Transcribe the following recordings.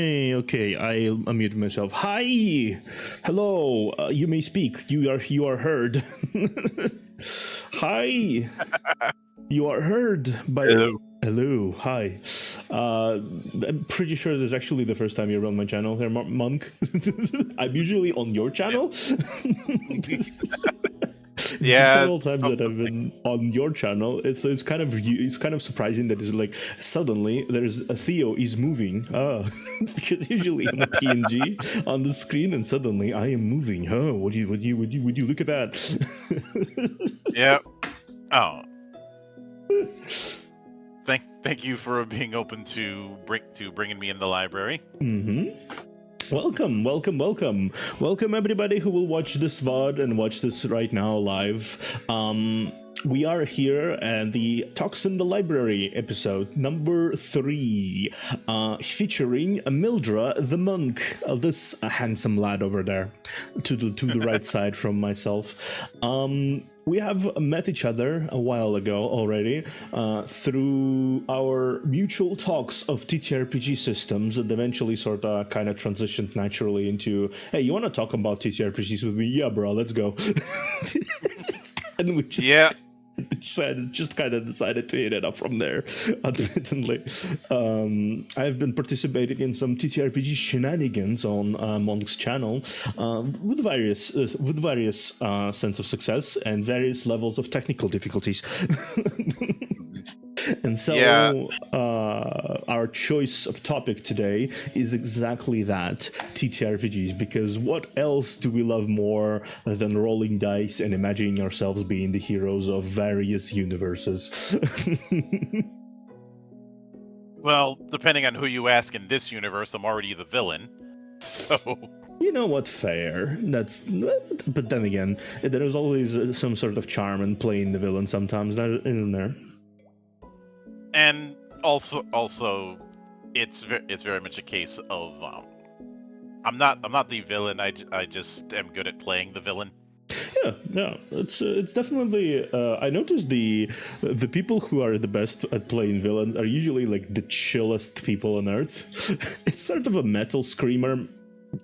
Hey, okay, I unmuted myself. Hi, hello. You may speak. You are heard. Hi, you are heard by. Hello. Hi. I'm pretty sure this is actually the first time you're on my channel, there, Monk. I'm usually on your channel. Yeah, several times that I've been on your channel. It's kind of surprising that it's like suddenly there's a Theo is moving. Because usually I'm a PNG on the screen, and suddenly I am moving. Oh, would you look at that? Yeah. Oh. Thank you for being open to bringing me in the library. Mm-hmm. Welcome everybody who will watch this VOD and watch this right now live. We are here at the Talks in the Library episode number 3, featuring Mildra The Monk, this handsome lad over there, to the right side from myself. We have met each other a while ago already through our mutual talks of TTRPG systems, and eventually sort of kind of transitioned naturally into, hey, you want to talk about TTRPGs with me? Yeah, bro, let's go. And we just kind of decided to hit it up from there, admittedly. I've been participating in some TTRPG shenanigans on Monk's channel with various sense of success and various levels of technical difficulties. And so our choice of topic today is exactly that, TTRPGs, because what else do we love more than rolling dice and imagining ourselves being the heroes of various universes? Well, depending on who you ask in this universe, I'm already the villain, so... You know what, fair. But then again, there is always some sort of charm in playing the villain sometimes, isn't there? And also, it's very much a case of I'm not the villain. I just am good at playing the villain. Yeah, it's definitely. I noticed the people who are the best at playing villains are usually like the chillest people on earth. It's sort of a metal screamer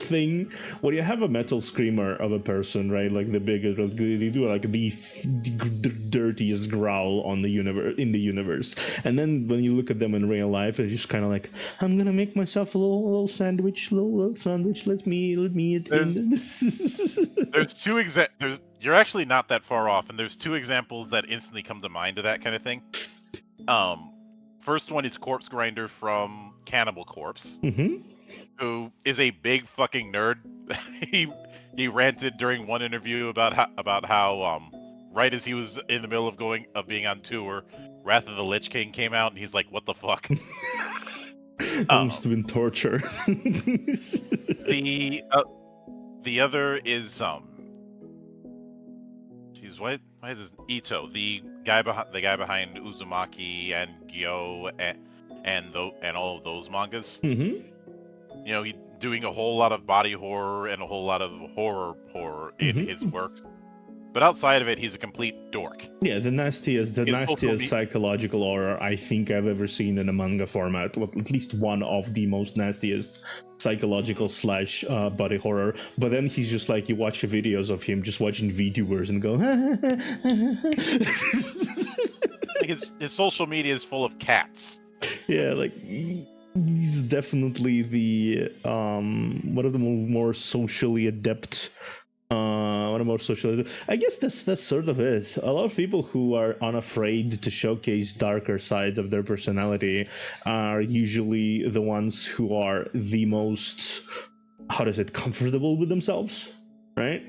thing where you have a metal screamer of a person, right? Like they do like the dirtiest growl on the universe, and then when you look at them in real life, it's just kind of like, I'm gonna make myself a little sandwich. Let me eat. There's two you're actually not that far off, and there's 2 examples that instantly come to mind of that kind of thing. First one is Corpse Grinder from Cannibal Corpse. Mm-hmm. Who is a big fucking nerd. he ranted during one interview about how right as he was in the middle of being on tour, Wrath of the Lich King came out, and he's like, what the fuck? That must have been torture. The other is jeez, why is this Ito, the guy behind Uzumaki and Gyo and all of those mangas. Mm-hmm. You know, he's doing a whole lot of body horror and a whole lot of horror in his works. But outside of it, he's a complete dork. Yeah, the nastiest psychological horror I think I've ever seen in a manga format. Well, at least one of the most nastiest psychological / body horror. But then he's just like, you watch the videos of him just watching VTubers and go, like his social media is full of cats. Yeah, like... He's definitely the one of the more socially adept. I guess that's sort of it. A lot of people who are unafraid to showcase darker sides of their personality are usually the ones who are the most, comfortable with themselves, right?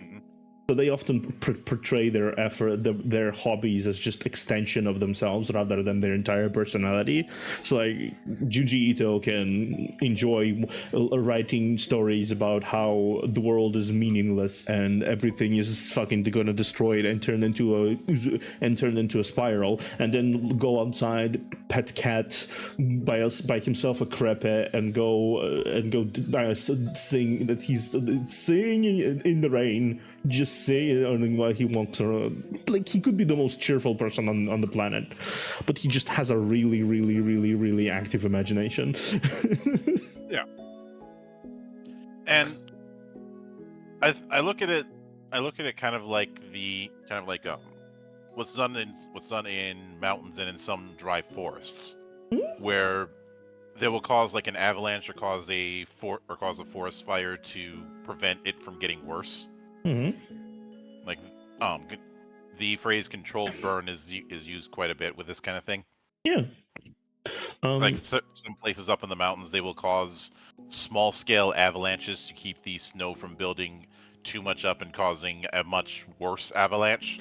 So they often portray their effort, their hobbies as just extension of themselves rather than their entire personality. So like Junji Ito can enjoy writing stories about how the world is meaningless and everything is fucking gonna destroy it and turn into a spiral, and then go outside, pet cat, buy himself a crepe, and go sing that he's singing in the rain. Just say why he wants around. Like, he could be the most cheerful person on the planet, but he just has a really, really, really, really active imagination. Yeah. And I look at it kind of like what's done in mountains and in some dry forests, where they will cause like an avalanche or cause a forest fire to prevent it from getting worse. Mm-hmm. Like the phrase "controlled burn" is used quite a bit with this kind of thing. Yeah. Like some places up in the mountains, they will cause small-scale avalanches to keep the snow from building too much up and causing a much worse avalanche.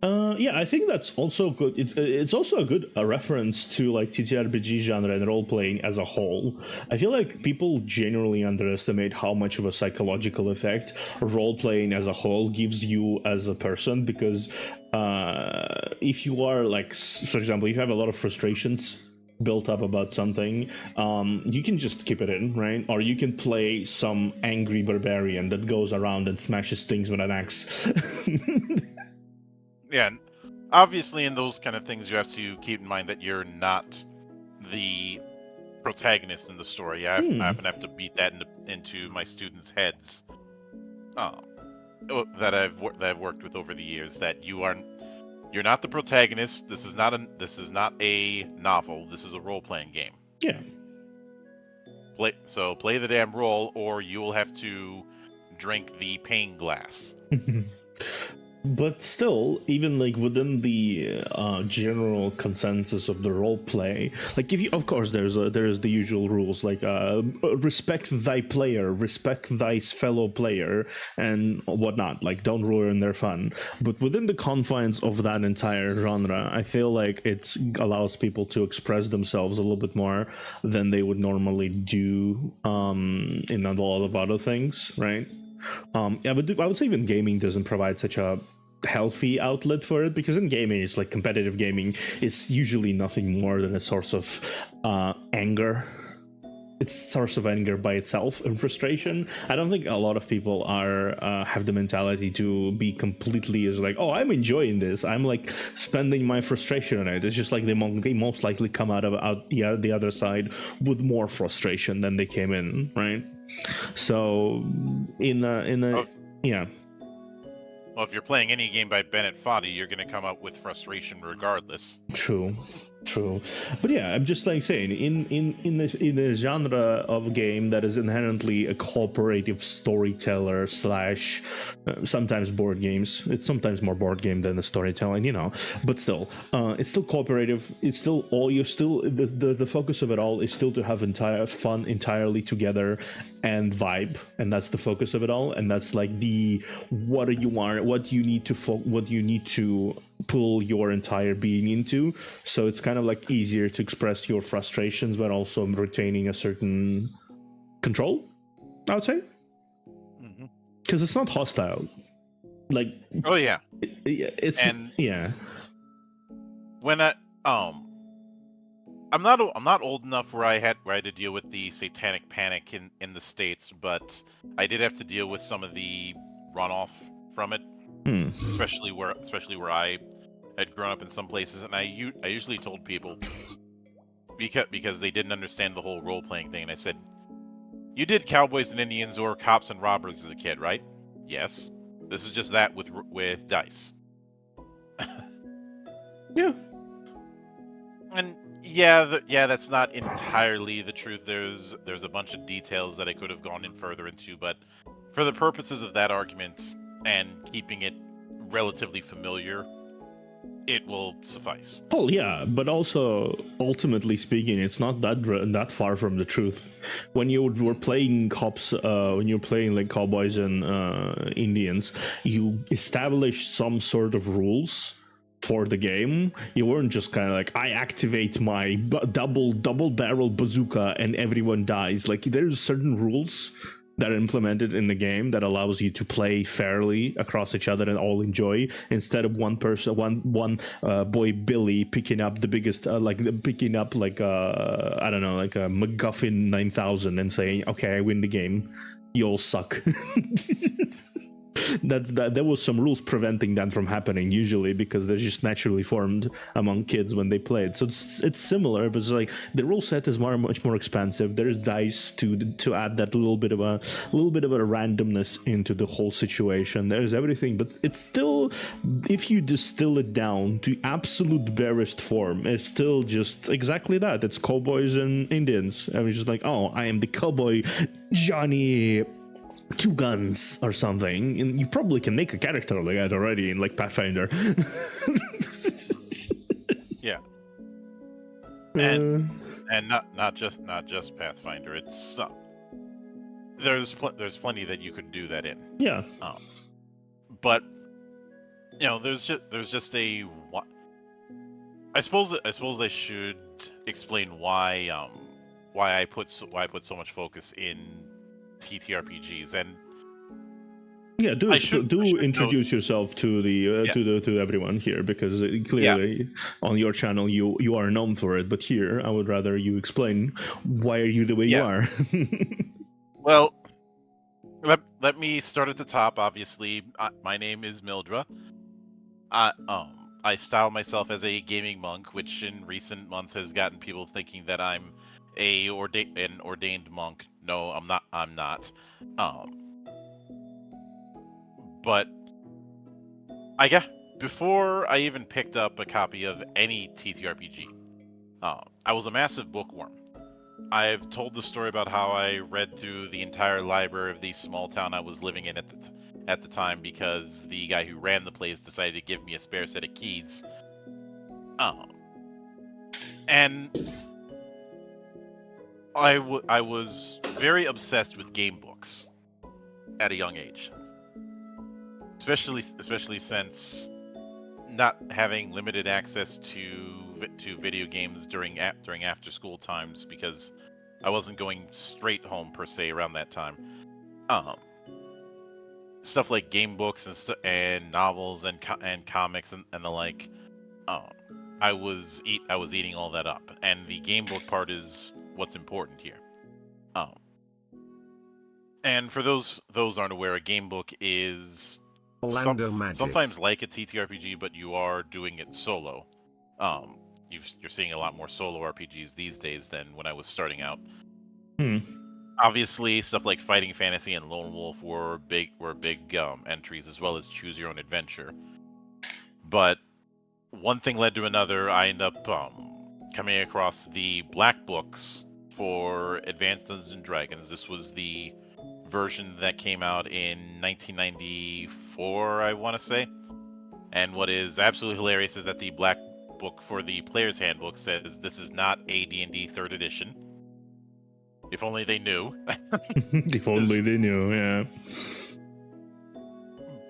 Yeah, I think that's also good. It's also a good reference to like TTRPG genre and role playing as a whole. I feel like people generally underestimate how much of a psychological effect role playing as a whole gives you as a person, because if you are like, for example, if you have a lot of frustrations built up about something, you can just keep it in, right? Or you can play some angry barbarian that goes around and smashes things with an axe. Yeah, and obviously in those kind of things, you have to keep in mind that you're not the protagonist in the story. I often have to beat that into my students' heads that I've worked with over the years. That you're not the protagonist. This is not a novel. This is a role-playing game. Yeah. Play the damn role, or you will have to drink the pain glass. But still, even like within the general consensus of the role play, like if you, of course, there's the usual rules like respect thy player, respect thy fellow player, and whatnot. Like don't ruin their fun. But within the confines of that entire genre, I feel like it allows people to express themselves a little bit more than they would normally do in a lot of other things, right? Yeah, but I would say even gaming doesn't provide such a healthy outlet for it, because in gaming, it's like competitive gaming is usually nothing more than a source of anger. It's a source of anger by itself and frustration. I don't think a lot of people have the mentality to be completely as like, oh, I'm enjoying this. I'm like spending my frustration on it. It's just like they most likely come out the other side with more frustration than they came in, right? So yeah. Well, if you're playing any game by Bennett Foddy, you're going to come up with frustration regardless. True. But yeah, I'm just like saying, in the genre of game that is inherently a cooperative storyteller slash sometimes board games. It's sometimes more board game than the storytelling, but still, it's still cooperative. It's still the focus of it all is still to have entire fun entirely together and vibe, and that's the focus of it all. And that's like what you need to pull your entire being into. So it's kind of like easier to express your frustrations, but also retaining a certain control, I would say, because it's not hostile. Like, oh yeah, yeah. When I'm not old enough where I had to deal with the satanic panic in the States, but I did have to deal with some of the runoff from it, especially where I had grown up in some places, and I usually told people because they didn't understand the whole role playing thing, and I said, "You did Cowboys and Indians or Cops and Robbers as a kid, right?" "Yes." "This is just that with dice." Yeah. And yeah, that's not entirely the truth. There's a bunch of details that I could have gone in further into, but for the purposes of that argument and keeping it relatively familiar, it will suffice. Oh yeah, but also ultimately speaking, it's not that far from the truth. When you were playing cops, when you're playing like Cowboys and Indians, you established some sort of rules for the game. You weren't just kind of like, I activate my double barrel bazooka and everyone dies. Like, there's certain rules that are implemented in the game that allows you to play fairly across each other and all enjoy, instead of one person, one boy Billy picking up the biggest I don't know, like a MacGuffin 9000 and saying, okay, I win the game, you all suck. There was some rules preventing that from happening usually, because they're just naturally formed among kids when they play it. So it's similar, but it's like the rule set is much more expansive. There's dice to add that little bit of a randomness into the whole situation. There's everything, but it's still, if you distill it down to absolute barest form, it's still just exactly that. It's cowboys and Indians. I was just like, oh, I am the cowboy Johnny Two Guns or something, and you probably can make a character like that already in like Pathfinder. Yeah. And not just Pathfinder. It's there's plenty that you could do that in. Yeah. But you know, there's just a. I suppose I should explain why I put so much focus in TTRPGs. And yeah, do introduce yourself to to everyone here, because clearly on your channel you are known for it, but here I would rather you explain why are you the way you are. Well, let me start at the top. Obviously, my name is Mildra. I style myself as a gaming monk, which in recent months has gotten people thinking that I'm an ordained monk. No, I'm not. But I guess before I even picked up a copy of any TTRPG, I was a massive bookworm. I've told the story about how I read through the entire library of the small town I was living in at the time, because the guy who ran the place decided to give me a spare set of keys. And I was very obsessed with game books at a young age, especially since not having limited access to video games during after school times, because I wasn't going straight home per se around that time. Stuff like game books and novels and comics and the like. I was eating all that up, and the game book part is what's important here. And for those aren't aware, a game book is sometimes like a TTRPG, but you are doing it solo. You're seeing a lot more solo RPGs these days than when I was starting out. Obviously, stuff like Fighting Fantasy and Lone Wolf were big entries, as well as Choose Your Own Adventure. But one thing led to another. I ended up coming across the Black Books for Advanced Dungeons and Dragons. This was the version that came out in 1994, I want to say. And what is absolutely hilarious is that the Black Book for the Player's Handbook says this is not a D&D 3rd edition. If only they knew. If only they knew, yeah.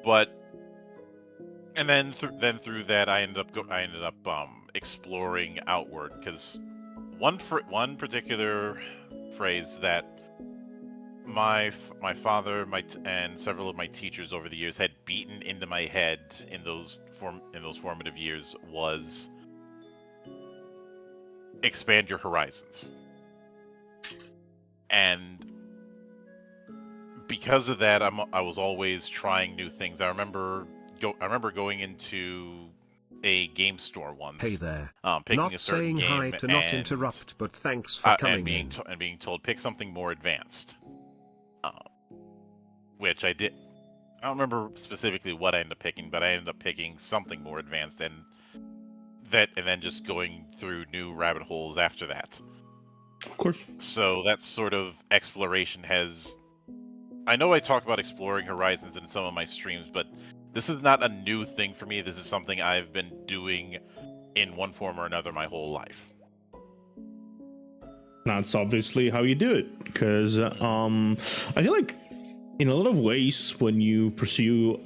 But, and then through that, I ended up exploring outward, because one particular phrase that my father, and several of my teachers over the years had beaten into my head in those formative years was expand your horizons. And because of that, I was always trying new things. I remember going into a game store once. Hey there. Picking not a certain saying game hi to not interrupt, but thanks for coming and being told pick something more advanced. Which I did. I don't remember specifically what I ended up picking, but I ended up picking something more advanced, and then just going through new rabbit holes after that. Of course. So that sort of exploration has... I know I talk about exploring horizons in some of my streams, but this is not a new thing for me. This is something I've been doing in one form or another my whole life. That's obviously how you do it, because I feel like in a lot of ways when you pursue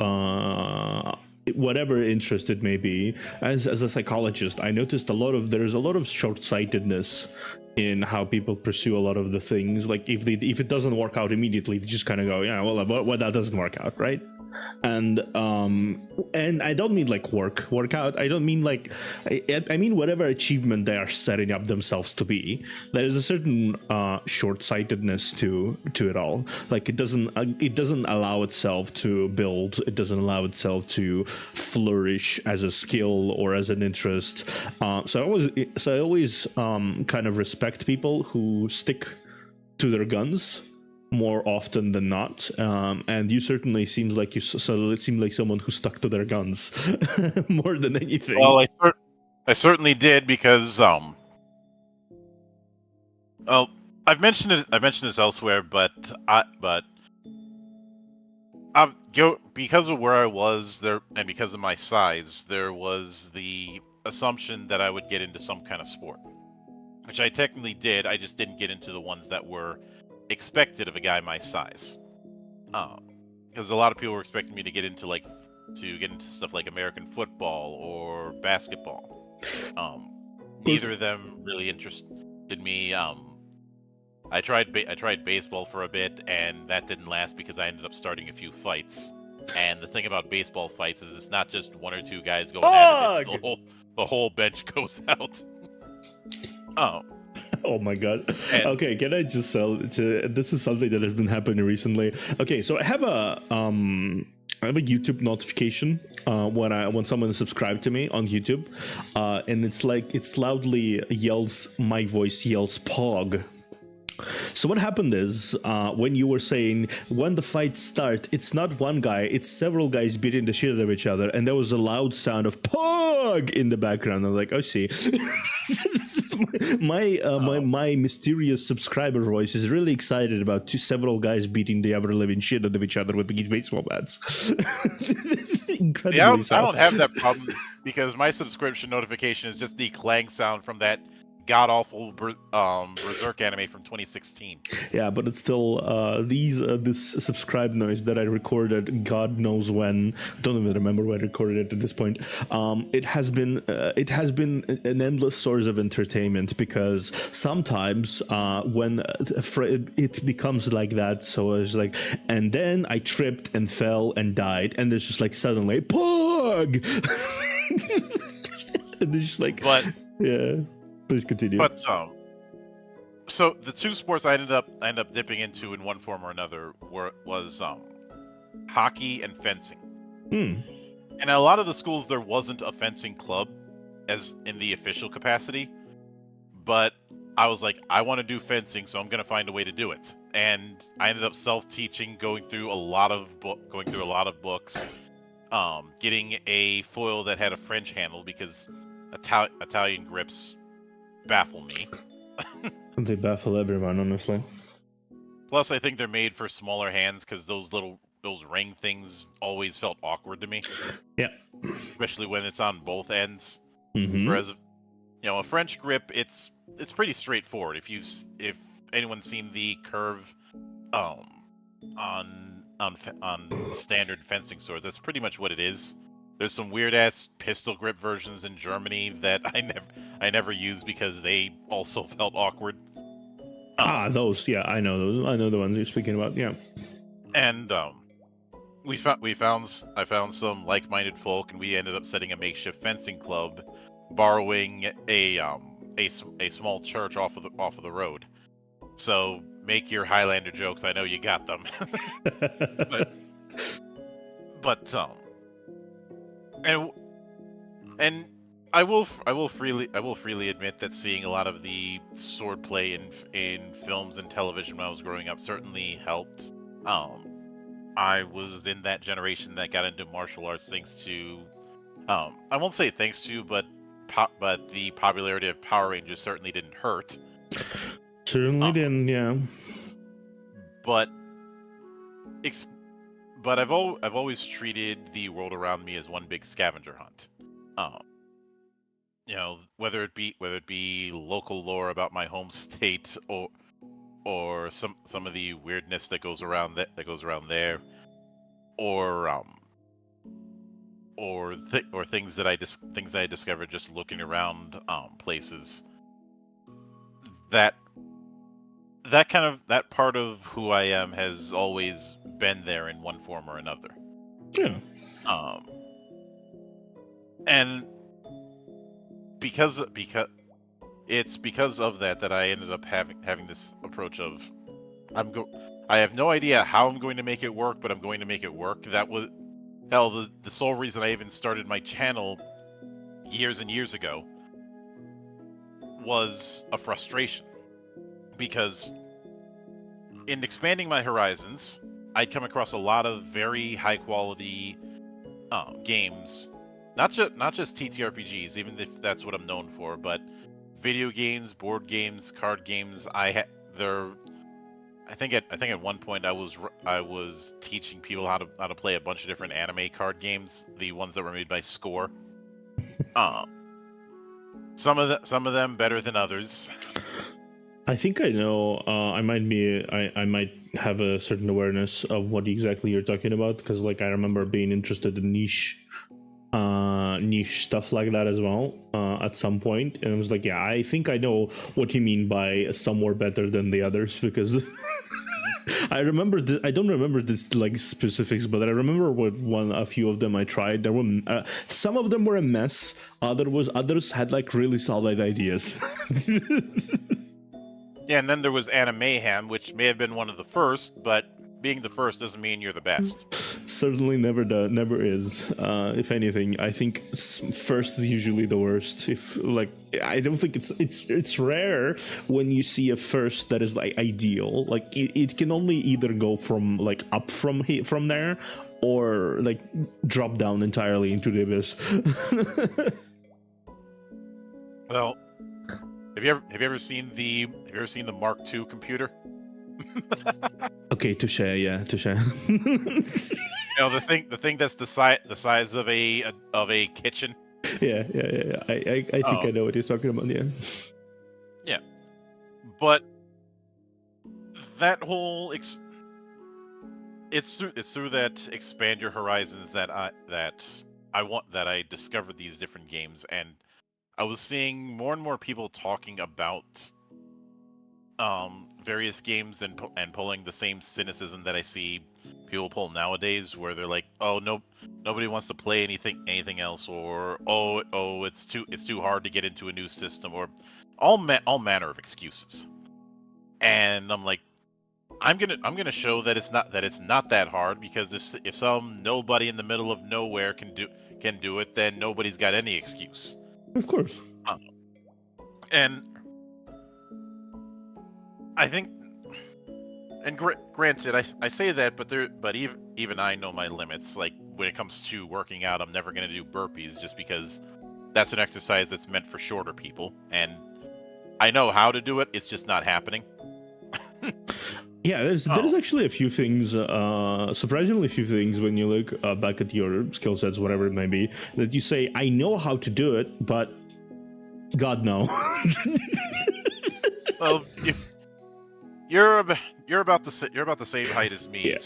whatever interest it may be, as a psychologist, I noticed there's a lot of short-sightedness in how people pursue a lot of the things. Like if it doesn't work out immediately, they just kind of go, yeah, well, that doesn't work out, right? And I don't mean like workout. I don't mean like I mean whatever achievement they are setting up themselves to be. There is a certain short-sightedness to it all. Like it doesn't allow itself to build. It doesn't allow itself to flourish as a skill or as an interest. So I always kind of respect people who stick to their guns more often than not, and you certainly seems like it seemed like someone who stuck to their guns more than anything. Well, I certainly did because well, I've mentioned this elsewhere, but because of where I was there and because of my size, there was the assumption that I would get into some kind of sport, which I technically did. I just didn't get into the ones that were expected of a guy my size, because a lot of people were expecting me to get into stuff like American football or basketball. Neither of them really interested me. I tried baseball for a bit, and that didn't last because I ended up starting a few fights. And the thing about baseball fights is it's not just one or two guys going at it; it's the whole bench goes out. Oh my god. Okay, can I just this is something that has been happening recently. Okay, so I have a YouTube notification when someone is subscribed to me on YouTube, and it's loudly my voice yells pog. So what happened is, when you were saying when the fights start, it's not one guy, it's several guys beating the shit out of each other, and there was a loud sound of pog in the background. I'm like, oh, see. My mysterious subscriber voice is really excited about several guys beating the ever living shit out of each other with baseball bats. Incredibly I don't have that problem because my subscription notification is just the clang sound from that god-awful Berserk anime from 2016. Yeah, but it's still this subscribe noise that I recorded God knows when. Don't even remember when I recorded it at this point. It has been an endless source of entertainment because sometimes when it becomes like that, so it's like, and then I tripped and fell and died, and there's just like suddenly pug. And it's just like, but yeah. Please continue. But so the two sports I ended up dipping into in one form or another was hockey and fencing. And in a lot of the schools there wasn't a fencing club as in the official capacity, but I was like, I want to do fencing, so I'm going to find a way to do it. And I ended up self-teaching, going through a lot of books, getting a foil that had a French handle because Italian grips baffle me. They baffle everyone, honestly. Plus, I think they're made for smaller hands because those ring things always felt awkward to me. Yeah, especially when it's on both ends. Mm-hmm. Whereas, a French grip, it's pretty straightforward. If anyone's seen the curve, on standard fencing swords, that's pretty much what it is. There's some weird ass pistol grip versions in Germany that I never used because they also felt awkward. Those, yeah, I know those. I know the ones you're speaking about, yeah. And I found some like-minded folk, and we ended up setting a makeshift fencing club, borrowing a small church off of the road. So make your Highlander jokes. I know you got them. but And I will freely admit that seeing a lot of the swordplay in films and television when I was growing up certainly helped. I was in that generation that got into martial arts thanks to, I won't say thanks to, but the popularity of Power Rangers certainly didn't hurt. Certainly didn't, yeah. But I've always treated the world around me as one big scavenger hunt. Whether it be local lore about my home state or some of the weirdness that goes around there, or things that I discovered just looking around places. That part of who I am has always been there in one form or another. Yeah. And because it's because of that I ended up having this approach of I have no idea how I'm going to make it work, but I'm going to make it work. That was the sole reason I even started my channel years and years ago was a frustration, because in expanding my horizons, I'd come across a lot of very high quality games, not just TTRPGs, even if that's what I'm known for, but video games, board games, card games. I think at one point I was teaching people how to play a bunch of different anime card games, the ones that were made by Score. Some of them better than others. I think I know. I might have a certain awareness of what exactly you're talking about, because like I remember being interested in niche stuff like that as well at some point, and I was like, yeah, I think I know what you mean by some were better than the others, because I remember I don't remember the like specifics, but I remember a few of them I tried. There were some of them were a mess. Others had like really solid ideas. Yeah, and then there was Anime Mayhem, which may have been one of the first, but being the first doesn't mean you're the best. Certainly never is. If anything, I think first is usually the worst. If like, I don't think it's rare when you see a first that is like ideal. Like it can only either go from like up from there, or like drop down entirely into the abyss. Well, have you ever seen the Mark II computer? Okay, touche. Yeah, touche. You know, the thing that's the size of a kitchen. Yeah. I think I know what you're talking about. Yeah. Yeah, but that whole it's through that expand your horizons that I discovered these different games, and I was seeing more and more people talking about various games and pulling the same cynicism that I see people pull nowadays, where they're like, oh no, nobody wants to play anything else, or oh it's too hard to get into a new system, or all manner of excuses. And I'm like, I'm gonna show that it's not that hard, because if some nobody in the middle of nowhere can do it, then nobody's got any excuse. Of course. And I think, and granted, I say that, but even I know my limits. Like when it comes to working out, I'm never going to do burpees, just because that's an exercise that's meant for shorter people, and I know how to do it. It's just not happening. Yeah, there's actually a few things, surprisingly few things, when you look back at your skill sets, whatever it may be, that you say, I know how to do it, but God, no. Well, if you're about the same height as me, Yeah.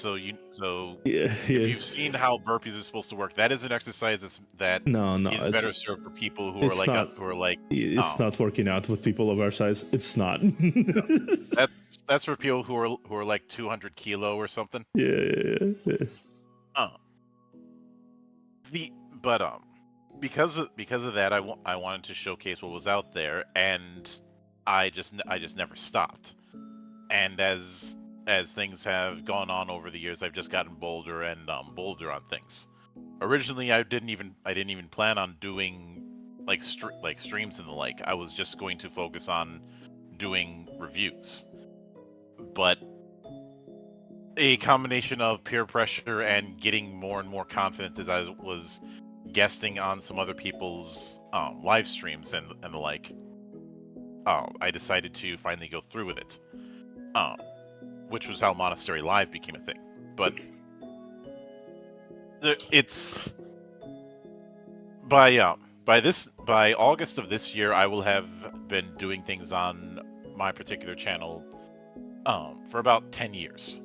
If you've seen how burpees are supposed to work, that is an exercise is better served for people who are like it's not working out with people of our size. It's not. That's for people who are like 200 kilo or something. Yeah. Because of that, I wanted to showcase what was out there, and I just never stopped. And as things have gone on over the years, I've just gotten bolder and bolder on things. Originally, I didn't even plan on doing like streams and the like. I was just going to focus on doing reviews. But a combination of peer pressure and getting more and more confident as I was guesting on some other people's live streams and the like, I decided to finally go through with it. Which was how Monastery Live became a thing. But it's by August of this year, I will have been doing things on my particular channel for about 10 years.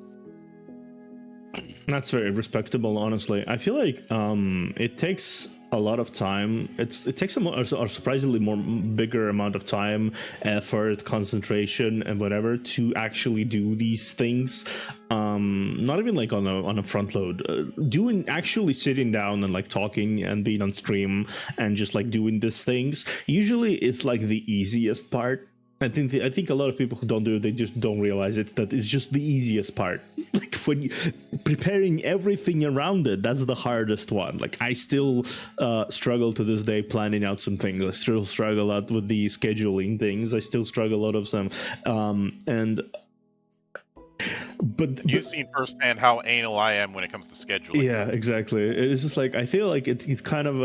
That's very respectable, honestly. I feel like it takes a lot of time. It takes a surprisingly more bigger amount of time, effort, concentration, and whatever to actually do these things. Not even like on a front load. Actually sitting down and like talking and being on stream and just like doing these things usually is like the easiest part. I think a lot of people who don't do it, they just don't realize it, that it's just the easiest part. Like when you preparing everything around it, that's the hardest one. Like I still struggle to this day planning out some things. I still struggle a lot with the scheduling things. I still struggle a lot of some but you've seen firsthand how anal I am when it comes to scheduling. Yeah, exactly. It's just like I feel like it's kind of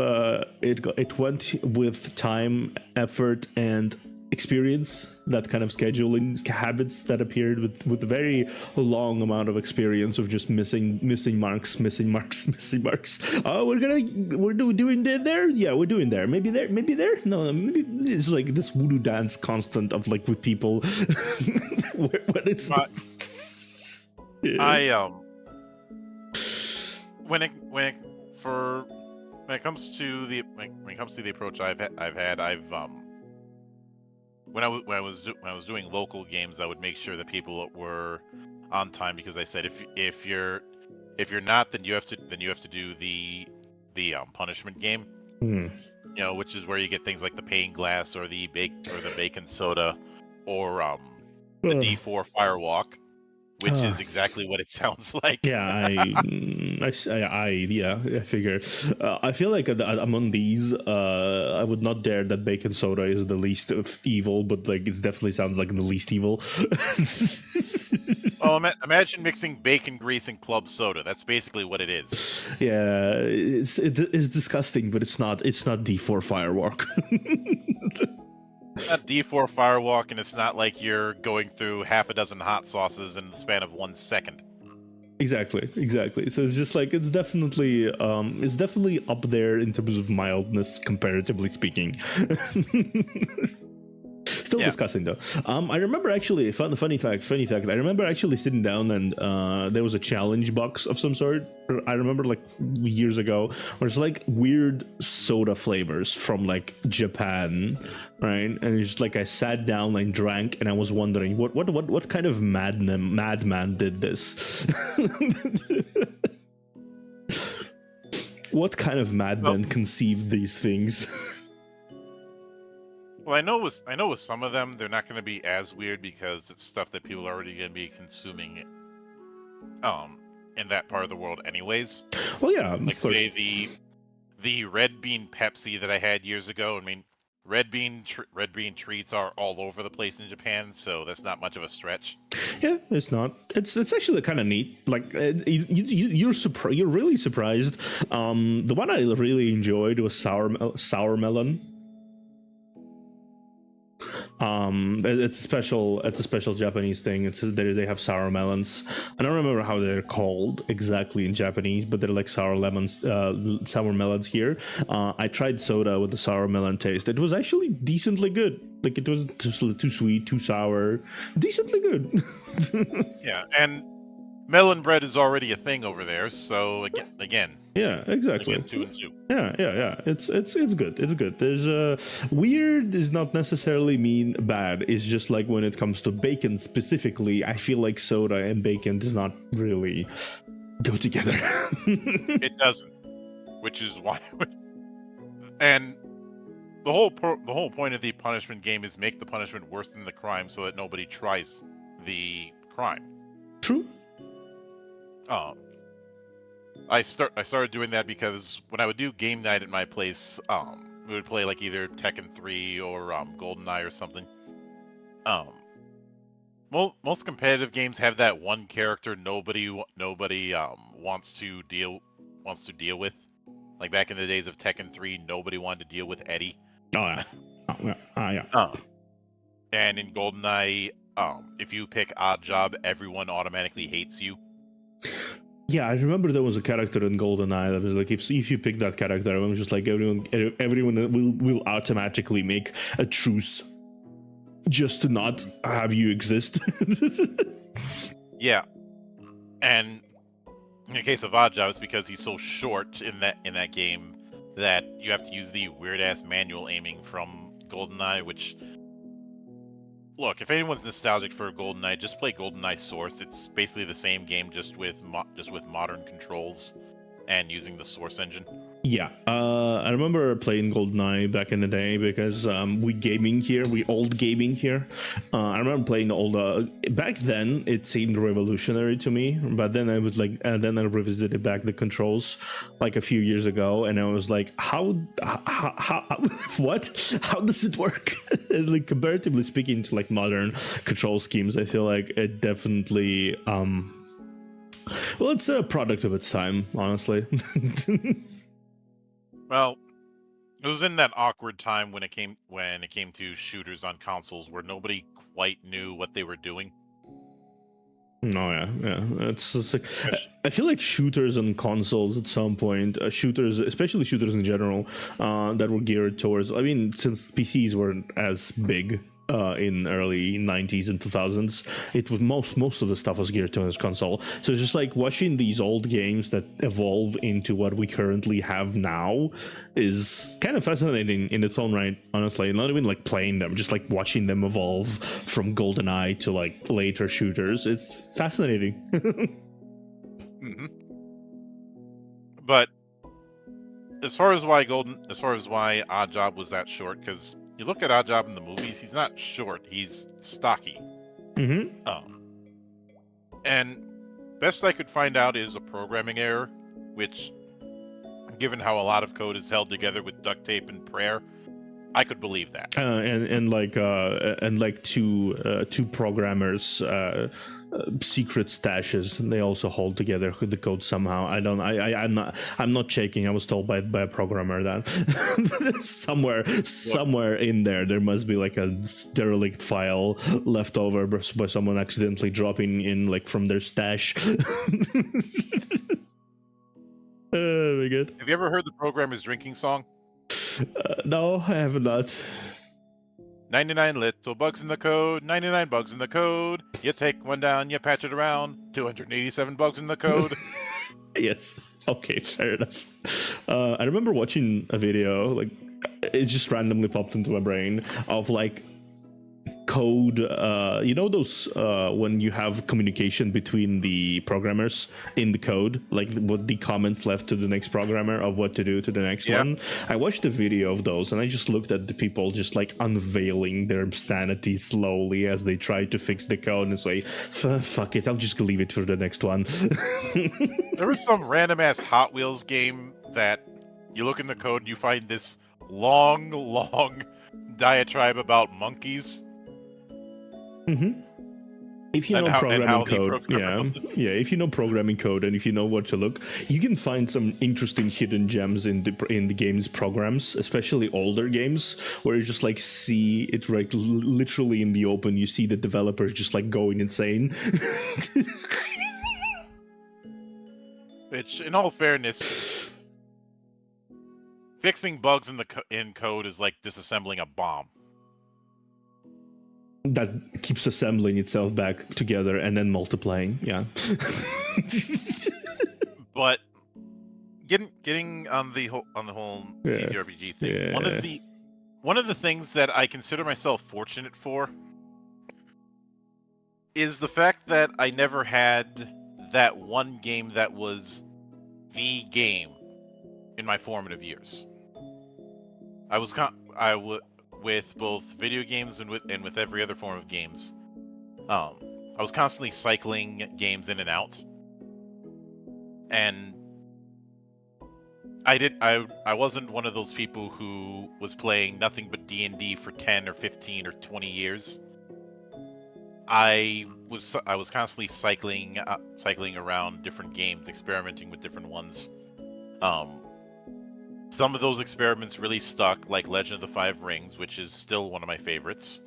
it went with time, effort, and experience, that kind of scheduling habits that appeared with a very long amount of experience of just missing marks. Oh, we're doing there. Yeah, we're doing there. Maybe there. No, maybe it's like this voodoo dance constant of like with people when it's. Yeah. When it comes to the approach when I was doing local games, I would make sure that people were on time, because I said if you're not, then you have to do the punishment game. Mm. You know, which is where you get things like the pane glass or the bacon soda or the D4 firewalk, which is exactly what it sounds like. Yeah, I figure. I feel like among these, I would not dare that bacon soda is the least of evil, but like it definitely sounds like the least evil. Oh, imagine mixing bacon grease and club soda. That's basically what it is. Yeah, it's disgusting, but it's not D4 firewalk. It's not D4 firewalk, and it's not like you're going through half a dozen hot sauces in the span of 1 second. Exactly. So it's just like it's definitely up there in terms of mildness, comparatively speaking. Still discussing though. I remember actually funny fact. I remember actually sitting down and there was a challenge box of some sort. I remember like years ago, where it's like weird soda flavors from like Japan, right? And it's just like I sat down and drank, and I was wondering what kind of madman did this? What kind of madman conceived these things? Well, I know with some of them, they're not going to be as weird because it's stuff that people are already going to be consuming, in that part of the world, anyways. Well, yeah, like of course. Say the red bean Pepsi that I had years ago. I mean, red bean treats are all over the place in Japan, so that's not much of a stretch. Yeah, it's not. It's actually kind of neat. Like you're really surprised. The one I really enjoyed was sour melon. It's a special Japanese thing. They have sour melons. I don't remember how they're called exactly in Japanese, but they're like sour melons here. I tried soda with the sour melon taste. It was actually decently good. Like it was too sweet, too sour, decently good. Yeah, and melon bread is already a thing over there, so again. Yeah, exactly. Again, 2 and 2. Yeah. It's good. It's good. There's weird does not necessarily mean bad. It's just like when it comes to bacon specifically, I feel like soda and bacon does not really go together. It doesn't, which is why. And the whole point of the punishment game is make the punishment worse than the crime, so that nobody tries the crime. True. I started doing that because when I would do game night at my place, we would play like either Tekken 3 or GoldenEye or something. Most competitive games have that one character nobody wants to deal with. Like back in the days of Tekken 3, nobody wanted to deal with Eddie. Oh yeah. And in GoldenEye, if you pick Odd Job, everyone automatically hates you. Yeah, I remember there was a character in GoldenEye that was like, if you pick that character, I'm just like everyone will automatically make a truce just to not have you exist. Yeah, and in the case of Oddjob, it's because he's so short in that game that you have to use the weird-ass manual aiming from GoldenEye, which... Look, if anyone's nostalgic for GoldenEye, just play GoldenEye Source. It's basically the same game, just with modern controls and using the Source engine. Yeah, I remember playing GoldenEye back in the day because we old gaming here. I remember playing back then it seemed revolutionary to me, but then I revisited back the controls like a few years ago, and I was like, how what? How does it work? Like, comparatively speaking to like modern control schemes, I feel like it definitely well, it's a product of its time, honestly. Well, it was in that awkward time when it came to shooters on consoles where nobody quite knew what they were doing. No, yeah. It's just like, I feel like shooters on consoles at some point, shooters, especially shooters in general, that were geared towards. I mean, since PCs weren't as big in early 90s and 2000s, it was most of the stuff was geared towards console. So it's just like watching these old games that evolve into what we currently have now is kind of fascinating in its own right, honestly. Not even like playing them, just like watching them evolve from GoldenEye to like later shooters. It's fascinating. Mm-hmm. But as far as why Oddjob was that short, because you look at Oddjob in the movies, he's not short, he's stocky. Mm-hmm. And best I could find out is a programming error, which, given how a lot of code is held together with duct tape and prayer, I could believe that. And like two programmers secret stashes, and they also hold together the code somehow. I'm not checking. I was told by a programmer that somewhere in there must be like a derelict file left over by someone accidentally dropping in like from their stash. Oh my god. Have you ever heard the programmer's drinking song? No, I have not. 99 little bugs in the code, 99 bugs in the code. You take one down, you patch it around. 287 bugs in the code. Yes. Okay, fair enough. I remember watching a video, like, it just randomly popped into my brain, of like code, you know those when you have communication between the programmers in the code, like what the comments left to the next programmer of what to do to the next one. I watched a video of those, and I just looked at the people just like unveiling their sanity slowly as they try to fix the code and say, fuck it, I'll just leave it for the next one. There was some random ass Hot Wheels game that you look in the code and you find this long diatribe about monkeys. Mm-hmm. If you know programming code, if you know programming code and if you know where to look, you can find some interesting hidden gems in the game's programs, especially older games, where you just like see it like literally in the open. You see the developers just like going insane. Which, in all fairness, fixing bugs in code is like disassembling a bomb. That keeps assembling itself back together and then multiplying. Yeah. But getting on the whole TTRPG thing. One of the things that I consider myself fortunate for is the fact that I never had that one game that was the game in my formative years. With both video games and with every other form of games, I was constantly cycling games in and out, and I wasn't one of those people who was playing nothing but D&D for 10 or 15 or 20 years. I was constantly cycling around different games, experimenting with different ones. Some of those experiments really stuck, like Legend of the Five Rings, which is still one of my favorites.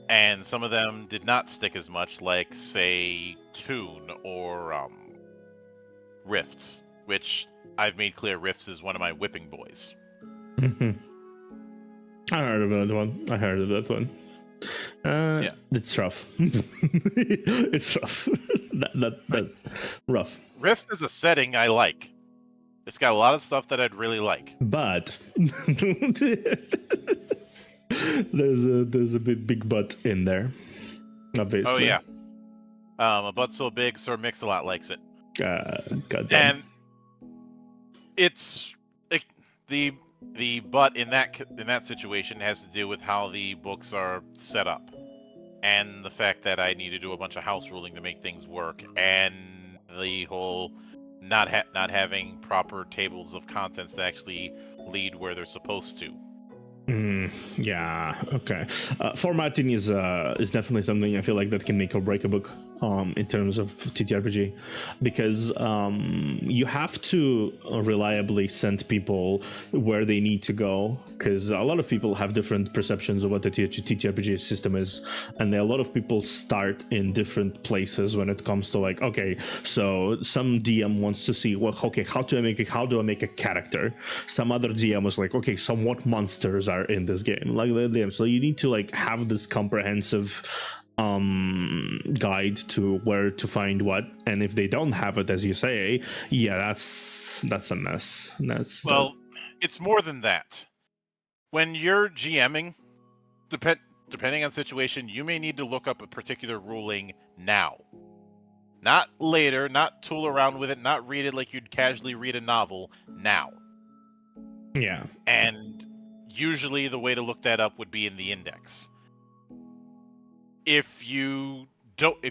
And some of them did not stick as much, like, say, Toon or Rifts, which I've made clear Rifts is one of my whipping boys. I heard of that one. Yeah. It's rough. It's rough. that rough. Rifts is a setting I like. It's got a lot of stuff that I'd really like. But there's a big but in there. Obviously. Oh yeah. A butt so big, Sir Mix-a-Lot likes it. Goddamn. And it's the but in that situation has to do with how the books are set up, and the fact that I need to do a bunch of house ruling to make things work, and the whole not having proper tables of contents that actually lead where they're supposed to. Yeah. Okay. Formatting is definitely something I feel like that can make or break a book in terms of TTRPG, because you have to reliably send people where they need to go, because a lot of people have different perceptions of what the TTRPG system is, and a lot of people start in different places when it comes to like, okay, so some DM wants to see, well, okay, how do I make a character? Some other DM was like, okay, so what monsters are in this game, like the DM. So you need to like have this comprehensive guide to where to find what, and if they don't have it, as you say, yeah, that's a mess. It's more than that. When you're GMing, depending on situation, you may need to look up a particular ruling now, not later, not tool around with it, not read it like you'd casually read a novel. Now. Yeah. And usually the way to look that up would be in the index. If you don't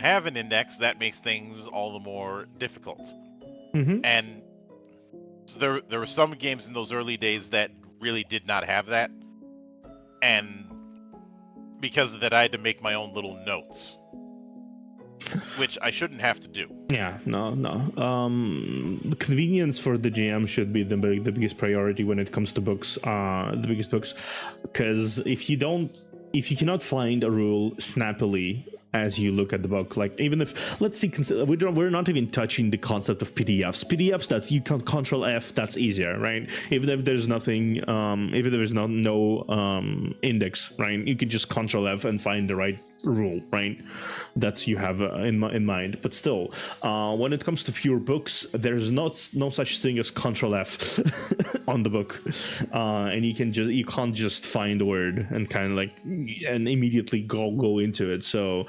have an index, that makes things all the more difficult. Mm-hmm. And so there were some games in those early days that really did not have that, and because of that, I had to make my own little notes, which I shouldn't have to do. Yeah, no. Convenience for the GM should be the biggest priority when it comes to books. The biggest books, because if you cannot find a rule snappily as you look at the book, like even if, let's see, we're not even touching the concept of PDFs that you can Control F, that's easier, right? Even if there's nothing, even if there's no index, right? You can just Control F and find the right rule, right? That's you have in mind. But still, when it comes to pure books, there's no such thing as Control F on the book, and you can't just find a word and kind of like and immediately go into it. So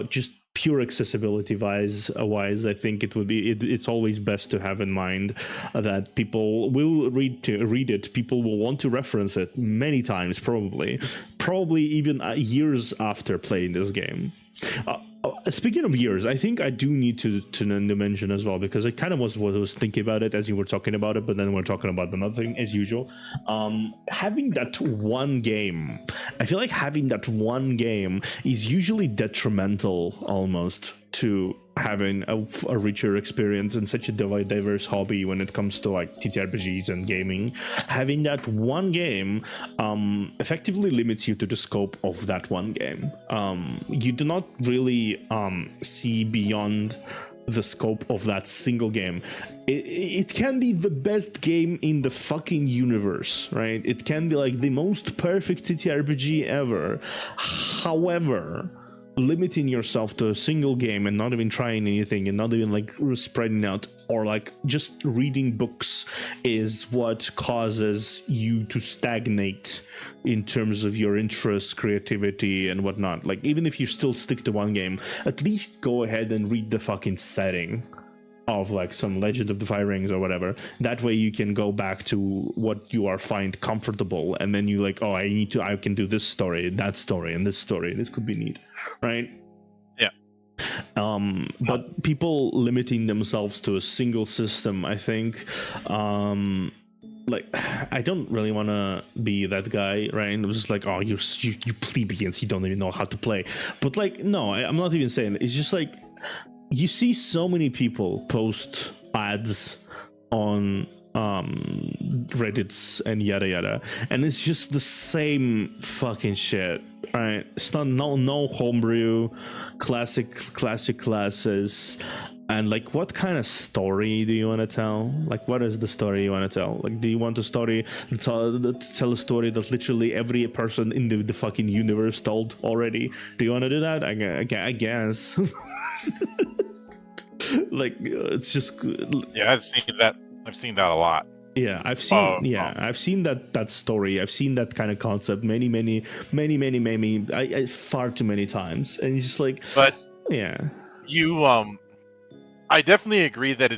just pure accessibility wise, I think it's always best to have in mind that people will read it, people will want to reference it many times, probably even years after playing this game. Speaking of years, I think I do need to mention as well, because I kind of was thinking about it as you were talking about it, but then we're talking about another thing as usual. Having that one game, I feel like having that one game is usually detrimental almost to having a richer experience in such a diverse hobby when it comes to like TTRPGs and gaming. Having that one game effectively limits you to the scope of that one game. You do not really see beyond the scope of that single game. It can be the best game in the fucking universe, right? It can be like the most perfect TTRPG ever. However, limiting yourself to a single game and not even trying anything and not even like spreading out or like just reading books is what causes you to stagnate in terms of your interests, creativity, and whatnot. Like, even if you still stick to one game, at least go ahead and read the fucking setting of like some Legend of the Five Rings or whatever. That way you can go back to what you find comfortable, and then you like, oh, I can do this story, that story, and this story. This could be neat, right? Yeah. But people limiting themselves to a single system, I think, like, I don't really want to be that guy, right? And it was just like, oh, you plebeians, you don't even know how to play. But like, no, I'm not even saying it. It's just like, you see so many people post ads on Reddits and yada yada, and it's just the same fucking shit, right? It's not no homebrew, classic classes. And like, what kind of story do you want to tell? Like, what is the story you want to tell? Like, do you want a story to tell a story that literally every person in the fucking universe told already? Do you want to do that? I guess. It's just Yeah, I've seen that a lot. yeah, I've seen that story. I've seen that kind of concept many, far too many times, and it's just like, but yeah, I definitely agree that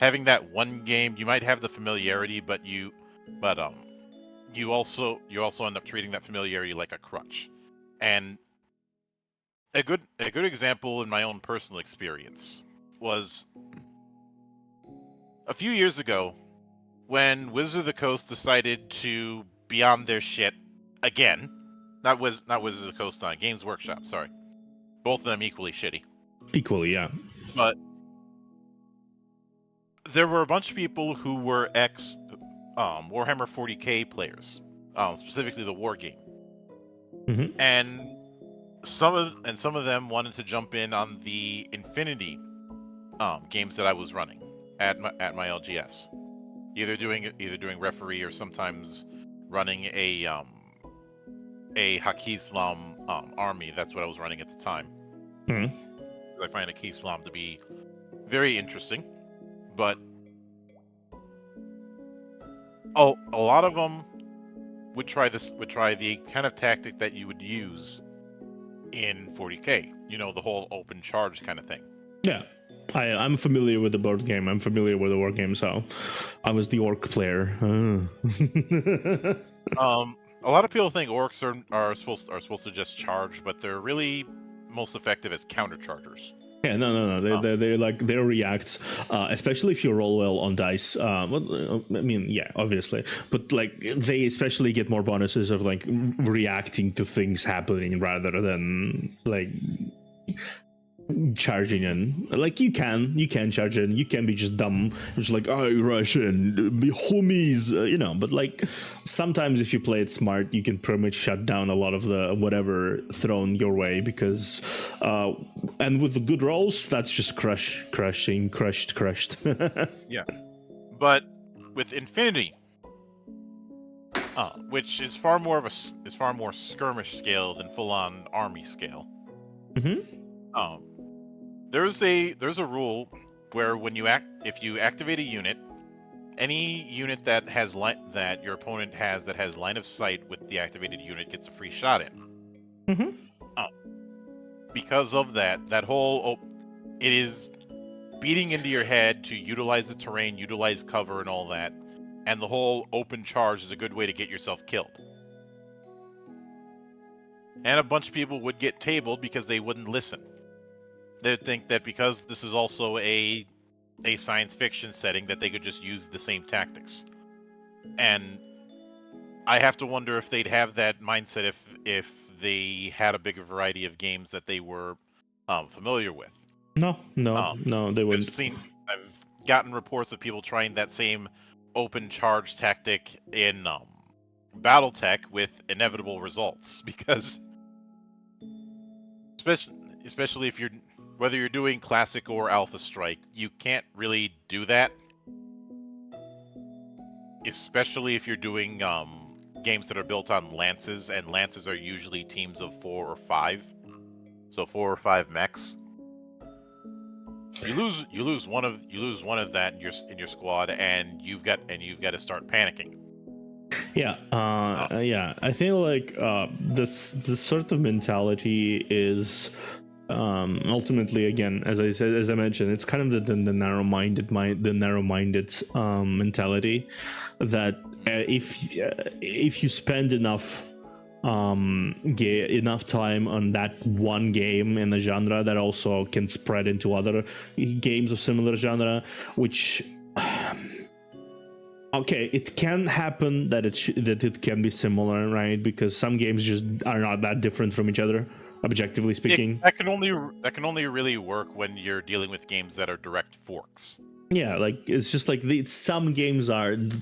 having that one game, you might have the familiarity, but you also end up treating that familiarity like a crutch. And a good example in my own personal experience was a few years ago when Wizard of the Coast decided to be on their shit again. Not Wizard of the Coast, on Games Workshop, sorry. Both of them equally shitty. Equally, yeah. But there were a bunch of people who were ex Warhammer 40k players, specifically the war game, and some of them wanted to jump in on the Infinity games that I was running at my LGS, either doing referee or sometimes running a Hakislam army. That's what I was running at the time. I find Hakislam to be very interesting, but a lot of them would try the kind of tactic that you would use in 40k. You know, the whole open charge kind of thing. Yeah. I'm familiar with the board game. I'm familiar with the war game, so I was the orc player. A lot of people think orcs are supposed to just charge, but they're really most effective as counterchargers. Yeah, no. They're reacts, especially if you roll well on dice. Well, I mean, yeah, obviously, but like they especially get more bonuses of like reacting to things happening rather than like charging in. Like you can charge in, you can be just dumb, just like, oh, rush in, be homies, but like sometimes if you play it smart, you can pretty much shut down a lot of the whatever thrown your way, because and with the good rolls, that's just crushed. Yeah, but with Infinity, which is far more skirmish scale than full on army scale. There's a rule where if you activate a unit, any unit that your opponent has that has line of sight with the activated unit gets a free shot in. Because of that whole it is beating into your head to utilize the terrain, utilize cover, and all that, and the whole open charge is a good way to get yourself killed. And a bunch of people would get tabled because they wouldn't listen. They'd think that because this is also a science fiction setting, that they could just use the same tactics. And I have to wonder if they'd have that mindset if they had a bigger variety of games that they were familiar with. No, they wouldn't. I've gotten reports of people trying that same open charge tactic in BattleTech with inevitable results, because especially if whether you're doing Classic or Alpha Strike, you can't really do that. Especially if you're doing games that are built on lances, and lances are usually teams of 4 or 5. So 4 or 5 mechs. You lose one of that in your squad, and you've got to start panicking. Yeah, I think like this sort of mentality is ultimately, again, as I mentioned, it's kind of the narrow-minded mentality that if you spend enough time on that one game in a genre, that also can spread into other games of similar genre, which okay, it can happen that it can be similar, right? Because some games just are not that different from each other, objectively speaking. That can only really work when you're dealing with games that are direct forks. Yeah, like it's just like some games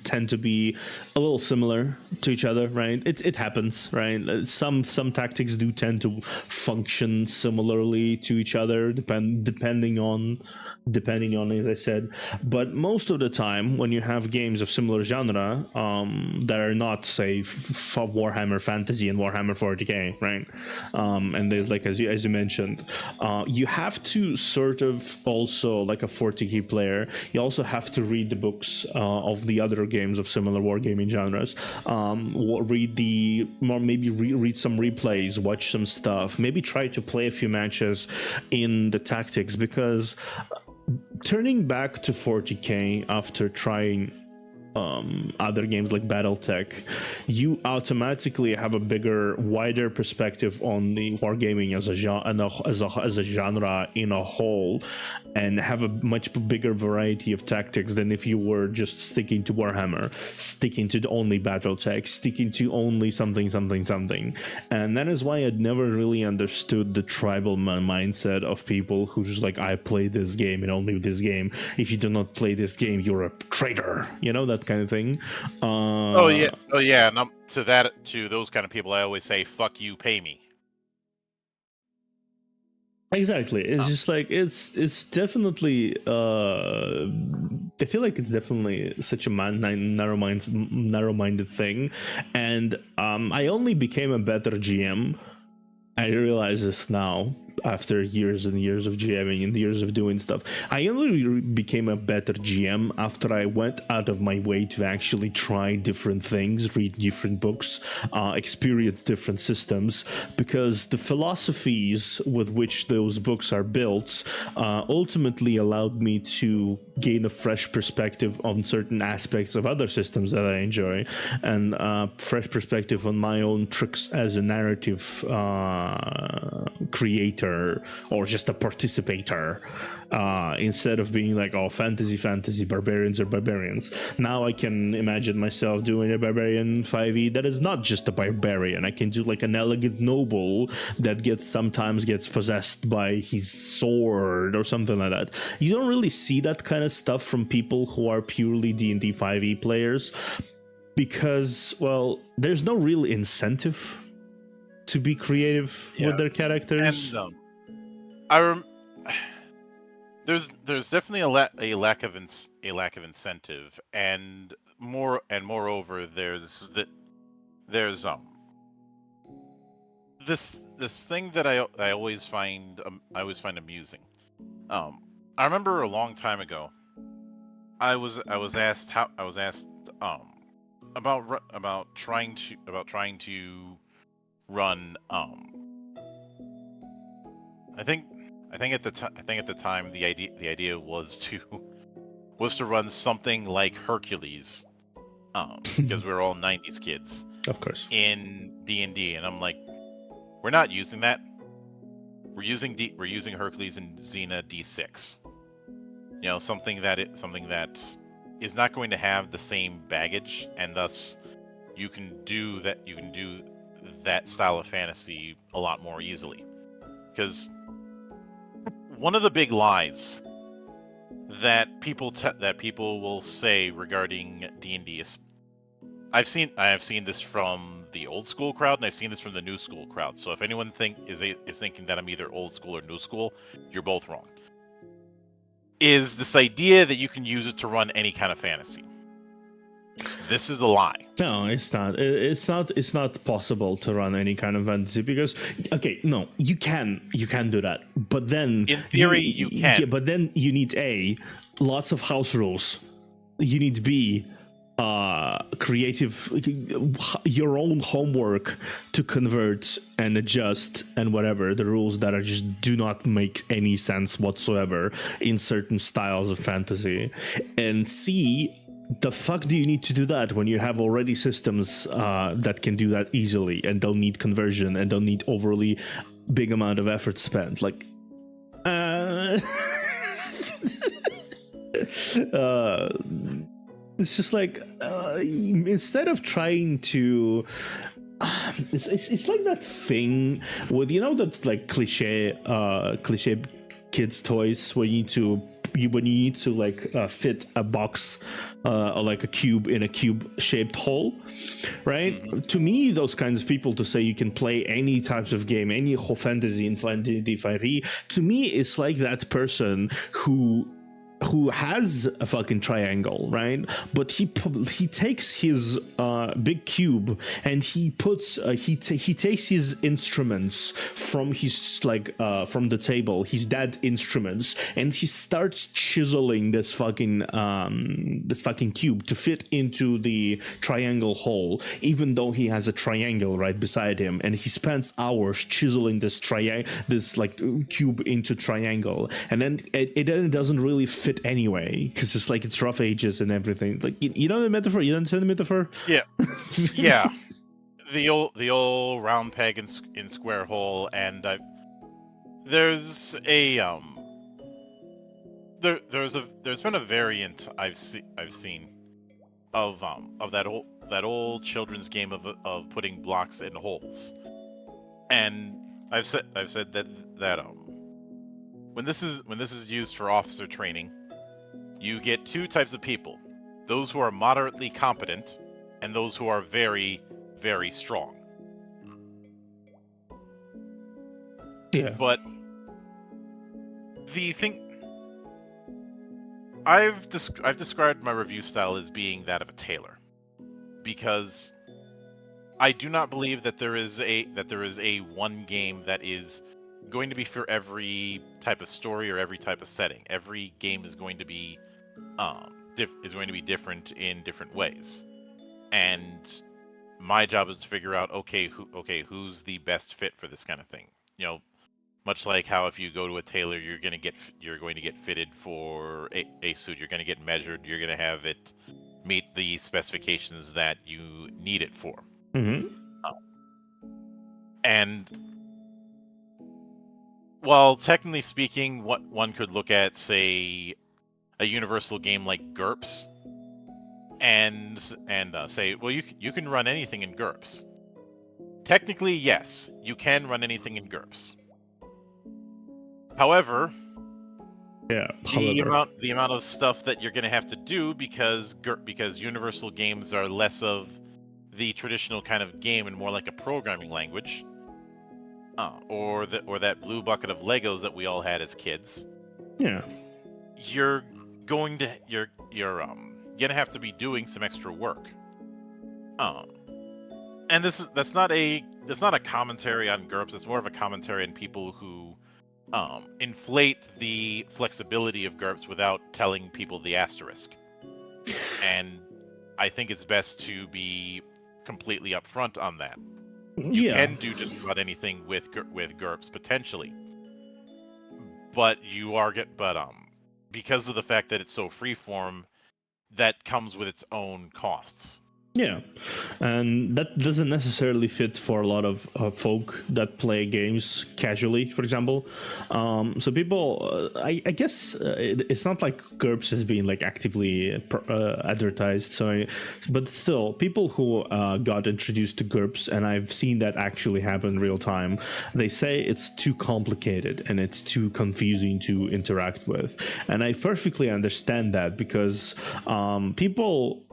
tend to be a little similar to each other, right? It happens, right? Some tactics do tend to function similarly to each other, depending on, as I said. But most of the time, when you have games of similar genre that are not, say, Warhammer Fantasy and Warhammer 40k, right? And there's, like, as you mentioned, you have to sort of also, like a 40k player, you also have to read the books of the other games of similar wargaming genres. Read some replays, watch some stuff, maybe try to play a few matches in the tactics, because turning back to 40k after trying other games like BattleTech, you automatically have a bigger, wider perspective on the wargaming as a genre in a whole, and have a much bigger variety of tactics than if you were just sticking to Warhammer, sticking to only BattleTech, sticking to only something. And that is why I'd never really understood the tribal mindset of people who just like, I play this game and only this game. If you do not play this game, you're a traitor. You know, that kind of thing. Oh yeah. And to those kind of people, I always say, "Fuck you, pay me." Exactly. It's just like it's definitely. I feel like it's definitely such a narrow-minded thing, and I only became a better GM. I realize this now, after years and years of GMing and years of doing stuff. I only became a better GM after I went out of my way to actually try different things, read different books, experience different systems, because the philosophies with which those books are built ultimately allowed me to gain a fresh perspective on certain aspects of other systems that I enjoy, and fresh perspective on my own tricks as a narrative creator or just a participator, instead of being like, oh, fantasy, barbarians are barbarians. Now I can imagine myself doing a barbarian 5e that is not just a barbarian. I can do like an elegant noble that sometimes gets possessed by his sword or something like that. You don't really see that kind of stuff from people who are purely D&D 5e players, because, well, there's no real incentive to be creative with their characters. And there's definitely a lack of incentive, and moreover, there's this thing that I always find amusing. I remember a long time ago, I was asked about trying to run I think at the time the idea was to run something like Hercules, because we're all 90s kids, of course, in D&D, and I'm like, we're not using that. We're using Hercules and Xena D6. You know, something that is not going to have the same baggage, and thus you can do that style of fantasy a lot more easily. Because one of the big lies that people will say regarding D&D is, I have seen this from the old school crowd, and I've seen this from the new school crowd. So if anyone is thinking that I'm either old school or new school, you're both wrong. Is this idea that you can use it to run any kind of fantasy. This is a lie. No, it's not. It's not possible to run any kind of fantasy, because, okay, no, you can do that, but then in theory you can. Yeah, but then you need lots of house rules. You need B, creative, your own homework to convert and adjust and whatever the rules that just do not make any sense whatsoever in certain styles of fantasy. And C, the fuck do you need to do that when you have already systems that can do that easily and don't need conversion and don't need overly big amount of effort spent? Like, it's just like, instead of trying to, it's like that thing with, you know, that like cliche kids toys where when you need to like fit a box or like a cube in a cube shaped hole, right? To me, those kinds of people to say you can play any types of game, any fantasy in Fantasy 5e, to me it's like that person who has a fucking triangle, right? But he takes his big cube and he puts he takes his instruments from his from the table, his dad instruments, and he starts chiseling this fucking cube to fit into the triangle hole, even though he has a triangle right beside him, and he spends hours chiseling this cube into triangle, and then it doesn't really fit anyway because it's rough edges and everything. Like you know the metaphor. You understand the metaphor? Yeah, yeah. The old round peg in square hole, and there's been a variant I've seen of that old children's game of putting blocks in holes, and I've said that when this is used for officer training, you get two types of people: those who are moderately competent and those who are very, very strong. Yeah. But the thing I've described my review style as being that of a tailor, because I do not believe that there is a one game that is going to be for every type of story or every type of setting. Every game is going to be different in different ways, and my job is to figure out who's the best fit for this kind of thing. You know, much like how if you go to a tailor, you're going to get fitted for a suit. You're going to get measured. You're going to have it meet the specifications that you need it for. Mm-hmm. And while technically speaking, what one could look at, say, a universal game like GURPS, and say, well, you can run anything in GURPS. Technically, yes, you can run anything in GURPS. However, the amount of stuff that you're going to have to do, because universal games are less of the traditional kind of game and more like a programming language, or that blue bucket of Legos that we all had as kids. Yeah, you're gonna have to be doing some extra work. And that's not a commentary on GURPS. It's more of a commentary on people who inflate the flexibility of GURPS without telling people the asterisk. And I think it's best to be completely upfront on that. You can do just about anything with GURPS potentially, but because of the fact that it's so freeform, that comes with its own costs. Yeah, and that doesn't necessarily fit for a lot of folk that play games casually, for example. So people, I guess it's not like GURPS is being like actively advertised. But still, people who got introduced to GURPS, and I've seen that actually happen in real time, they say it's too complicated and it's too confusing to interact with. And I perfectly understand that, because people...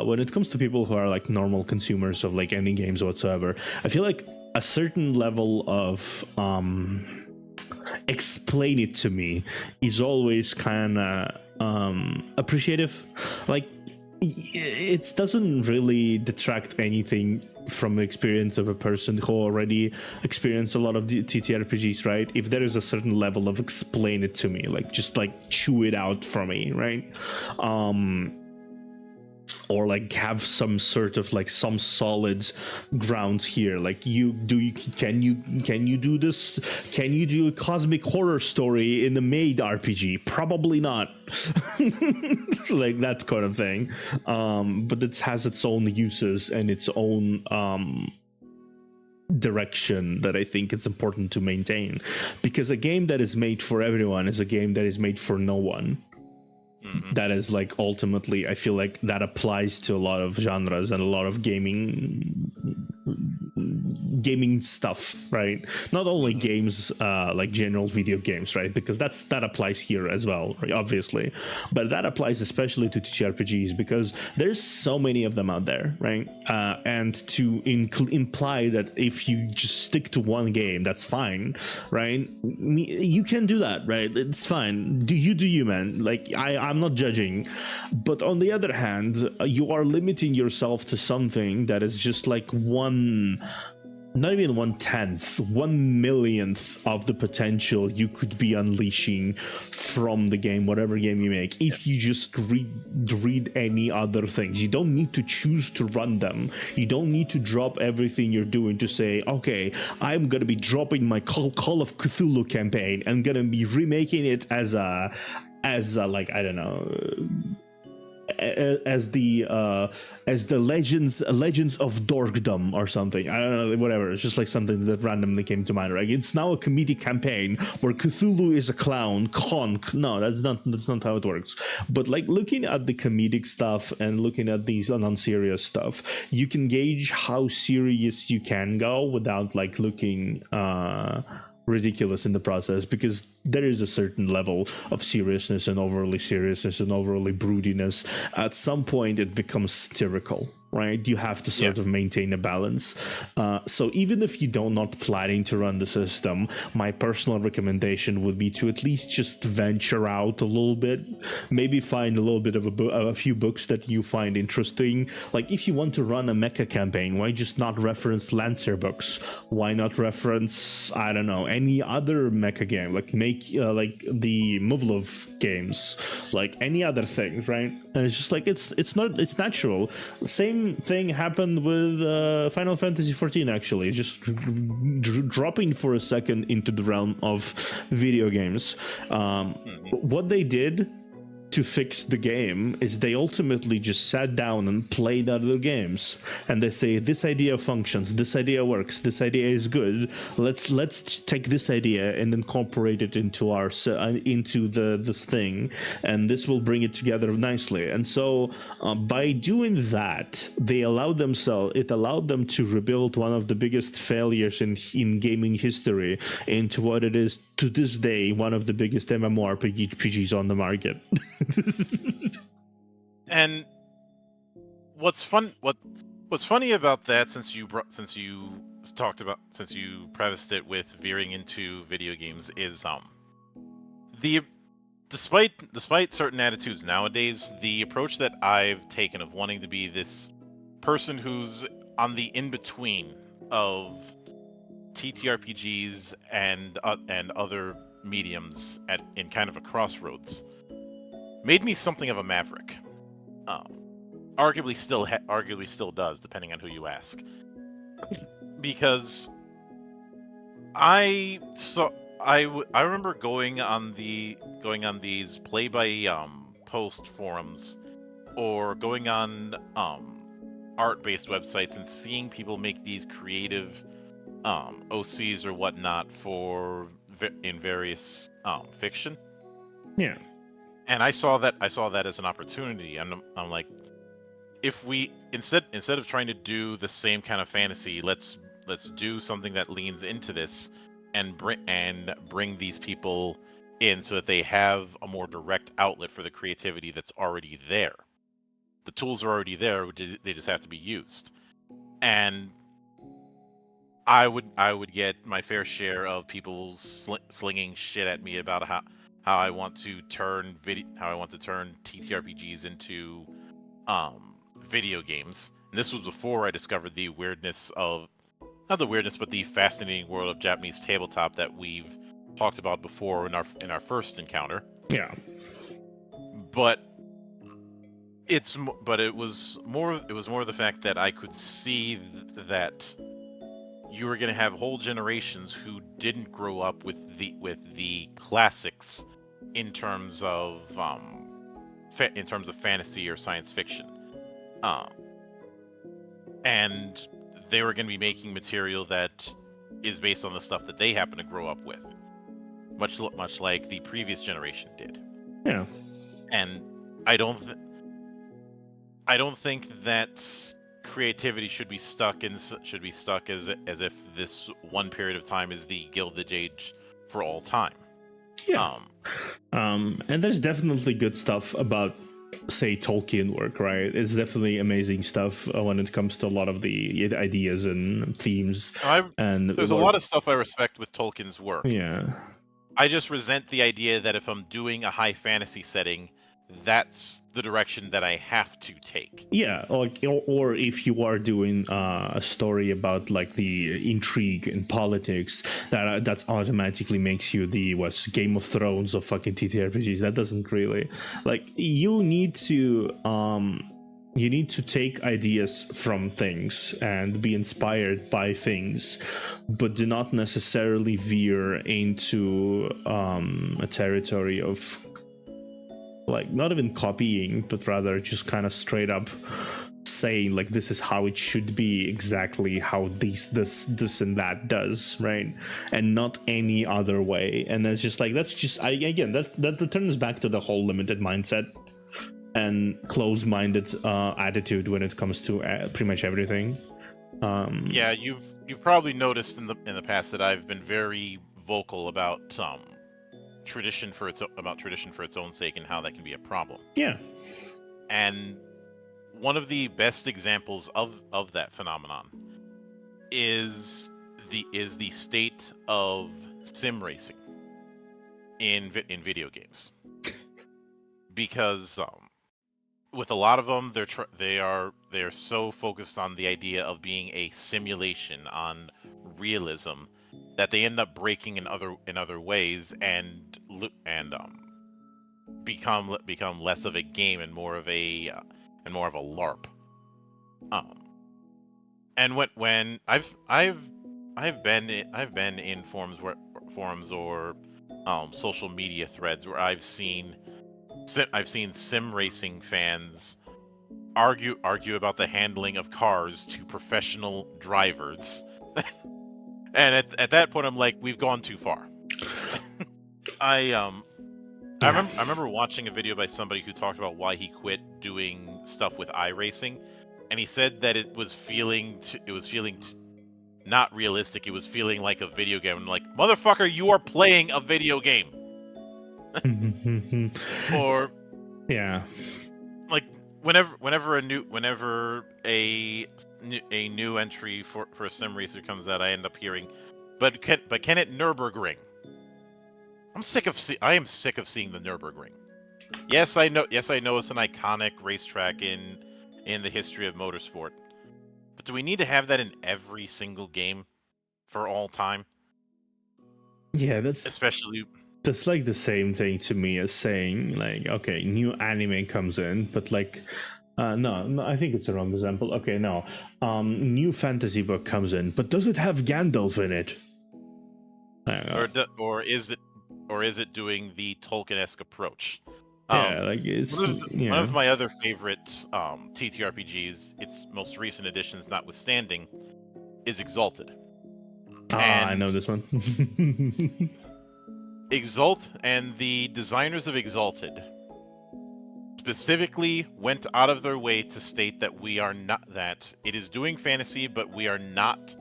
when it comes to people who are like normal consumers of like any games whatsoever, I feel like a certain level of explain it to me is always kind of appreciative. Like it doesn't really detract anything from the experience of a person who already experienced a lot of TTRPGs, right? If there is a certain level of explain it to me, like just like chew it out for me, right? Or like have some sort of like some solid grounds here, like can you do this? Can you do a cosmic horror story in the Maid RPG? Probably not. Like that kind of thing. But it has its own uses and its own direction that I think it's important to maintain, because a game that is made for everyone is a game that is made for no one. Mm-hmm. That is like ultimately, I feel like that applies to a lot of genres and a lot of gaming gaming stuff, right? Not only games, like general video games, right? Because that applies here as well, right? Obviously, but that applies especially to TTRPGs because there's so many of them out there, right? And to imply that if you just stick to one game, that's fine, right? You can do that, right? It's fine. Do you, man? Like I'm not judging, but on the other hand, you are limiting yourself to something that is just like not even 1/10, 1/millionth of the potential you could be unleashing from the game, whatever game you make, if you just read any other things. You don't need to choose to run them. You don't need to drop everything you're doing to say, okay, I'm gonna be dropping my Call of Cthulhu campaign. I'm gonna be remaking it as a like, I don't know, as the legends of Dorkdom or something. I don't know, whatever. It's just like something that randomly came to mind, right? It's now a comedic campaign where Cthulhu is a clown. Conk. No, that's not how it works. But like looking at the comedic stuff and looking at these non-serious stuff, you can gauge how serious you can go without like looking ridiculous in the process, because there is a certain level of seriousness and overly broodiness. At some point it becomes satirical, right? You have to sort of maintain a balance. So even if you don't not planning to run the system, my personal recommendation would be to at least just venture out a little bit, maybe find a little bit of a few books that you find interesting. Like if you want to run a mecha campaign, why just not reference Lancer books? Why not reference, I don't know, any other mecha game, like like the Muvlov games, like any other things, right? And it's just like it's natural. Same thing happened with Final Fantasy XIV, actually, just dropping for a second into the realm of video games. What they did to fix the game is they ultimately just sat down and played other games, and they say, this idea functions, this idea works, this idea is good, let's take this idea and incorporate it into this thing, and this will bring it together nicely. And so by doing that, it allowed them to rebuild one of the biggest failures in gaming history into what it is to this day, one of the biggest MMORPGs on the market. And what's funny about that, since you prefaced it with veering into video games, is despite certain attitudes nowadays, the approach that I've taken of wanting to be this person who's on the in-between of TTRPGs and other mediums in kind of a crossroads made me something of a maverick. Arguably still does, depending on who you ask. Because I remember going on these play by post forums, or going on art-based websites and seeing people make these creative OCs or whatnot in various fiction. Yeah. And I saw that as an opportunity, and I'm like, if we instead of trying to do the same kind of fantasy, let's do something that leans into this and bring these people in so that they have a more direct outlet for the creativity that's already there. The tools are already there; they just have to be used. And I would get my fair share of people slinging shit at me about how I want to turn TTRPGs into video games. And this was before I discovered the the fascinating world of Japanese tabletop that we've talked about before in our first encounter. Yeah. But it was more the fact that I could see that you were going to have whole generations who didn't grow up with the classics in terms of fantasy or science fiction, and they were going to be making material that is based on the stuff that they happen to grow up with, much like the previous generation did. Yeah. And I don't think that creativity should be stuck as if this one period of time is the Gilded Age for all time. Yeah. And there's definitely good stuff about, say, Tolkien work, right? It's definitely amazing stuff when it comes to a lot of the ideas and themes. There's a lot of stuff I respect with Tolkien's work. Yeah. I just resent the idea that if I'm doing a high fantasy setting, that's the direction that I have to take. Yeah, like, or if you are doing a story about like the intrigue in politics, that's automatically makes you the Game of Thrones of fucking TTRPGs. That doesn't really, like, you need to take ideas from things and be inspired by things, but do not necessarily veer into a territory of, like, not even copying, but rather just kind of straight up saying, like, this is how it should be, exactly how this and that does, right? And not any other way. And that's just like, that returns back to the whole limited mindset and closed-minded attitude when it comes to pretty much everything. Yeah, you've probably noticed in the past that I've been very vocal about tradition for its own sake and how that can be a problem. Yeah. And one of the best examples of that phenomenon is the state of sim racing in video games. Because with a lot of them, they're so focused on the idea of being a simulation, on realism, that they end up breaking in other ways and become less of a game and more of a LARP. And when I've been in forums or social media threads where I've seen sim racing fans argue about the handling of cars to professional drivers. And at that point, I'm like, we've gone too far. I remember watching a video by somebody who talked about why he quit doing stuff with iRacing, and he said that it was feeling not realistic. It was feeling like a video game. I'm like, motherfucker, you are playing a video game. Or yeah, like whenever a new entry for a sim racer comes out, I end up hearing, but can it Nürburgring? I am sick of seeing the Nürburgring. Yes, I know it's an iconic racetrack in the history of motorsport. But do we need to have that in every single game for all time? Yeah, that's like the same thing to me as saying, like, okay, new anime comes in, but like, no, I think it's a wrong example. Okay, no, new fantasy book comes in, but does it have Gandalf in it? Or is it doing the Tolkien-esque approach? Yeah, like it's one of my other favorite TTRPGs, its most recent editions notwithstanding, is Exalted. I know this one. And the designers of Exalted specifically went out of their way to state that that it is doing fantasy, but we are not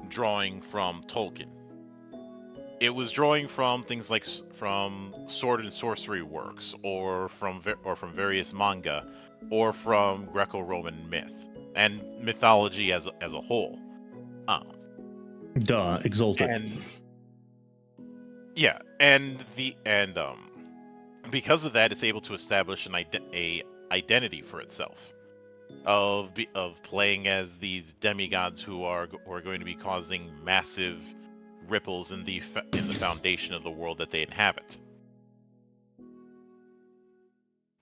drawing from Tolkien. It was drawing from things like from sword and sorcery works, or from various manga, or from Greco-Roman myth and mythology as a whole. Exalted. Because of that, it's able to establish an identity for itself of playing as these demigods who are going to be causing massive ripples in the foundation of the world that they inhabit,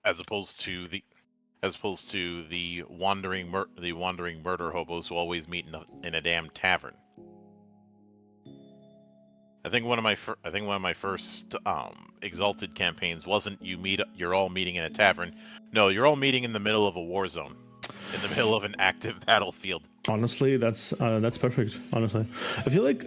as opposed to the wandering murder hobos who always meet in a damn tavern. I think one of my first Exalted campaigns wasn't you're all meeting in a tavern. No, you're all meeting in the middle of a war zone, in the middle of an active battlefield. Honestly, that's perfect. Honestly, I feel like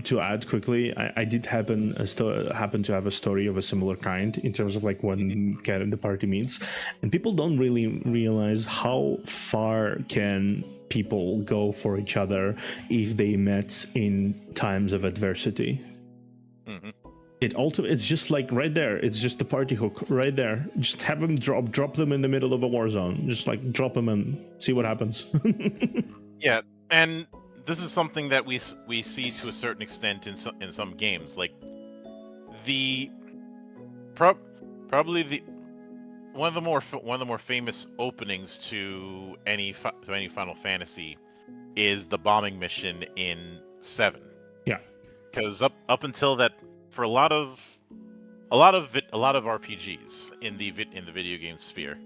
to add quickly, I did happen to have a story of a similar kind in terms of like when the party meets, and people don't really realize how far can people go for each other if they met in times of adversity. Mm-hmm. It's just like right there. It's just the party hook right there. Just have them drop them in the middle of a war zone. Just like drop them and see what happens. Yeah, and this is something that we see to a certain extent in some games. Like probably one of the more famous openings to any Final Fantasy is the bombing mission in 7. Yeah, because up until that, for a lot of RPGs in the video game sphere,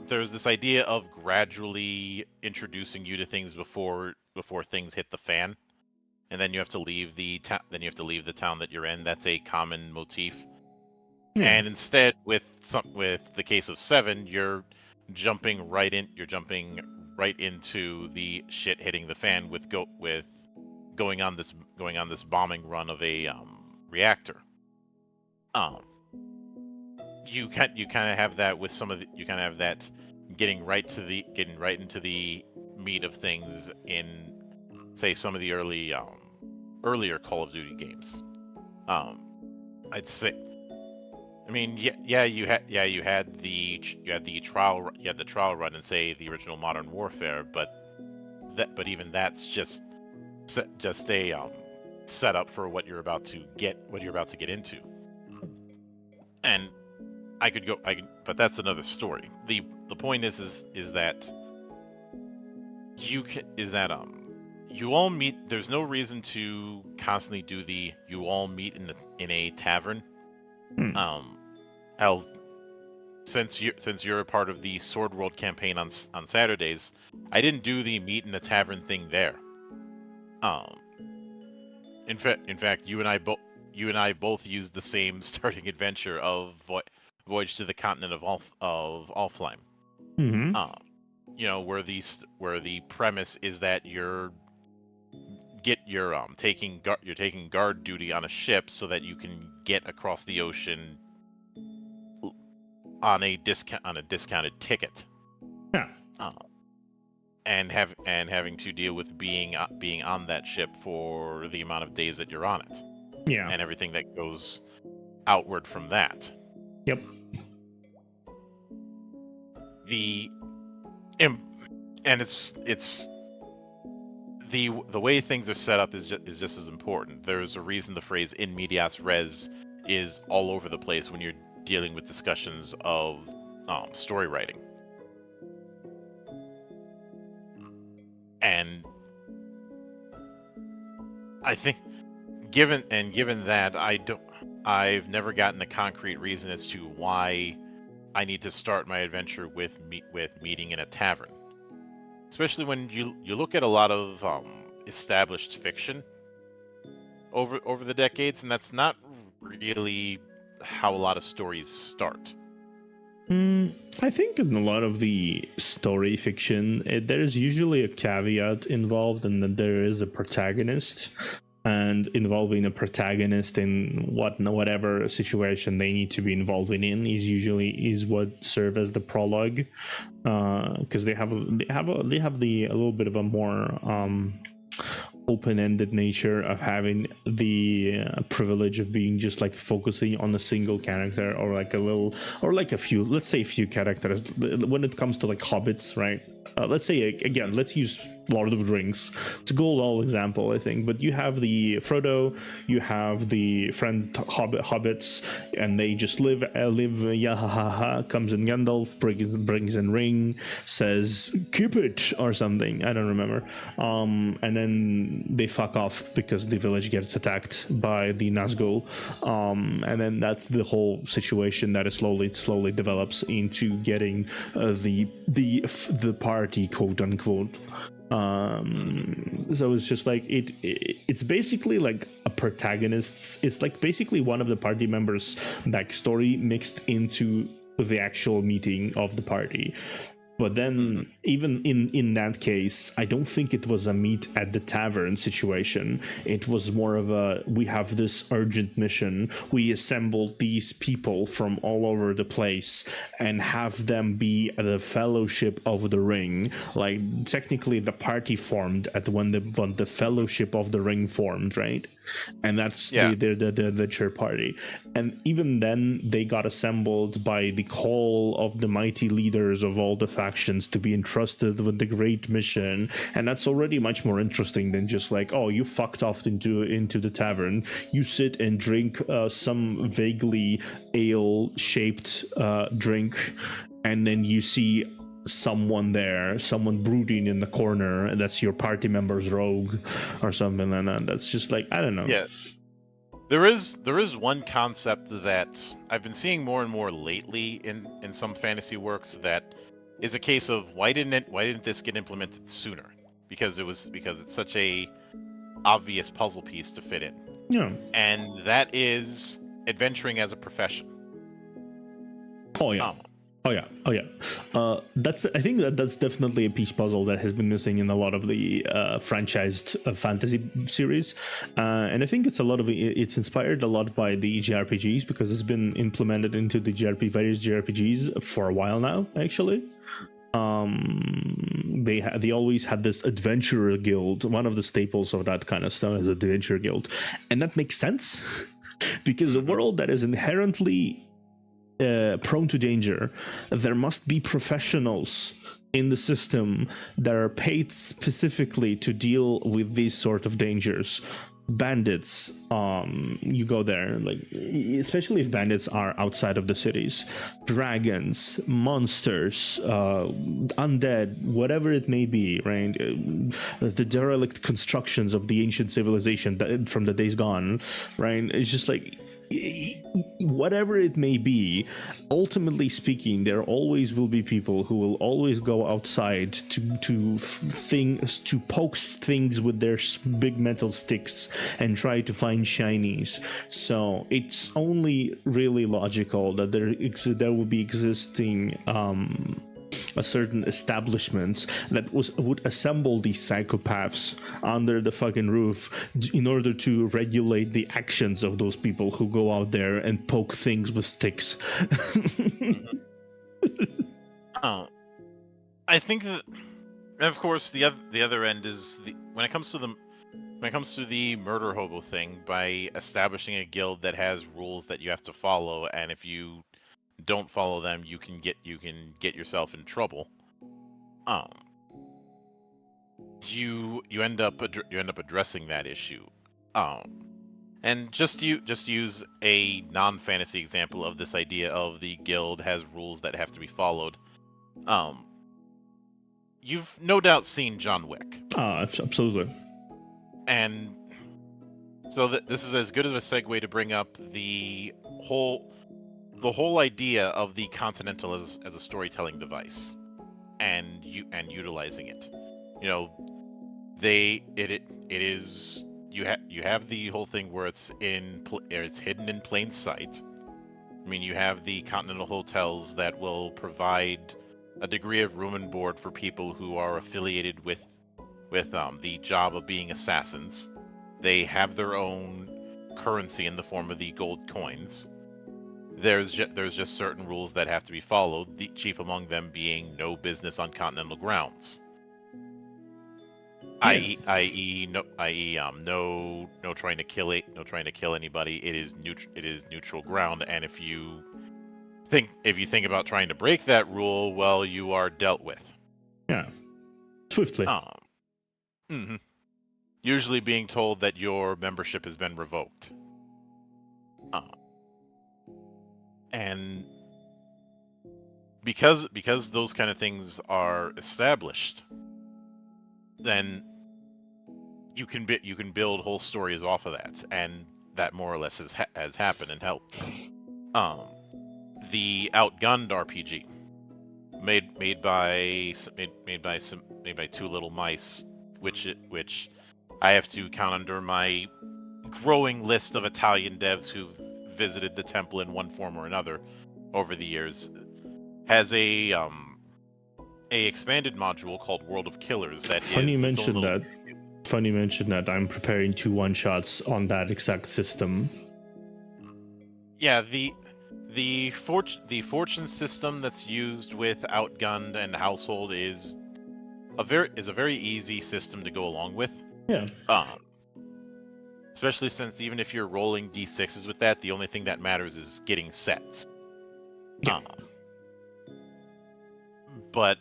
there's this idea of gradually introducing you to things before things hit the fan, and then you have to leave the town that you're in. That's a common motif. Yeah. And instead, with the case of 7, you're jumping right into the shit hitting the fan with going on this bombing run of a reactor. You kind of have that with some of you kind of have that getting right into the meat of things in, say, some of the earlier Call of Duty games. I'd say, I mean, you had the trial run in, say, the original Modern Warfare, but even that's just a setup for what you're about to get into. And but that's another story. The point is that you all meet. There's no reason to constantly do you all meet in a tavern. Since you're a part of the Sword World campaign on Saturdays, I didn't do the meet in a tavern thing there. In fact, you and I both used the same starting adventure of Voyage to the Continent of Alfheim. Mm-hmm. Where the premise is that you're taking guard duty on a ship so that you can get across the ocean on a discounted ticket. Yeah. And having to deal with being on that ship for the amount of days that you're on it. Yeah. And everything that goes outward from that. Yep. And it's the way things are set up is just as important. There's a reason the phrase "in medias res" is all over the place when you're dealing with discussions of story writing. And I think, given that, I've never gotten a concrete reason as to why I need to start my adventure with meeting in a tavern. Especially when you look at a lot of established fiction over the decades, and that's not really how a lot of stories start. I think in a lot of the story fiction, there's usually a caveat involved, and that there is a protagonist, and involving a protagonist in whatever situation they need to be involved in is what serve as the prologue, because they have a little bit of a more open-ended nature of having the privilege of being just like focusing on a single character or a few characters when it comes to like hobbits, right? Let's say, again, let's use Lord of the Rings. It's a gold example, I think. But you have the Frodo, you have the friend hobbits, and they just live, comes in Gandalf, brings in ring, says, keep it, or something. I don't remember. And then they fuck off because the village gets attacked by the Nazgul. And then that's the whole situation that it slowly develops into getting the party, quote unquote. So it's just like it's basically like a protagonist. It's like basically one of the party members' backstory mixed into the actual meeting of the party. But then, even in that case, I don't think it was a meet at the tavern situation. It was more of a, we have this urgent mission. We assembled these people from all over the place and have them be the Fellowship of the Ring. Like, technically, the party formed at when the Fellowship of the Ring formed, right? And that's the adventure party. And even then, they got assembled by the call of the mighty leaders of all the factions to be entrusted with the great mission. And that's already much more interesting than just like, oh, you fucked off into the tavern. You sit and drink some vaguely ale-shaped drink, and then you see someone brooding in the corner, and that's your party member's rogue or something like that. That's just like, I don't know. Yeah. There is one concept that I've been seeing more and more lately in some fantasy works that is a case of why didn't this get implemented sooner? Because it's such a obvious puzzle piece to fit in. Yeah. And that is adventuring as a profession. Oh yeah. Oh yeah. I think that's definitely a piece puzzle that has been missing in a lot of the franchised fantasy series, and I think it's inspired a lot by the JRPGs because it's been implemented into the various JRPGs for a while now. Actually, they always had this adventurer guild. One of the staples of that kind of stuff is an adventure guild, and that makes sense because a world that is inherently prone to danger, there must be professionals in the system that are paid specifically to deal with these sort of dangers. Bandits, you go there, like, especially if bandits are outside of the cities. Dragons, monsters, undead, whatever it may be, right? The derelict constructions of the ancient civilization from the days gone, right? It's just like, whatever it may be, ultimately speaking, there always will be people who will always go outside to poke things with their big metal sticks and try to find shinies. So it's only really logical that there will be existing a certain establishment that would assemble these psychopaths under the fucking roof in order to regulate the actions of those people who go out there and poke things with sticks. I think that, and of course, the other end is when it comes to the murder hobo thing, by establishing a guild that has rules that you have to follow, and if you don't follow them, you can get yourself in trouble. You end up addressing that issue. And just use a non-fantasy example of this idea of the guild has rules that have to be followed. You've no doubt seen John Wick. Absolutely. And so this is as good as a segue to bring up the whole idea of the Continental as a storytelling device, and utilizing it. You know, you have the whole thing where it's hidden in plain sight. I mean, you have the Continental hotels that will provide a degree of room and board for people who are affiliated with the job of being assassins. They have their own currency in the form of the gold coins. There's just certain rules that have to be followed, the chief among them being no business on Continental grounds. i.e. no trying to kill anybody. It is neutral ground, and if you think about trying to break that rule, well, you are dealt with. Yeah. Swiftly. Usually being told that your membership has been revoked. And because those kind of things are established, then you can build whole stories off of that, and that more or less has happened and helped. The Outgunned RPG, made by Two Little Mice, which I have to count under my growing list of Italian devs who've visited the temple in one form or another over the years, has a a expanded module called World of Killers that Funny is you its own mentioned little- that. Funny you mentioned that. I'm preparing 2 one-shots on that exact system. Yeah, the fortune system that's used with Outgunned and Household is a very easy system to go along with. Yeah. Especially since even if you're rolling d6s with that, the only thing that matters is getting sets. Yeah. But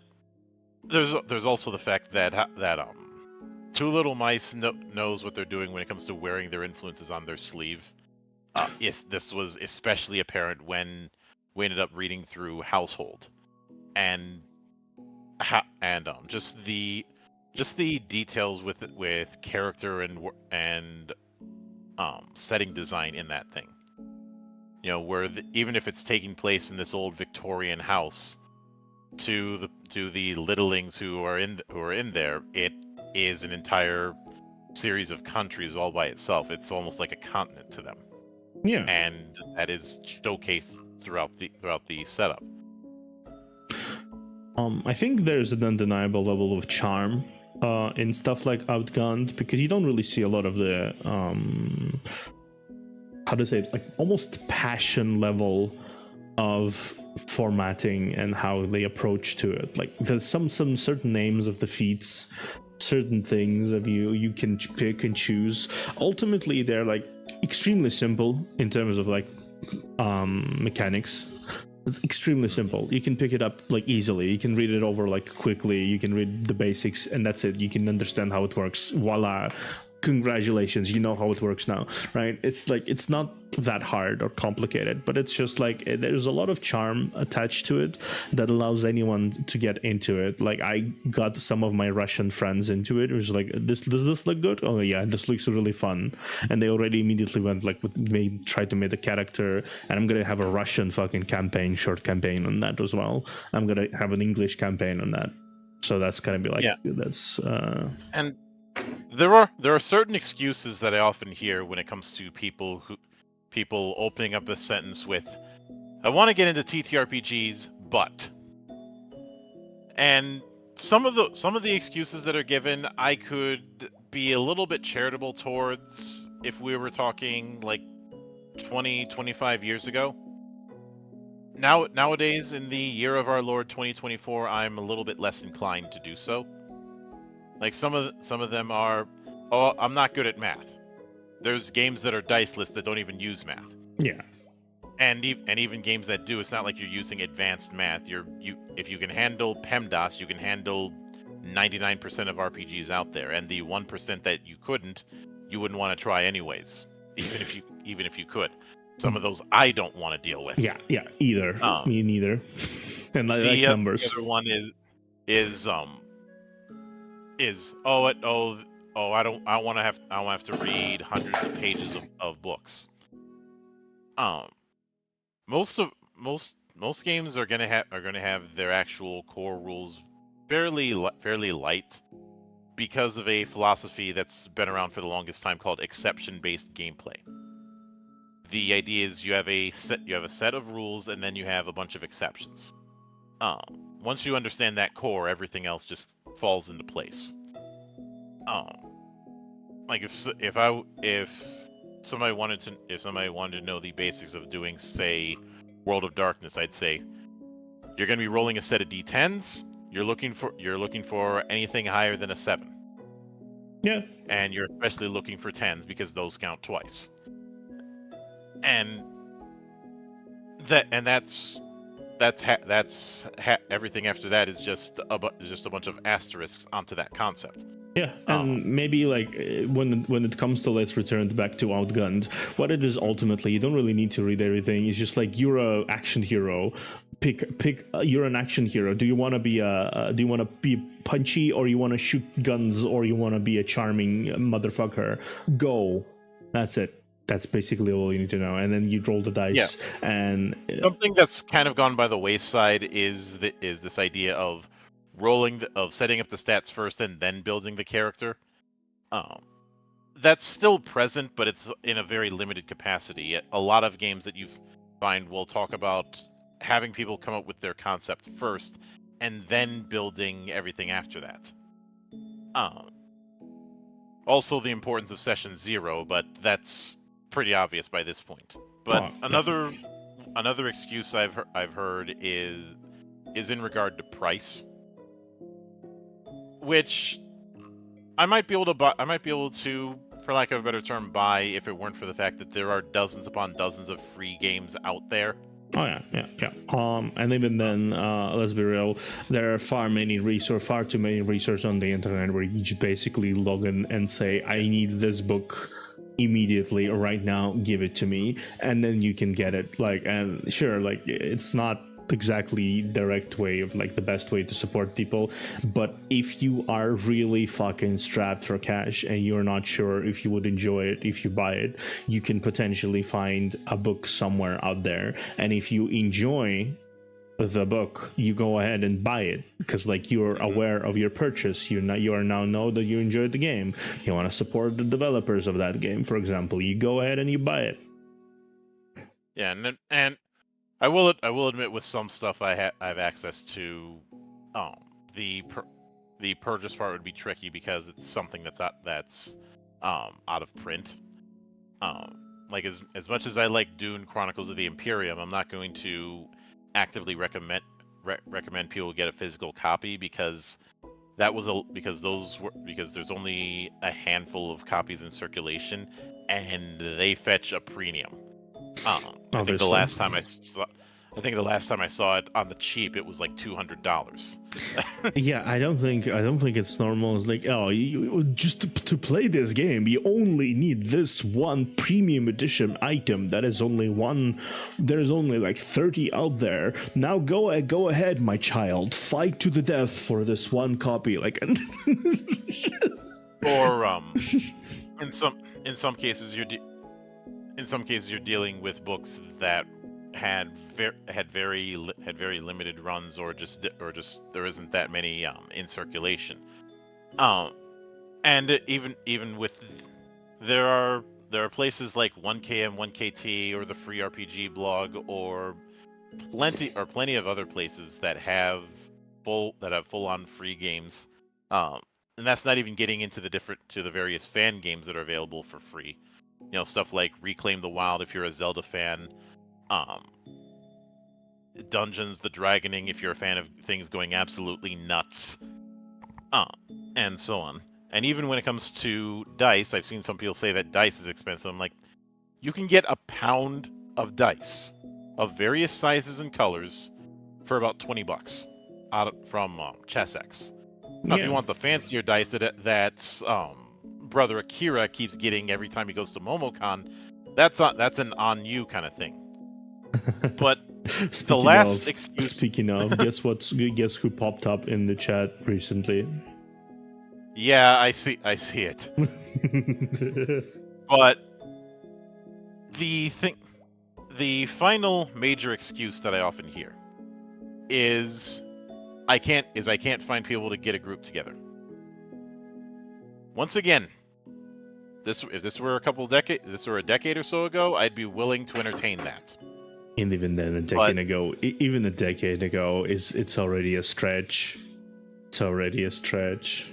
there's also the fact that Two Little Mice knows what they're doing when it comes to wearing their influences on their sleeve. Yes, this was especially apparent when we ended up reading through Household, and just the details with character and setting design in that thing. You know, where even if it's taking place in this old Victorian house, to the littlings who are in there, it is an entire series of countries all by itself. It's almost like a continent to them. Yeah. And that is showcased throughout the setup. I think there's an undeniable level of charm in stuff like Outgunned, because you don't really see a lot of the how to say it, like almost passion level of formatting and how they approach to it. Like there's some certain names of the feats, certain things of you can pick and choose. Ultimately, they're like extremely simple in terms of like mechanics. It's extremely simple. You can pick it up like easily. You can read it over like quickly. You can read the basics and that's it. You can understand how it works. Voila. Congratulations, you know how it works now, right? It's like, it's not that hard or complicated, but it's just like there's a lot of charm attached to it that allows anyone to get into it. Like I got some of my Russian friends into it. It was like, does this look good? Oh yeah, this looks really fun. And they already immediately went like tried to make a character, and I'm gonna have a Russian fucking short campaign on that as well. I'm gonna have an English campaign on that. So that's gonna be like, yeah. That's and there are certain excuses that I often hear when it comes to people opening up a sentence with, "I want to get into TTRPGs, but," and some of the excuses that are given, I could be a little bit charitable towards if we were talking like 25 years ago. Nowadays, in the year of our Lord 2024, I'm a little bit less inclined to do so. Like some of them are, "Oh, I'm not good at math." There's games that are diceless that don't even use math. yeah. And even games that do, it's not like you're using advanced math. If you can handle PEMDAS, you can handle 99% of RPGs out there, and the 1% that you couldn't, you wouldn't want to try anyways, even if you could. Some of those I don't want to deal with. Yeah, either. Me neither. And I like numbers. The other one I don't want to have to read hundreds of pages of books. Most games are gonna have their actual core rules fairly light, because of a philosophy that's been around for the longest time called exception-based gameplay. The idea is you have a set of rules, and then you have a bunch of exceptions. Once you understand that core, everything else just falls into place. Like if somebody wanted to know the basics of doing, say, World of Darkness, I'd say you're going to be rolling a set of d10s. You're looking for anything higher than a 7. Yeah. And you're especially looking for 10s because those count twice. And that's everything after that is just a bunch of asterisks onto that concept. Yeah, and maybe like when it comes to, let's return back to Outgunned, what it is ultimately, you don't really need to read everything. It's just like, you're a action hero. Pick. You're an action hero. Do you want to be punchy, or you want to shoot guns, or you want to be a charming motherfucker? Go. That's it. That's basically all you need to know, and then you roll the dice. Yeah. And something that's kind of gone by the wayside is this idea of setting up the stats first and then building the character. That's still present, but it's in a very limited capacity. A lot of games that you find will talk about having people come up with their concept first, and then building everything after that. Also, the importance of session 0, but that's pretty obvious by this point. But another excuse I've heard is in regard to price, which I might be able to buy. I might be able to, for lack of a better term, buy if it weren't for the fact that there are dozens upon dozens of free games out there. Oh yeah. And even then, let's be real, there are far too many resources on the internet where you just basically log in and say, I need this book immediately, right now, give it to me, and then you can get it. Like, and sure, like, it's not exactly direct way of like the best way to support people, but if you are really fucking strapped for cash and you're not sure if you would enjoy it if you buy it, you can potentially find a book somewhere out there, and if you enjoy the book, you go ahead and buy it because like you're aware of your purchase. You are now know that you enjoyed the game. You want to support the developers of that game, for example. You go ahead and you buy it. Yeah, and I will admit with some stuff I have access to, the purchase part would be tricky because it's something that's out of print. Like as much as I like Dune Chronicles of the Imperium, I'm not going to actively recommend people get a physical copy because because there's only a handful of copies in circulation and they fetch a premium. I think the last time I saw it on the cheap, it was like $200. Yeah, I don't think it's normal. It's like, oh, you just to play this game, you only need this one premium edition item. That is only one. There's only like 30 out there. Now go ahead, my child, fight to the death for this one copy. Like, or in some cases you're dealing with books that had very limited runs, or just there isn't that many in circulation. And even with there are places like 1KM, 1KT, or the Free RPG blog, or plenty of other places that have full on free games. And that's not even getting into the various fan games that are available for free. You know, stuff like Reclaim the Wild if you're a Zelda fan, Dungeons, the Dragoning if you're a fan of things going absolutely nuts, and so on. And even when it comes to dice, I've seen some people say that dice is expensive. I'm like, you can get a pound of dice of various sizes and colors for about $20 from ChessX. Now, if you want the fancier dice that Brother Akira keeps getting every time he goes to MomoCon, that's an on you kind of thing. But Speaking of, guess who popped up in the chat recently? Yeah, I see it. But the final major excuse that I often hear is I can't find people to get a group together. Once again, if this were a decade or so ago, I'd be willing to entertain that. And even then, a decade ago, it's already a stretch. It's already a stretch.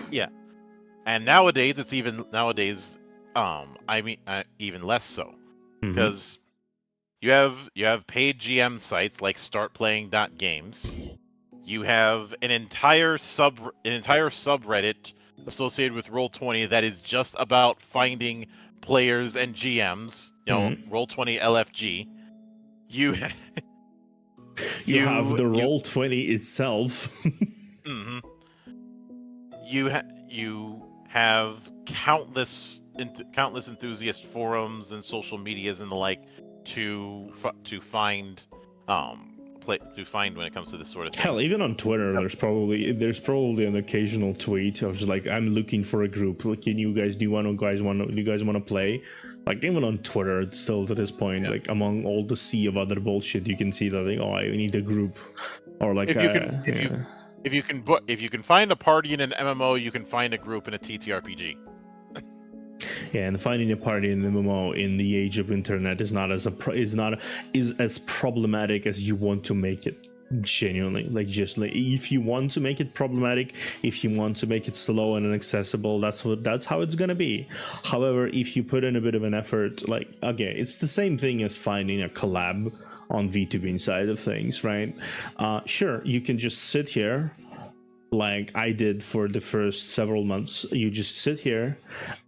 Yeah, and nowadays even less so, because you have paid GM sites like startplaying.games. You have an entire subreddit associated with Roll20 that is just about finding players and GMs. You know, Roll20 LFG. You have the Roll20 itself. You have countless enthusiast forums and social medias and the like to find when it comes to this sort of thing. Hell, even on Twitter, there's probably an occasional tweet of just like, I'm looking for a group. Like, do you guys want to play? Like, even on Twitter, it's still to this point, like among all the sea of other bullshit, you can see that like, oh, I need a group, or like if you can find a party in an MMO, you can find a group in a TTRPG. Yeah, and finding a party in an MMO in the age of internet is as problematic as you want to make it. Genuinely, like, just like, if you want to make it problematic, if you want to make it slow and inaccessible, that's how it's gonna be. However, if you put in a bit of an effort, like, okay, it's the same thing as finding a collab on VTubing side of things, right? Sure, you can just sit here like I did for the first several months. You just sit here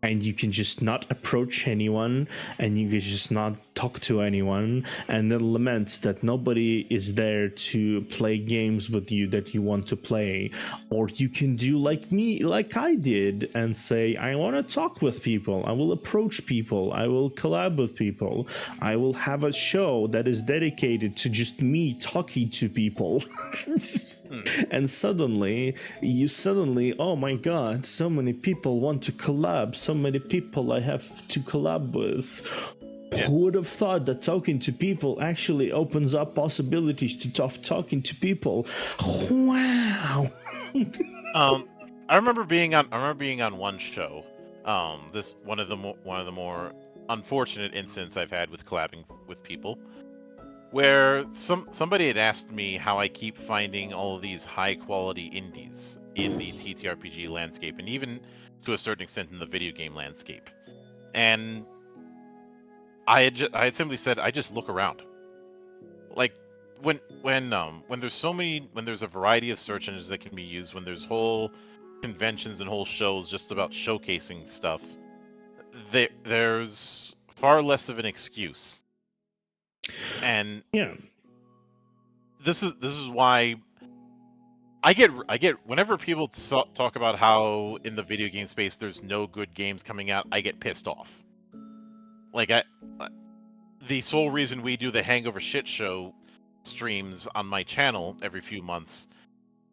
and you can just not approach anyone, and you can just not talk to anyone, and then lament that nobody is there to play games with you that you want to play. Or you can do like me, like I did, and say, I want to talk with people, I will approach people, I will collab with people, I will have a show that is dedicated to just me talking to people. And suddenly, oh my god, so many people want to collab, so many people I have to collab with. Yeah. Who would have thought that talking to people actually opens up possibilities to talking to people? Wow. I remember being on one show. This one of the more unfortunate incidents I've had with collabing with people, where somebody had asked me how I keep finding all of these high quality indies in the TTRPG landscape, and even to a certain extent in the video game landscape. And I had simply said, I just look around. Like, when there's a variety of search engines that can be used, when there's whole conventions and whole shows just about showcasing stuff, there's far less of an excuse. And yeah, this is why I get whenever people talk about how in the video game space there's no good games coming out, I get pissed off. Like, the sole reason we do the Hangover Shit Show streams on my channel every few months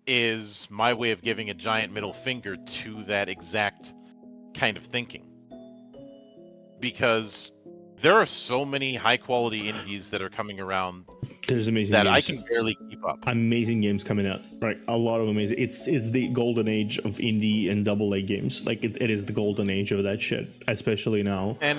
is my way of giving a giant middle finger to that exact kind of thinking. Because there are so many high-quality indies that are coming around. There's amazing that games. I can barely keep up. Amazing games coming out, right? A lot of amazing. It's the golden age of indie and AA games. Like, it is the golden age of that shit, especially now. And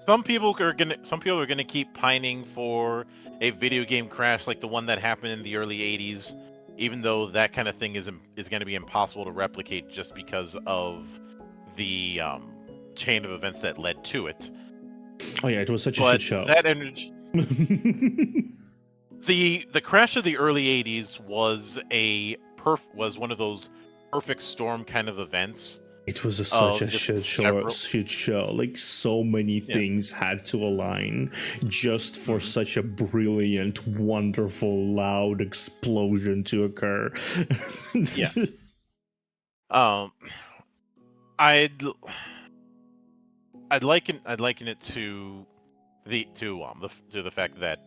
some people are gonna keep pining for a video game crash like the one that happened in the early '80s, even though that kind of thing is going to be impossible to replicate just because of the chain of events that led to it. Oh yeah, it was such a shit show. That energy. The crash of the early '80s was was one of those perfect storm kind of events. It was such a shit show. Like, so many things had to align just for such a brilliant, wonderful, loud explosion to occur. Yeah. I'd liken it to the fact that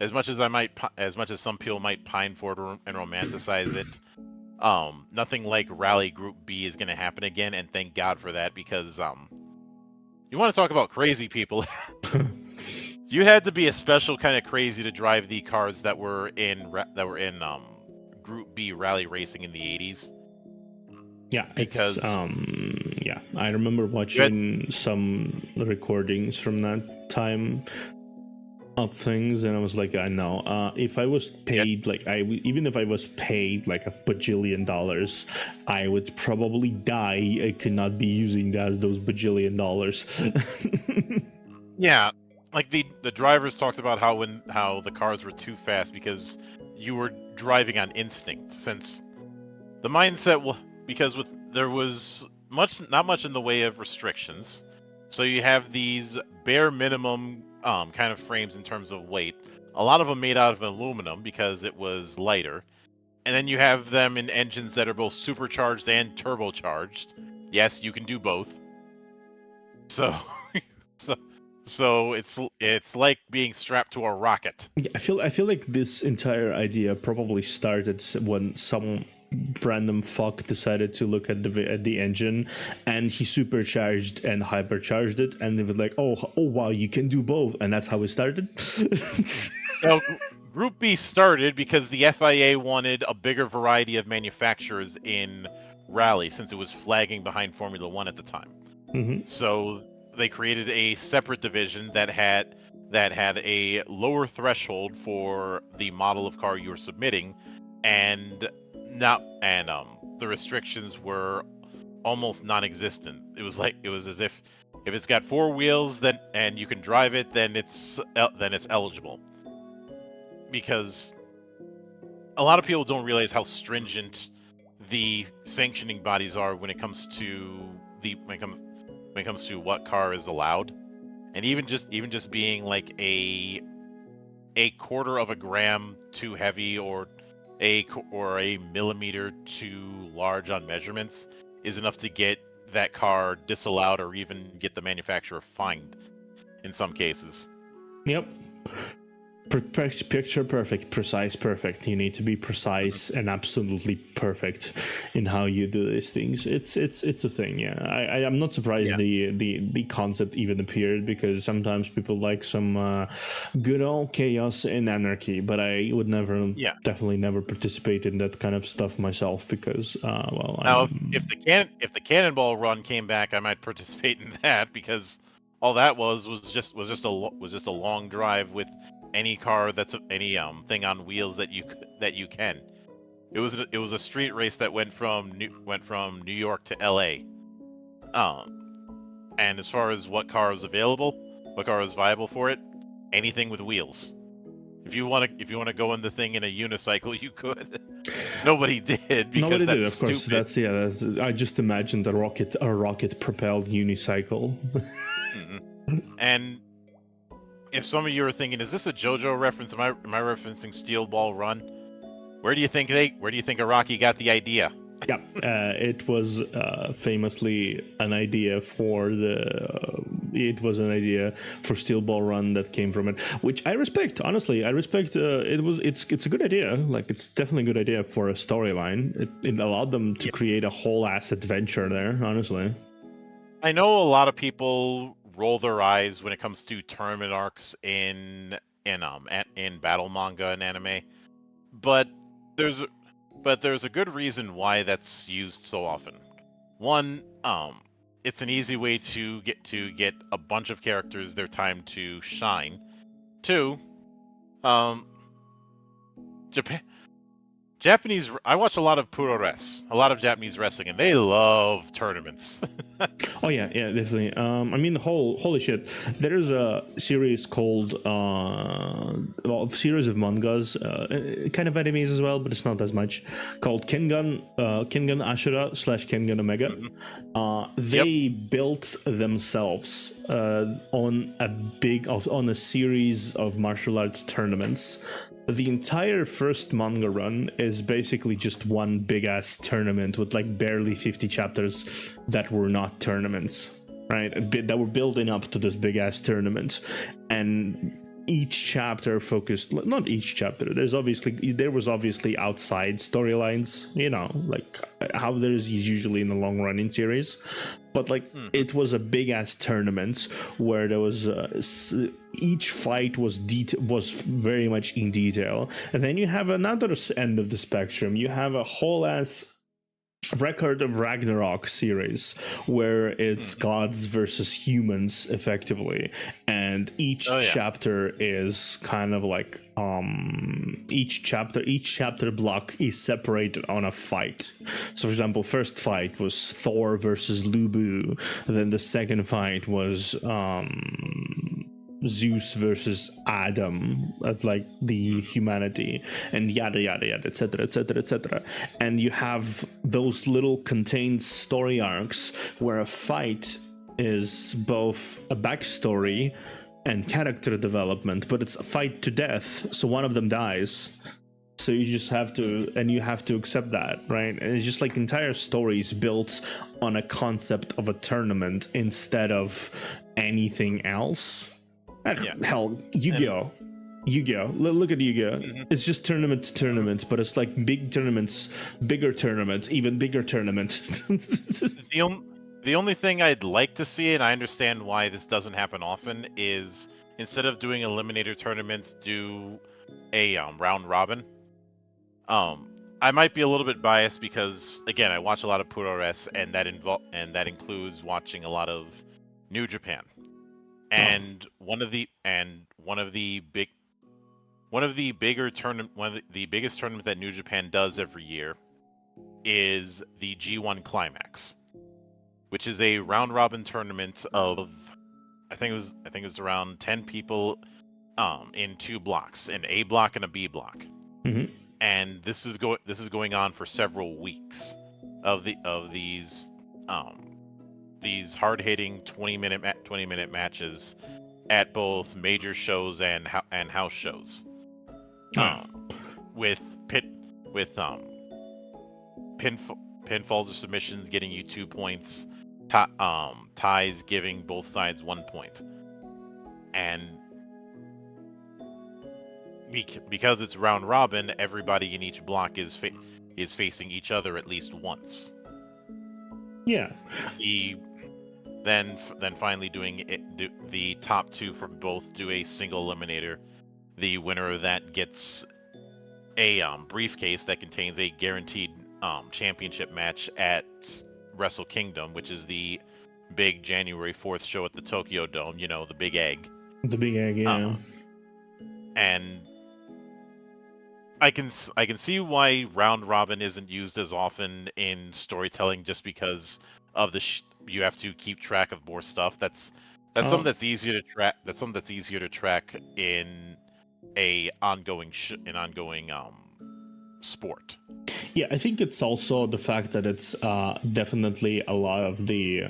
as much as some people might pine for it and romanticize it, nothing like Rally Group B is going to happen again, and thank God for that, because you want to talk about crazy people. You had to be a special kind of crazy to drive the cars that were in Group B rally racing in the 80s. Yeah, because yeah, I remember watching some recordings from that time of things, and I was like, I know, if I was paid, like, even if I was paid like $1 bajillion, I would probably die. I could not be using those $1 bajillion. Yeah, like the drivers talked about how the cars were too fast because you were driving on instinct, since the mindset there was not much in the way of restrictions. So you have these bare minimum kind of frames in terms of weight. A lot of them made out of aluminum because it was lighter. And then you have them in engines that are both supercharged and turbocharged. Yes, you can do both. So it's like being strapped to a rocket. Yeah, I feel like this entire idea probably started when some random fuck decided to look at the engine, and he supercharged and hypercharged it, and they were like, oh wow, you can do both, and that's how it started. Now, Group B started because the FIA wanted a bigger variety of manufacturers in rally, since it was flagging behind Formula One at the time. Mm-hmm. So they created a separate division that that had a lower threshold for the model of car you were submitting, and the restrictions were almost non-existent. It was as if it's got 4 wheels and you can drive it, then it's eligible. Because a lot of people don't realize how stringent the sanctioning bodies are when it comes to what car is allowed, and even just being like a quarter of a gram too heavy or a millimeter too large on measurements is enough to get that car disallowed or even get the manufacturer fined in some cases. Yep. Picture perfect, precise perfect. You need to be precise and absolutely perfect in how you do these things. It's a thing, yeah. I'm not surprised the concept even appeared, because sometimes people like some good old chaos and anarchy, but I would definitely never participate in that kind of stuff myself, because if the cannonball run came back, I might participate in that, because all that was just a long drive with any car that's any thing on wheels that you can. It was a street race that went from New York to LA. And as far as what car is available, what car is viable for it, anything with wheels. If you want to go in the thing in a unicycle, you could. Nobody did, because nobody that's did, of course. stupid. I just imagined a rocket propelled unicycle. And if some of you are thinking, is this a JoJo reference? Am I referencing Steel Ball Run? Where do you think Araki got the idea? Yeah, it was famously an idea for Steel Ball Run that came from it, which I respect. Honestly, I respect. It's a good idea. Like, it's definitely a good idea for a storyline. It allowed them to create a whole ass adventure there. Honestly, I know a lot of people roll their eyes when it comes to tournament arcs in battle manga and anime, but there's a good reason why that's used so often. One, it's an easy way to get a bunch of characters their time to shine. Two, I watch a lot of Puroresu, a lot of Japanese wrestling, and they love tournaments. Oh yeah, definitely. I mean, holy shit. There's a series called a series of mangas, kind of animes as well, but it's not as much. Called Kengan Ashura / Kengan Omega. They built themselves on a series of martial arts tournaments. The entire first manga run is basically just one big ass tournament with like barely 50 chapters that were not tournaments, right? That were building up to this big ass tournament, and each chapter focused, not each chapter, there was obviously outside storylines, like how there's usually in the long running series, but like it was a big ass tournament where there was each fight was very much in detail. And then you have another end of the spectrum. You have a whole ass Record of Ragnarok series where it's gods versus humans effectively, and each chapter is kind of like each chapter block is separated on a fight. So for example, first fight was Thor versus Lubu, then the second fight was Zeus versus Adam, as like the humanity, and yada yada yada, etc., etc., etc. And you have those little contained story arcs where a fight is both a backstory and character development, but it's a fight to death, so one of them dies. So you just have to accept that, right? And it's just like entire stories built on a concept of a tournament instead of anything else. Hell, Yu-Gi-Oh! Look at Yu-Gi-Oh! It's just tournament to tournament, but it's like big tournaments, bigger tournaments, even bigger tournaments. The only thing I'd like to see, and I understand why this doesn't happen often, is instead of doing eliminator tournaments, do a round robin. I might be a little bit biased because, again, I watch a lot of Puroresu, and that includes watching a lot of New Japan. And one of the biggest tournament that New Japan does every year is the G1 Climax, which is a round robin tournament of I think it was around 10 people in 2 blocks, an A block and a B block. Mm-hmm. And this is going on for several weeks of these hard-hitting 20-minute matches at both major shows and house shows. With pinfalls or submissions getting you 2 points, ties giving both sides 1 point. And because it's round robin, everybody in each block is facing each other at least once. Yeah. Then finally the top 2 from both do a single eliminator. The winner of that gets a briefcase that contains a guaranteed championship match at Wrestle Kingdom, which is the big January 4th show at the Tokyo Dome. You know, the Big Egg. The Big Egg, yeah. And I can see why round robin isn't used as often in storytelling, just because of you have to keep track of more stuff. That's something that's easier to track. That's something that's easier to track in a ongoing sport. Yeah, I think it's also the fact that it's definitely a lot of the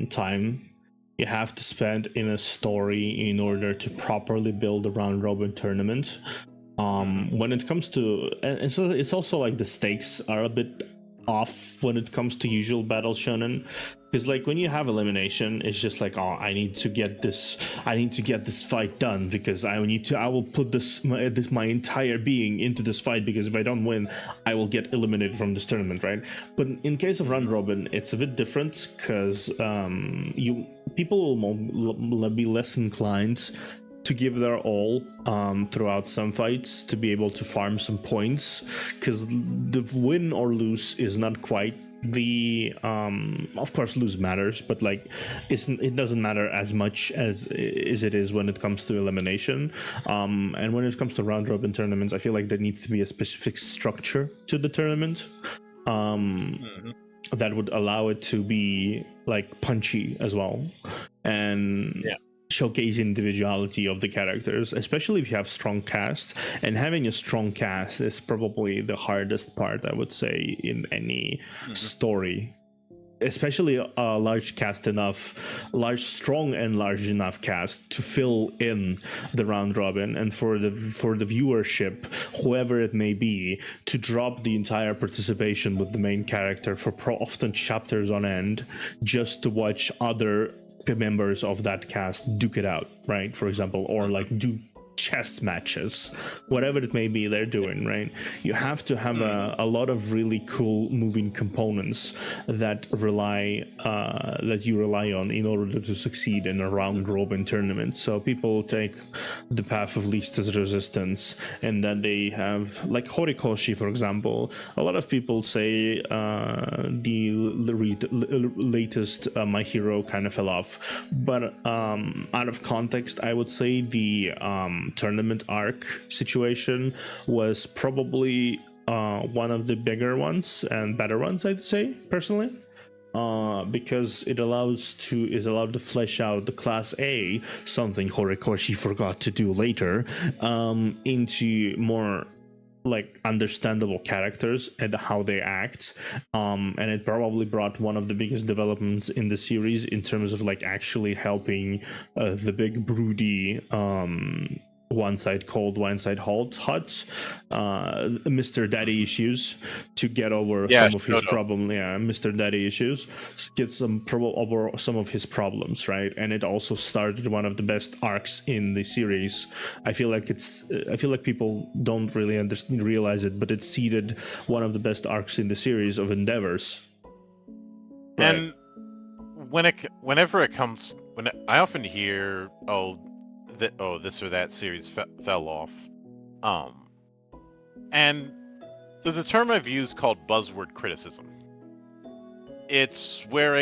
time you have to spend in a story in order to properly build a round robin tournament. When it comes to, and so it's also like the stakes are a bit off when it comes to usual battle shonen, because like when you have elimination, it's just like, oh, I need to get this fight done, because I will put my entire being into this fight, because if I don't win, I will get eliminated from this tournament, right? But in case of round robin, it's a bit different, because people will be less inclined to give their all throughout some fights to be able to farm some points, because the win or lose is not quite the of course lose matters, but like it doesn't matter as much as it is when it comes to elimination. And when it comes to round robin tournaments, I feel like there needs to be a specific structure to the tournament that would allow it to be like punchy as well, and showcase individuality of the characters, especially if you have strong cast. And having a strong cast is probably the hardest part, I would say, in any story, especially a large strong and large enough cast to fill in the round robin, and for the viewership, whoever it may be, to drop the entire participation with the main character for often chapters on end, just to watch other members of that cast duke it out, right? For example, or like do chess matches, whatever it may be they're doing, right? You have to have a lot of really cool moving components that you rely on in order to succeed in a round robin tournament. So people take the path of least resistance, and then they have like Horikoshi, for example. A lot of people say the latest My Hero kind of fell off, but out of context, I would say the tournament arc situation was probably one of the bigger ones and better ones, I'd say, personally, because it allowed to flesh out the Class A, something Horikoshi forgot to do later, into more like understandable characters and how they act, and it probably brought one of the biggest developments in the series in terms of like actually helping the big broody one side cold, one side hot, Mr. Daddy Issues, to get over some of his problem. Yeah, Mr. Daddy Issues, get over some of his problems, right? And it also started one of the best arcs in the series. I feel like people don't really realize it, but it seeded one of the best arcs in the series of endeavors. Right? And whenever I often hear, this or that series fell off, and there's a term I've used called buzzword criticism. It's where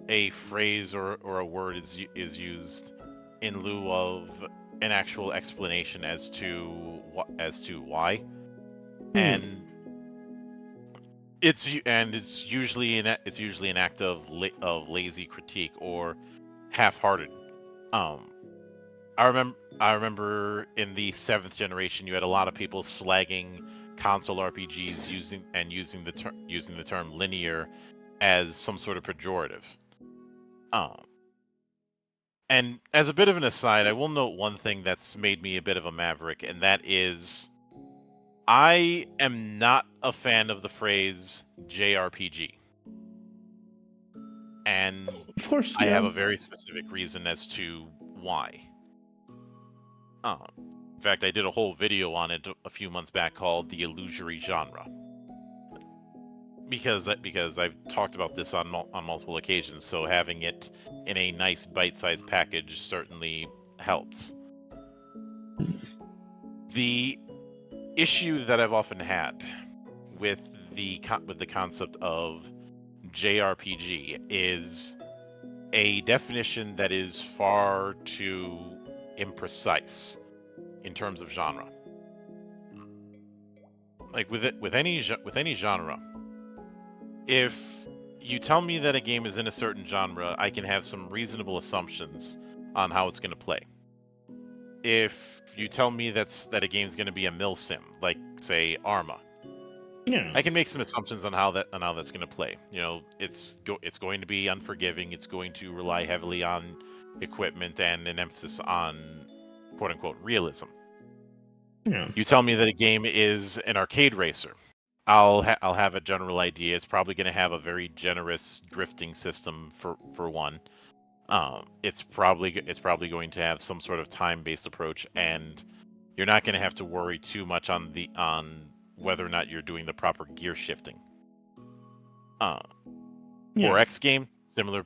a phrase or a word is used in lieu of an actual explanation as to why, and it's usually an act of lazy critique or half-hearted. I remember in the 7th generation, you had a lot of people slagging console RPGs using the term linear as some sort of pejorative. And as a bit of an aside, I will note one thing that's made me a bit of a maverick, and that is I am not a fan of the phrase JRPG. And Of course, I yeah. have a very specific reason as to why. In fact, I did a whole video on it a few months back called The Illusory Genre. Because I've talked about this on multiple occasions, so having it in a nice bite-sized package certainly helps. The issue that I've often had with the concept of JRPG is a definition that is far too imprecise in terms of genre. Like with any genre, if you tell me that a game is in a certain genre, I can have some reasonable assumptions on how it's going to play. If you tell me that a game's going to be a mill sim, like say Arma, Yeah. I can make some assumptions on how that's going to play. You know, it's going to be unforgiving. It's going to rely heavily on equipment and an emphasis on quote unquote realism. Yeah. You tell me that a game is an arcade racer, I'll have a general idea. It's probably going to have a very generous drifting system for one. It's probably going to have some sort of time-based approach, and you're not going to have to worry too much on whether or not you're doing the proper gear shifting. For X game, similar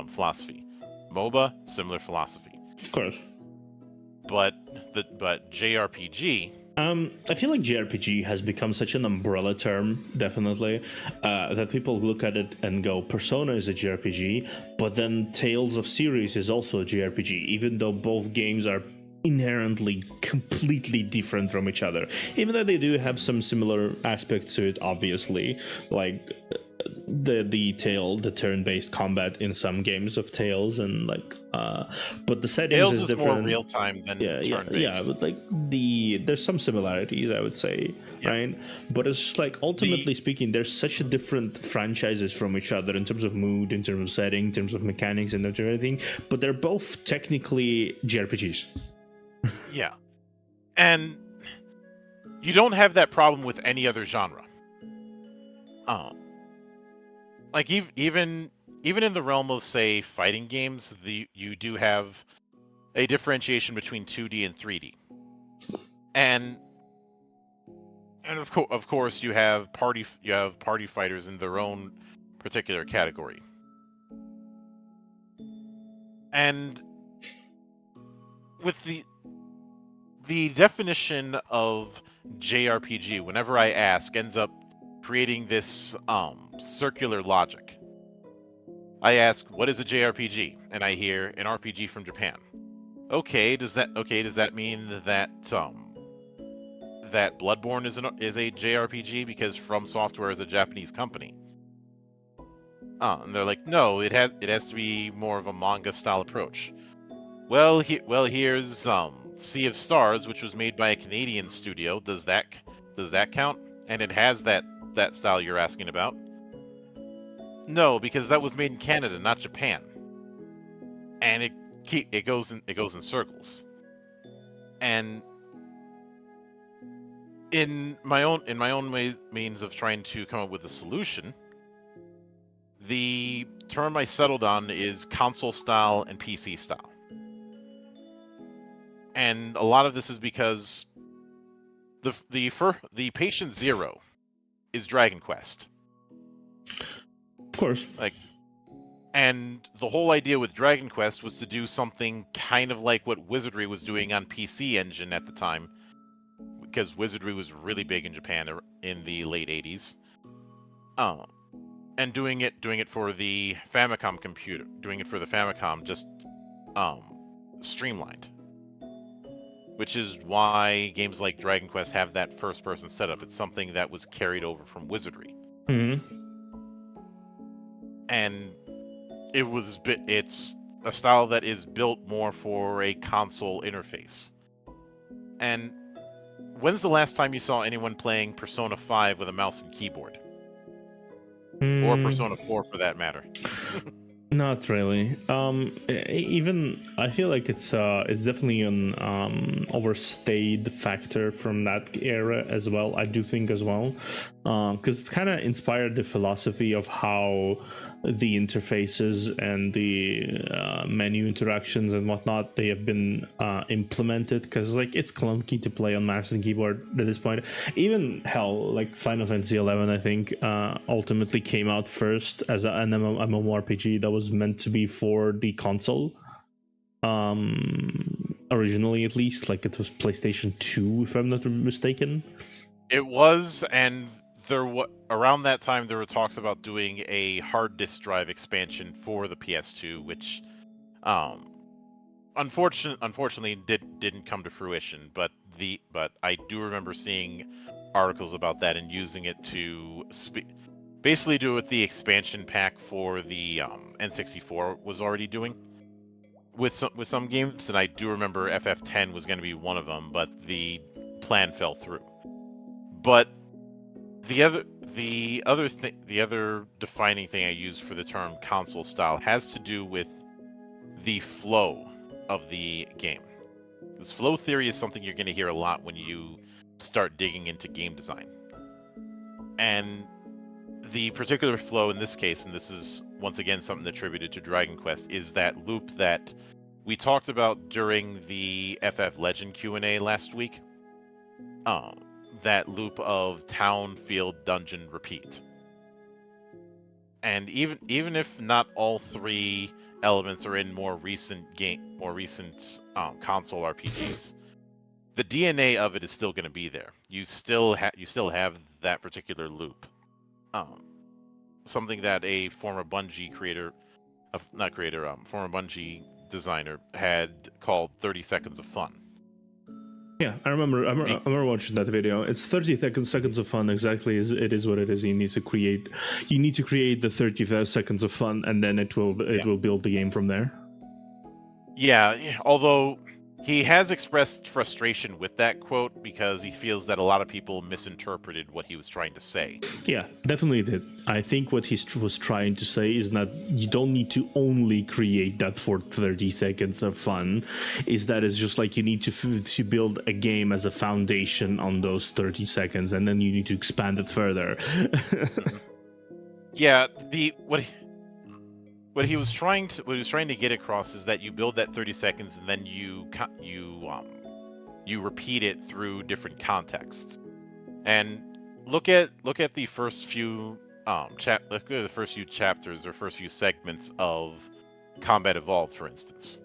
philosophy. MOBA, similar philosophy. Of course. But JRPG. I feel like JRPG has become such an umbrella term, definitely, that people look at it and go, Persona is a JRPG, but then Tales of Series is also a JRPG, even though both games are inherently completely different from each other. Even though they do have some similar aspects to it, obviously, like the turn-based combat in some games of Tales, and like but the settings Tales is is different. more real time than turn-based. Yeah, but like there's some similarities, I would say, right? But it's just like ultimately speaking, there's such a different franchises from each other in terms of mood, in terms of setting, in terms of mechanics, and everything. But they're both technically JRPGs. Yeah, and you don't have that problem with any other genre. Like even in the realm of, say, fighting games, you do have a differentiation between 2D and 3D, and of course you have party fighters in their own particular category. And with the definition of JRPG, whenever I ask, ends up creating this circular logic. I ask, what is a JRPG? And I hear an RPG from Japan. Okay, does that mean that that Bloodborne is a JRPG because From Software is a Japanese company? And they're like, no, it has to be more of a manga style approach. Well, here's Sea of Stars, which was made by a Canadian studio. Does that count? And it has that style you're asking about? No, because that was made in Canada, not Japan. And it goes in circles. And in my own means of trying to come up with a solution, the term I settled on is console style and PC style. And a lot of this is because the patient zero is Dragon Quest. Of course. And the whole idea with Dragon Quest was to do something kind of like what Wizardry was doing on PC Engine at the time, because Wizardry was really big in Japan in the late 80s. and doing it for the Famicom computer, just streamlined. Which is why games like Dragon Quest have that first-person setup. It's something that was carried over from Wizardry. And it's a style that is built more for a console interface. And when's the last time you saw anyone playing Persona 5 with a mouse and keyboard? Or Persona 4 for that matter? Not really. Even I feel like it's definitely an overstayed factor from that era as well. I do think as well, because it kind of inspired the philosophy of how the interfaces and the menu interactions and whatnot they have been implemented. Because like it's clunky to play on mouse and keyboard at this point. Even hell, like Final Fantasy XI, I think ultimately came out first as an MMORPG that was meant to be for the console. Originally, at least, like it was PlayStation 2, if I'm not mistaken. It was, and around that time there were talks about doing a hard disk drive expansion for the PS2, which unfortunately didn't come to fruition. But I do remember seeing articles about that and using it to basically do what the expansion pack for the N64 was already doing with some games. And I do remember FF10 was going to be one of them, but the plan fell through. But the other defining thing I use for the term console style has to do with the flow of the game. Because flow theory is something you're going to hear a lot when you start digging into game design. And the particular flow in this case, and this is once again something attributed to Dragon Quest, is that loop that we talked about during the FF Legend Q&A last week. That loop of town, field, dungeon, repeat. And even if not all three elements are in more recent console RPGs, the DNA of it is still going to be there. You still have that particular loop. Something that a former Bungie former Bungie designer had called 30 seconds of fun. Yeah, I remember watching that video. It's 30 seconds of fun. Exactly, it is what it is. You need to create the 30 seconds of fun, and then it will build the game from there. Yeah, although he has expressed frustration with that quote because he feels that a lot of people misinterpreted what he was trying to say. Yeah, definitely did. I think what he was trying to say is that you don't need to only create that for 30 seconds of fun. Is that it's just like you need to build a game as a foundation on those 30 seconds, and then you need to expand it further. Yeah, what he was trying to get across is that you build that 30 seconds and then you repeat it through different contexts. And look at the first few chapters or first few segments of Combat Evolved, for instance.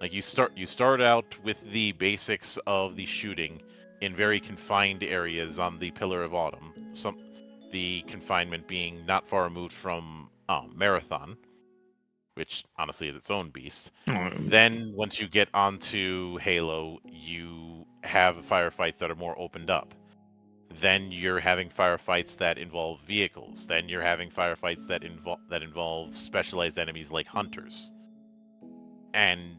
Like you start out with the basics of the shooting in very confined areas on the Pillar of Autumn. The confinement being not far removed from Marathon, which honestly is its own beast. Then once you get onto Halo, you have firefights that are more opened up. Then you're having firefights that involve vehicles. Then you're having firefights that involve specialized enemies like hunters. And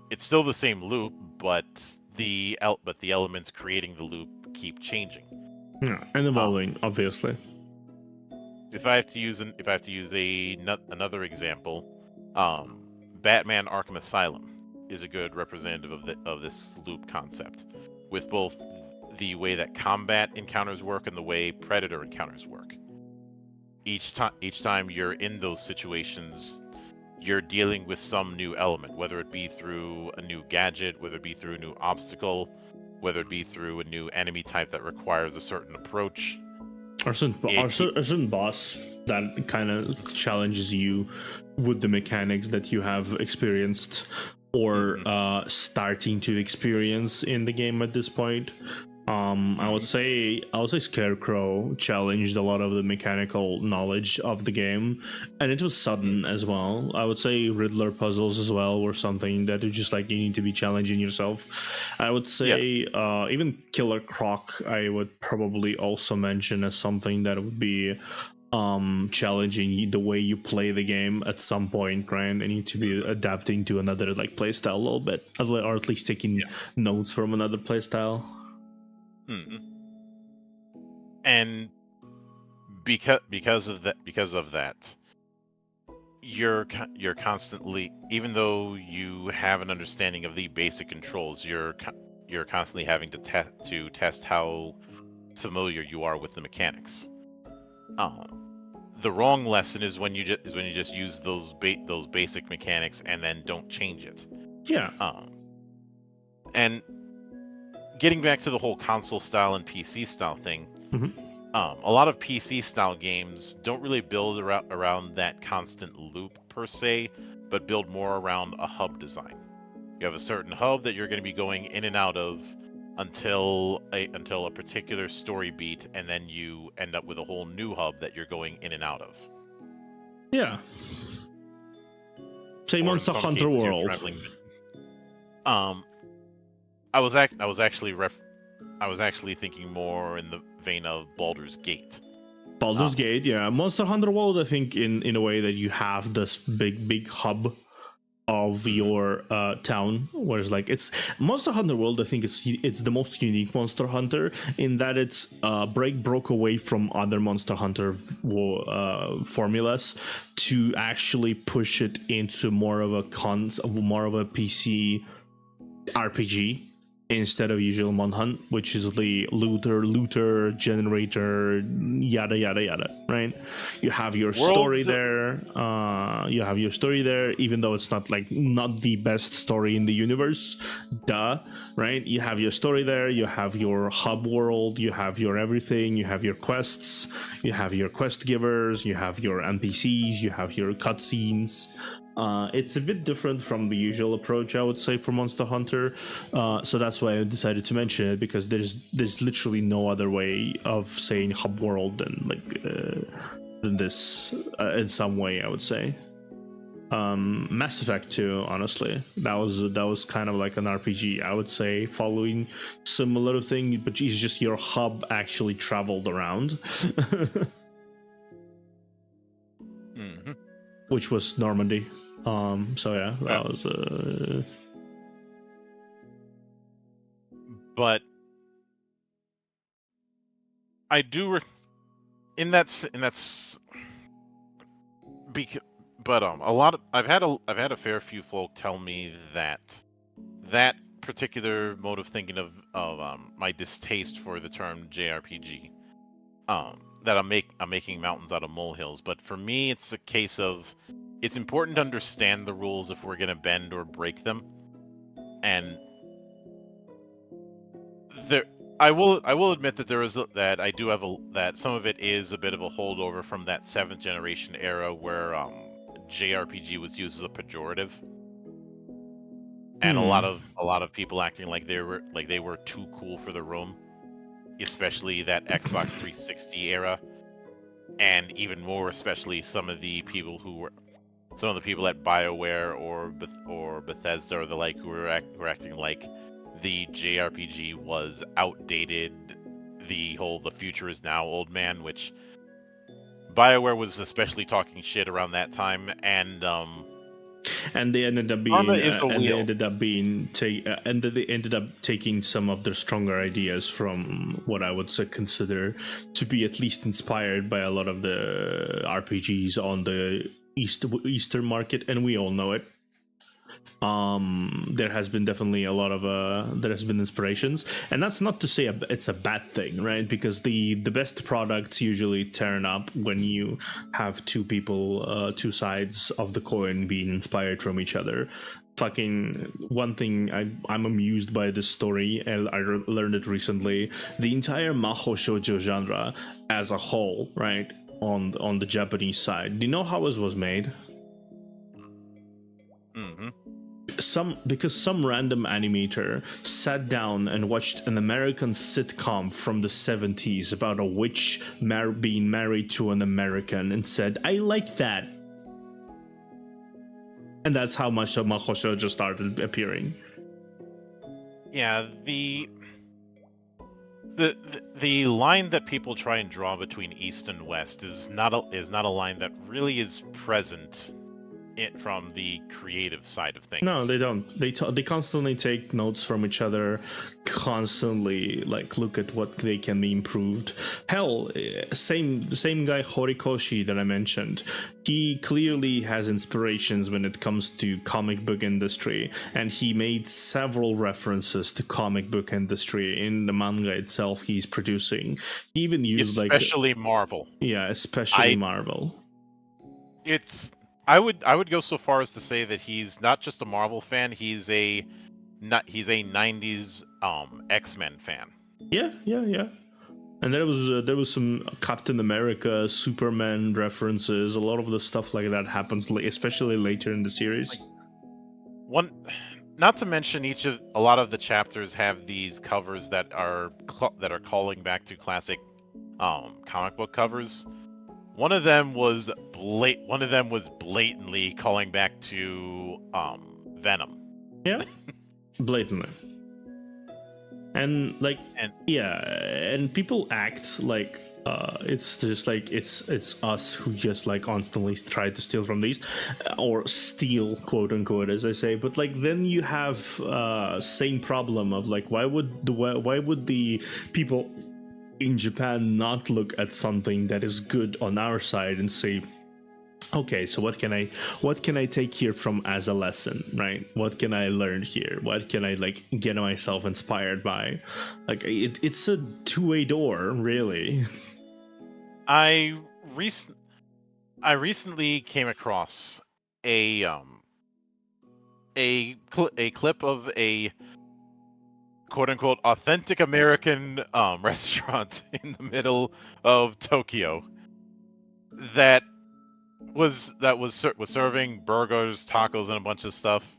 it's still the same loop, but the elements creating the loop keep changing. Yeah, and evolving, obviously. If I have to use another example, Batman Arkham Asylum is a good representative of this loop concept, with both the way that combat encounters work and the way Predator encounters work. Each time you're in those situations, you're dealing with some new element, whether it be through a new gadget, whether it be through a new obstacle, whether it be through a new enemy type that requires a certain approach. Or a certain boss that kind of challenges you with the mechanics that you have experienced or starting to experience in the game at this point. I would say Scarecrow challenged a lot of the mechanical knowledge of the game, and it was sudden as well. I would say Riddler puzzles as well were something that is just like you need to be challenging yourself. I would say even Killer Croc I would probably also mention as something that would be challenging the way you play the game at some point, right? And you need to be adapting to another like playstyle a little bit, or at least taking notes from another playstyle. And because of that, you're constantly, even though you have an understanding of the basic controls, you're constantly having to test how familiar you are with the mechanics. The wrong lesson is when you just use those basic mechanics and then don't change it. Yeah. And getting back to the whole console style and PC style thing, a lot of PC style games don't really build around that constant loop per se, but build more around a hub design. You have a certain hub that you're going to be going in and out of until a particular story beat, and then you end up with a whole new hub that you're going in and out of. Yeah. Say Monster Hunter World. I was actually thinking more in the vein of Baldur's Gate. Baldur's Gate, yeah. Monster Hunter World, I think, in a way that you have this big hub of your town, whereas like it's Monster Hunter World, I think it's the most unique Monster Hunter in that it's broke away from other Monster Hunter formulas to actually push it into more of a PC RPG instead of usual Monhunt, which is the looter generator, yada yada yada, right? You have your story there. Even though it's not the best story in the universe, right? You have your story there. You have your hub world. You have your everything. You have your quests. You have your quest givers. You have your NPCs. You have your cutscenes. It's a bit different from the usual approach, I would say, for Monster Hunter. So that's why I decided to mention it, because there's literally no other way of saying hub world than this in some way, I would say. Mass Effect 2, honestly, that was kind of like an RPG, I would say, following similar thing, but it's just your hub actually traveled around. Which was Normandy. So yeah, that was But I do I've had a fair few folk tell me that particular mode of thinking of my distaste for the term JRPG, that I'm making mountains out of molehills. But for me, it's a case of it's important to understand the rules if we're gonna bend or break them. And I will admit that that some of it is a bit of a holdover from that 7th generation era where JRPG was used as a pejorative, and a lot of people acting like they were too cool for the room, especially that Xbox 360 era, and even more especially some of the people at BioWare or Bethesda or the like who were acting like the JRPG was outdated, the future is now old man, which BioWare was especially talking shit around that time, and they ended up taking some of their stronger ideas from what I would consider to be at least inspired by a lot of the RPGs on the Eastern market, and we all know it. There has been definitely a lot of there has been inspirations, and that's not to say it's a bad thing, right? Because the best products usually turn up when you have two people, two sides of the coin being inspired from each other. Fucking one thing, I'm amused by this story, and I learned it recently. The entire Mahou Shoujo genre as a whole, right, on the Japanese side, do you know how it was made? some random animator sat down and watched an American sitcom from the 70s about a witch being married to an American and said, I like that. And that's how Mahosho just started appearing. Yeah, the line that people try and draw between East and West is not a line that really is present from the creative side of things. No, they don't. They constantly take notes from each other, constantly like look at what they can be improved. Hell, same guy Horikoshi that I mentioned. He clearly has inspirations when it comes to comic book industry, and he made several references to comic book industry in the manga itself he's producing. He even used especially Marvel. Yeah, especially Marvel. I would go so far as to say that he's not just a Marvel fan, he's a 90s X-Men fan. Yeah. And there was some Captain America, Superman references. A lot of the stuff like that happens, especially later in the series. Not to mention a lot of the chapters have these covers that are calling back to classic comic book covers. One of them was blatantly calling back to Venom. Yeah, blatantly. And people act like it's just like it's us who just like constantly try to steal from these, or steal, quote unquote, as I say. But like then you have same problem of like why would the people in Japan not look at something that is good on our side and say, okay, so what can I take here from as a lesson, right? What can I learn here? What can I like get myself inspired by? Like it's a two-way door, really. I recently came across a clip of a quote-unquote authentic American restaurant in the middle of Tokyo that was serving burgers, tacos, and a bunch of stuff.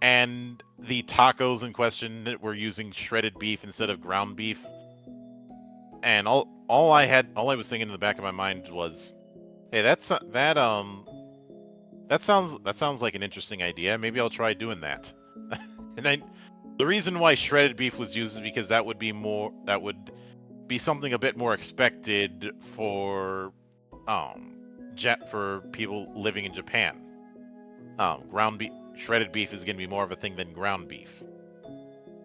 And the tacos in question were using shredded beef instead of ground beef. And all I was thinking in the back of my mind was, hey, that sounds like an interesting idea. Maybe I'll try doing that. The reason why shredded beef was used is because that would be something a bit more expected for people living in Japan. Shredded beef is going to be more of a thing than ground beef.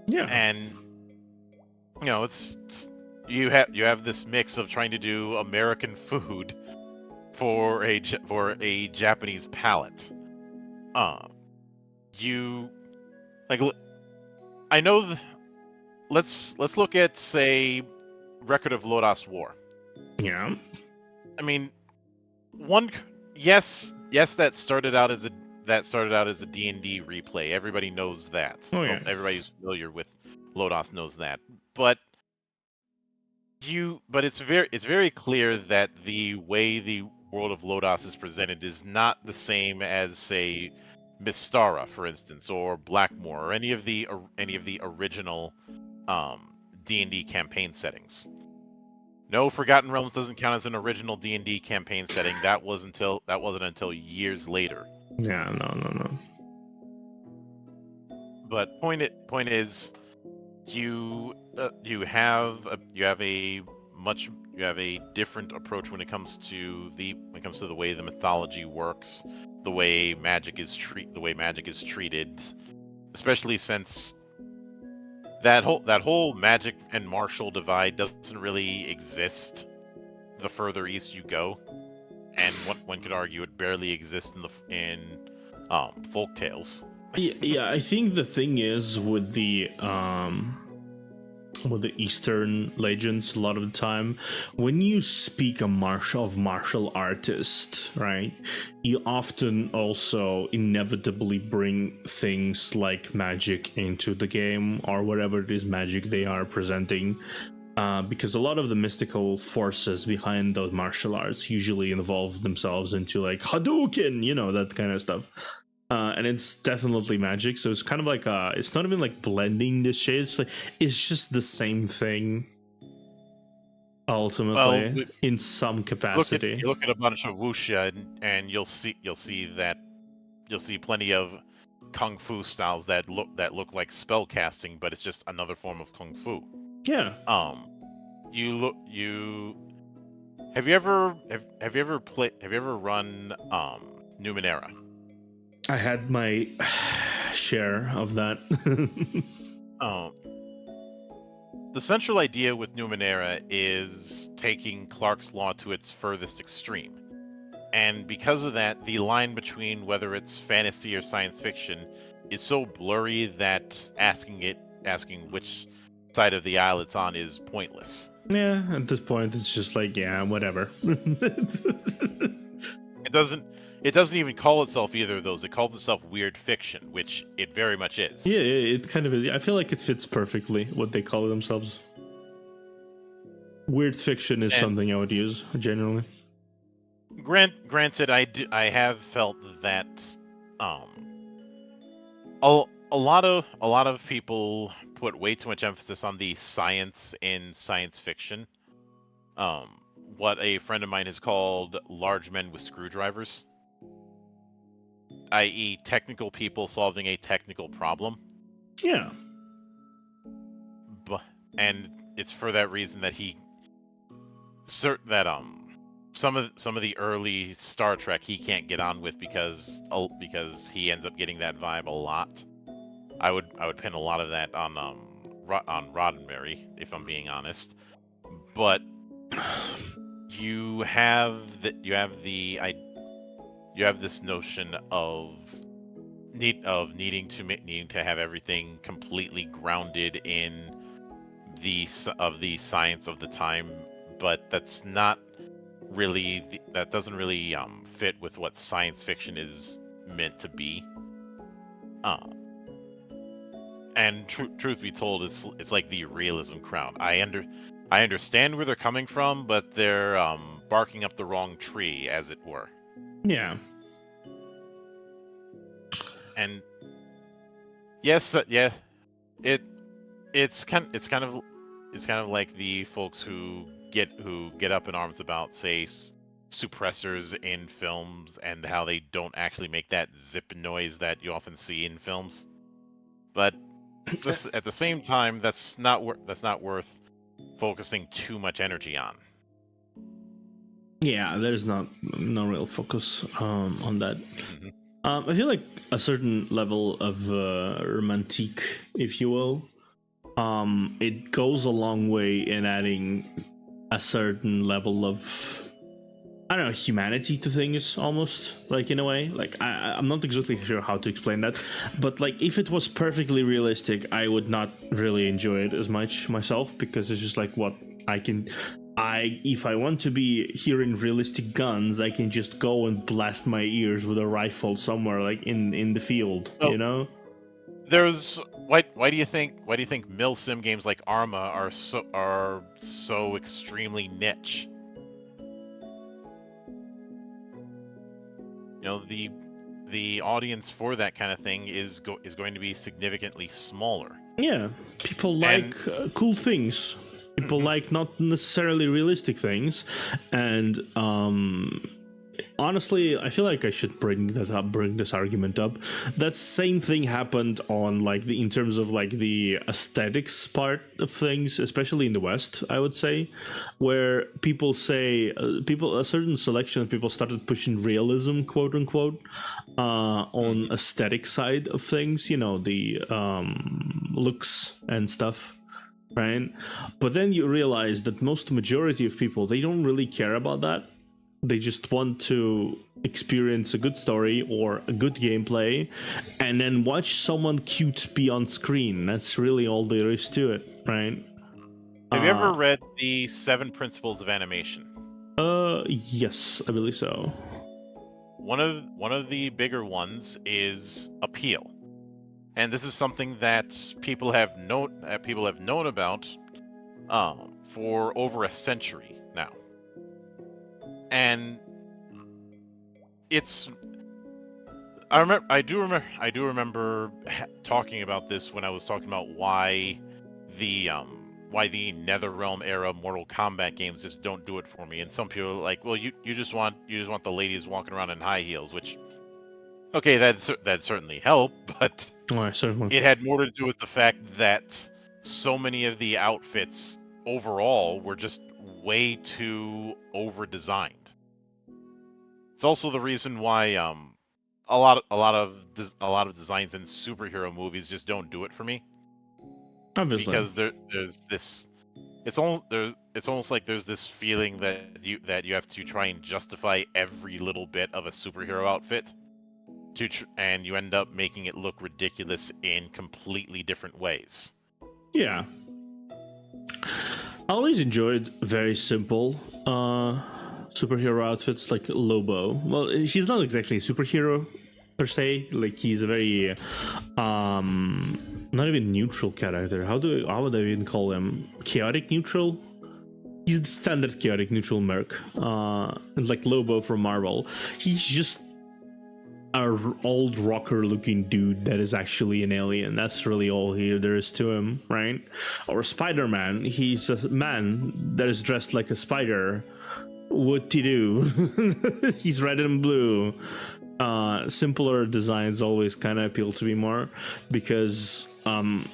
Yeah, and it's you have this mix of trying to do American food for a Japanese palate. I know. Let's look at, say, Record of Lodoss War. Yeah. I mean, yes, that started out as a D&D replay. Everybody knows that. Oh, yeah. Everybody who's familiar with Lodoss knows that. But it's very clear that the way the world of Lodoss is presented is not the same as, say, Mystara, for instance, or Blackmoor, or any of the original D&D campaign settings. No, Forgotten Realms doesn't count as an original D&D campaign setting. That wasn't until years later. Yeah, no. But point is, you have a different approach when it comes to the way the mythology works, the way magic is treated, especially since that whole magic and martial divide doesn't really exist the further east you go, and one could argue it barely exists in folk tales. Yeah, I think the thing is with the Eastern legends, a lot of the time, when you speak of martial artist, right, you often also inevitably bring things like magic into the game, or whatever it is magic they are presenting, because a lot of the mystical forces behind those martial arts usually involve themselves into like Hadouken, that kind of stuff. and it's definitely magic. So it's kind of like it's not even like blending the shades. Like it's just the same thing ultimately Well, in some capacity. you look at a bunch of wuxia, and you'll see plenty of kung fu styles that look like spell casting, but it's just another form of kung fu. Yeah. Have you ever run Numenera? I had my share of that. The central idea with Numenera is taking Clark's Law to its furthest extreme. And because of that, the line between whether it's fantasy or science fiction is so blurry that asking which side of the aisle it's on is pointless. Yeah, at this point it's just like, yeah, whatever. It doesn't even call itself either of those. It calls itself weird fiction, which it very much is. Yeah, it kind of is. I feel like it fits perfectly what they call themselves. Weird fiction is something I would use generally. Granted, I have felt that a lot of people put way too much emphasis on the science in science fiction. What a friend of mine has called large men with screwdrivers, i.e., technical people solving a technical problem. Yeah. And it's for that reason that some of the early Star Trek he can't get on with because he ends up getting that vibe a lot. I would pin a lot of that on Roddenberry, if I'm being honest. But you have this notion of needing to have everything completely grounded in the science of the time, but that's not really that doesn't really fit with what science fiction is meant to be. And truth be told, it's like the realism crowd. I understand where they're coming from, but they're barking up the wrong tree, as it were. Yeah. And yes, it's kind of like the folks who get up in arms about, say, suppressors in films and how they don't actually make that zip noise that you often see in films. But at the same time, that's not worth focusing too much energy on. Yeah, there's no real focus on that. Mm-hmm. I feel like a certain level of romantique, if you will, it goes a long way in adding a certain level of, I don't know, humanity to things, almost, like, in a way. Like, I'm not exactly sure how to explain that, but like, if it was perfectly realistic, I would not really enjoy it as much myself, because it's just like, what if I want to be hearing realistic guns, I can just go and blast my ears with a rifle somewhere, like in the field, you know? There's why do you think mil-sim games like Arma are so extremely niche? You know, the audience for that kind of thing is going to be significantly smaller. Yeah, people like cool things. People like not necessarily realistic things, and honestly, I feel like I should bring this argument up. That same thing happened on in terms of like the aesthetics part of things, especially in the West, I would say, where people say a certain selection of people started pushing realism, quote unquote, on aesthetic side of things. You know, the looks and stuff. Right, but then you realize that majority of people, they don't really care about that. They just want to experience a good story or a good gameplay, and then watch someone cute be on screen. That's really all there is to it, right? Have you ever read the 7 Principles of Animation? Yes, I believe so. One of the bigger ones is appeal. And this is something that people have known about for over a century now. And it's I do remember talking about this when I was talking about why the NetherRealm era Mortal Kombat games just don't do it for me. And some people are like, well, you just want the ladies walking around in high heels, which okay, that certainly help, but certainly. it had more to do with the fact that so many of the outfits overall were just way too over designed. It's also the reason why a lot of designs in superhero movies just don't do it for me. Obviously. Because there's this it's almost like there's this feeling that you have to try and justify every little bit of a superhero outfit and you end up making it look ridiculous in completely different ways. Yeah. I always enjoyed very simple superhero outfits like Lobo. Well, he's not exactly a superhero per se. Like he's a very not even neutral character. How would I even call him? Chaotic neutral? He's the standard chaotic neutral merc. Like Lobo from Marvel. He's just an old rocker looking dude that is actually an alien. That's really all there is to him, right? Or Spider-Man, he's a man that is dressed like a spider. What-de do? He's red and blue. Simpler designs always kind of appeal to me more because I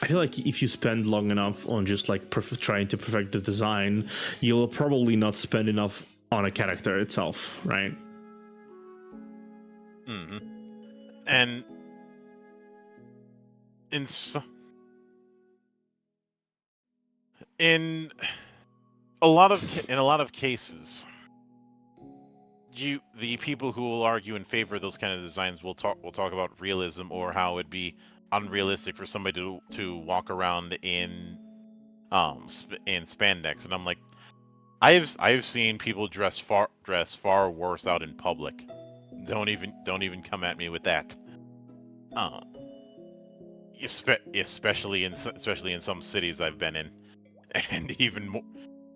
feel like if you spend long enough on just like trying to perfect the design, you'll probably not spend enough on a character itself, right? Mm-hmm. And in a lot of cases, the people who will argue in favor of those kind of designs will talk about realism or how it'd be unrealistic for somebody to walk around in spandex, and I'm like, I've seen people dress far worse out in public. Don't even come at me with that. Especially in some cities I've been in, and even more.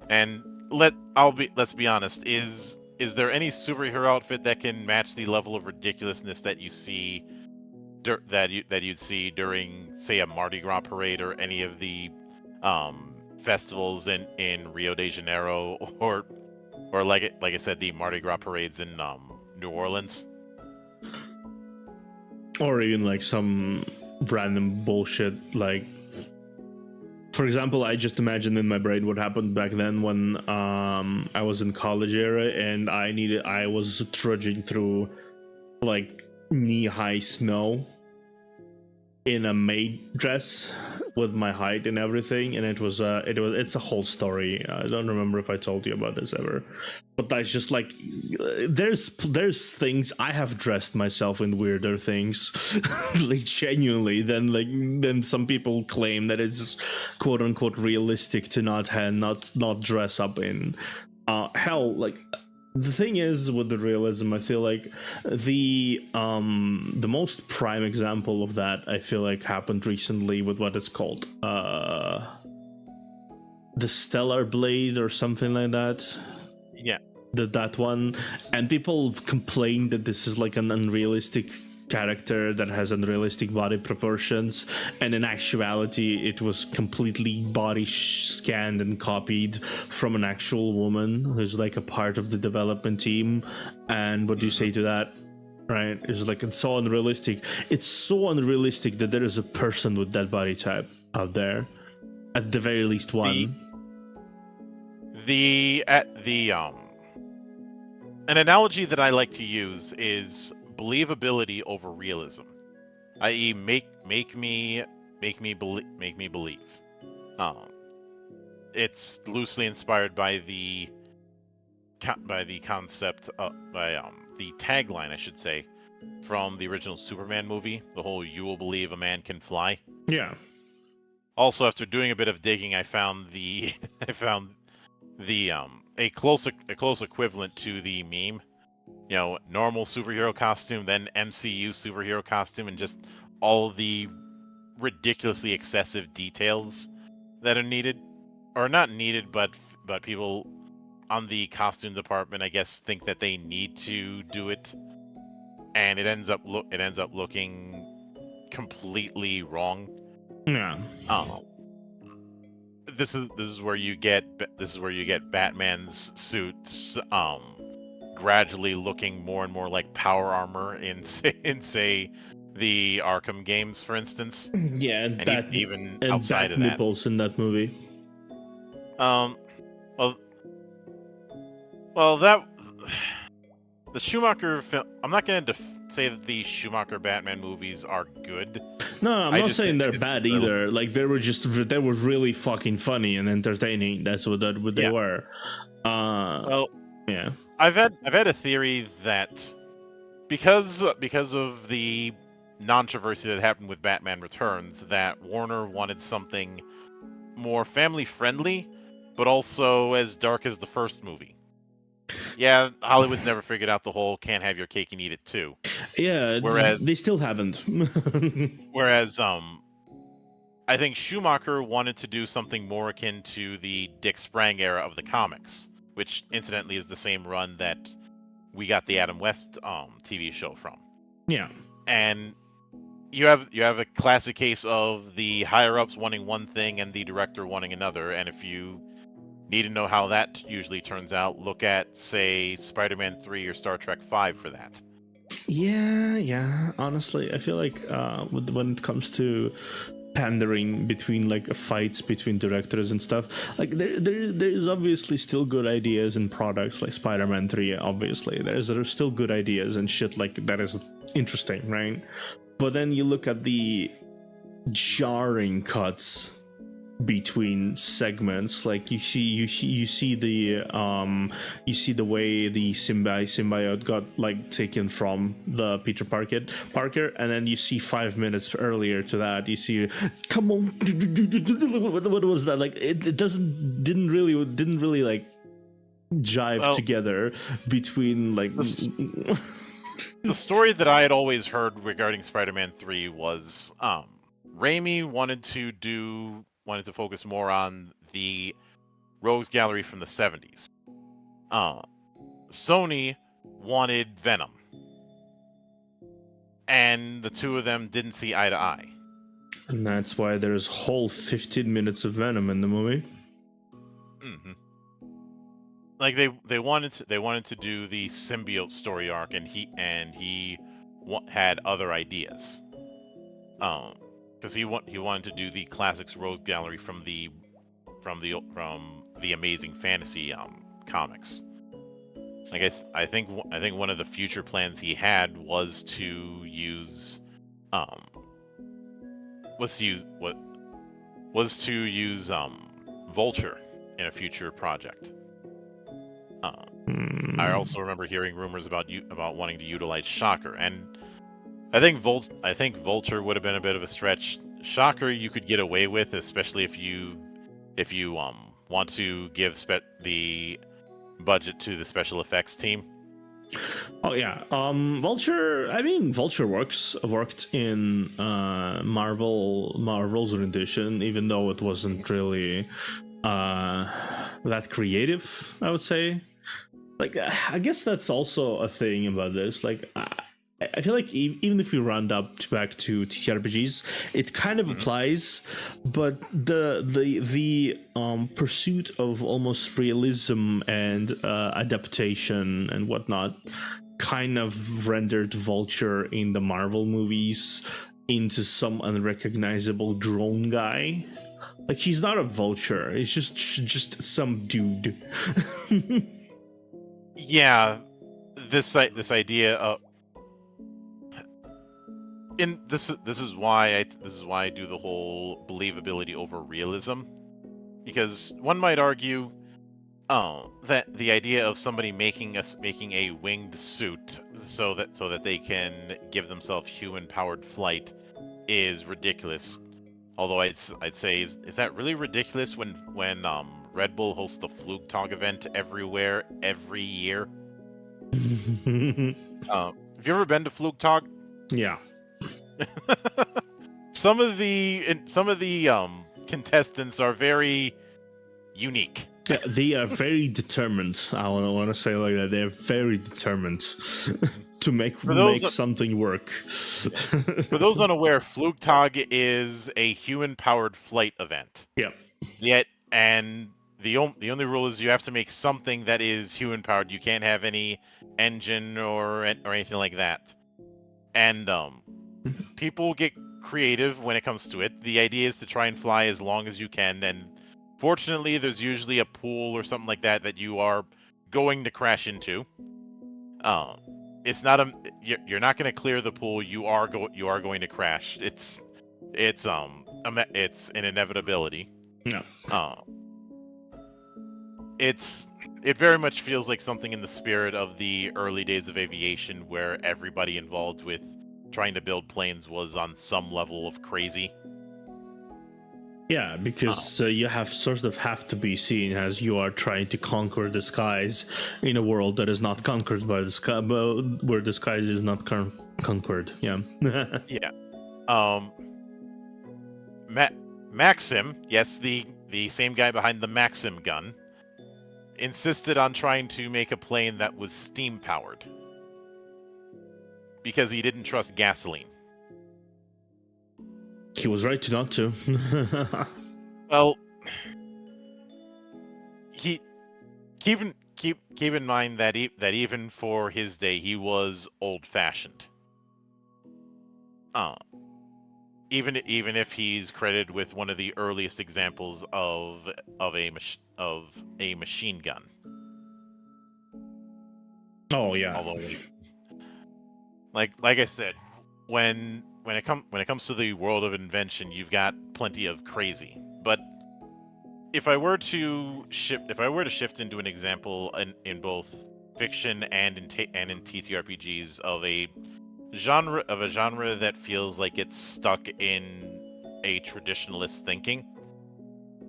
And let's be honest. Is there any superhero outfit that can match the level of ridiculousness that you see that you'd see during, say, a Mardi Gras parade or any of the festivals in Rio de Janeiro or like I said, the Mardi Gras parades in New Orleans? Or even like some random bullshit, like, for example, I just imagined in my brain what happened back then when I was in college era and I was trudging through like knee-high snow in a maid dress with my height and everything, and it's a whole story. I don't remember if I told you about this ever, but that's just like there's things I have dressed myself in weirder things like genuinely than some people claim that it's quote unquote realistic to not dress up in. Hell, like the thing is with the realism, I feel like the most prime example of that I feel like happened recently with what it's called the Stellar Blade or something like that. Yeah, that one, and people complained that this is like an unrealistic character that has unrealistic body proportions, and in actuality it was completely body scanned and copied from an actual woman who's like a part of the development team. And what do you say to that? Right, it's like it's so unrealistic that there is a person with that body type out there, at the very least one. An analogy that I like to use is believability over realism, i.e., make me believe. It's loosely inspired by the concept the tagline, I should say, from the original Superman movie, the whole "you will believe a man can fly." Yeah. Also, after doing a bit of digging, I found a close equivalent to the meme. You know, normal superhero costume, then MCU superhero costume, and just all the ridiculously excessive details that are needed, or not needed, but people on the costume department, I guess, think that they need to do it. and it ends up looking completely wrong. Yeah. This is where you get Batman's suits gradually looking more and more like power armor in say the Arkham games, for instance. Yeah, and even and outside bat of that. nipples in that movie. Well, that the Schumacher film. I'm not going to say that the Schumacher Batman movies are good. No, I'm not saying they're it's bad little- either. Like they were really fucking funny and entertaining. That's what they Yeah. were. Well, yeah. I've had a theory that because of the controversy that happened with Batman Returns, that Warner wanted something more family friendly, but also as dark as the first movie. Yeah, Hollywood's never figured out the whole can't have your cake and eat it too. Yeah, Whereas they still haven't. Whereas I think Schumacher wanted to do something more akin to the Dick Sprang era of the comics, which incidentally is the same run that we got the Adam West TV show from. Yeah. And you have a classic case of the higher ups wanting one thing and the director wanting another, and if you need to know how that usually turns out, look at, say, Spider-Man 3 or Star Trek 5 for that. Yeah. Honestly, I feel like when it comes to pandering between like fights between directors and stuff, like there's obviously still good ideas in products like Spider-Man 3. Obviously, there's still good ideas and shit like that is interesting, right? But then you look at the jarring cuts between segments, like you see the way the symbiote got like taken from the Peter Parker, and then you see 5 minutes earlier to that you see, come on, what was that? Like it didn't really like jive together between like the story that I had always heard regarding Spider-Man 3 was Raimi wanted to focus more on the Rogues Gallery from the 70s. Sony wanted Venom. And the two of them didn't see eye to eye. And that's why there's whole 15 minutes of Venom in the movie. Mm-hmm. Like they wanted to do the symbiote story arc, and he had other ideas. Because he wanted to do the classics Rogue Gallery from the Amazing Fantasy comics. Like I think one of the future plans he had was to use Vulture in a future project. I also remember hearing rumors about wanting to utilize Shocker, and I think Vulture would have been a bit of a stretch. Shocker you could get away with, especially if you want to give the budget to the special effects team. Oh yeah, Vulture. I mean, Vulture worked in Marvel's rendition, even though it wasn't really that creative, I would say. Like, I guess that's also a thing about this. Like, I feel like even if we round back to TTRPGs, it kind of applies, but the pursuit of almost realism and adaptation and whatnot kind of rendered Vulture in the Marvel movies into some unrecognizable drone guy. Like, he's not a vulture, he's just some dude. Yeah, this idea of this is why I do the whole believability over realism, because one might argue that the idea of somebody making a winged suit so that they can give themselves human powered flight is ridiculous. Although I'd say is that really ridiculous when Red Bull hosts the Flugtag event every year? Have you ever been to Flugtag? Yeah. Some of the contestants are very unique. Yeah, they are very determined. I want to say like that. They're very determined. to make something work. For those unaware, Flugtag is a human-powered flight event. Yeah. Yet, and the only rule is you have to make something that is human-powered. You can't have any engine or anything like that. And people get creative when it comes to it. The idea is to try and fly as long as you can, and fortunately, there's usually a pool or something like that you are going to crash into. It's not you're not going to clear the pool. You are going to crash. It's an inevitability. No. It very much feels like something in the spirit of the early days of aviation, where everybody involved with trying to build planes was on some level of crazy. Yeah, because you have to be seen as you are trying to conquer the skies in a world that is not conquered by the sky, where the sky is not conquered. Yeah. Yeah. Maxim, yes, the same guy behind the Maxim gun, insisted on trying to make a plane that was steam powered because he didn't trust gasoline. He was right not to. Well, keep in mind that even for his day, he was old-fashioned. Even if he's credited with one of the earliest examples of a machine gun. Oh yeah. Although, like I said, when it comes to the world of invention, you've got plenty of crazy. But if I were to shift into an example in both fiction and in TTRPGs of a genre that feels like it's stuck in a traditionalist thinking,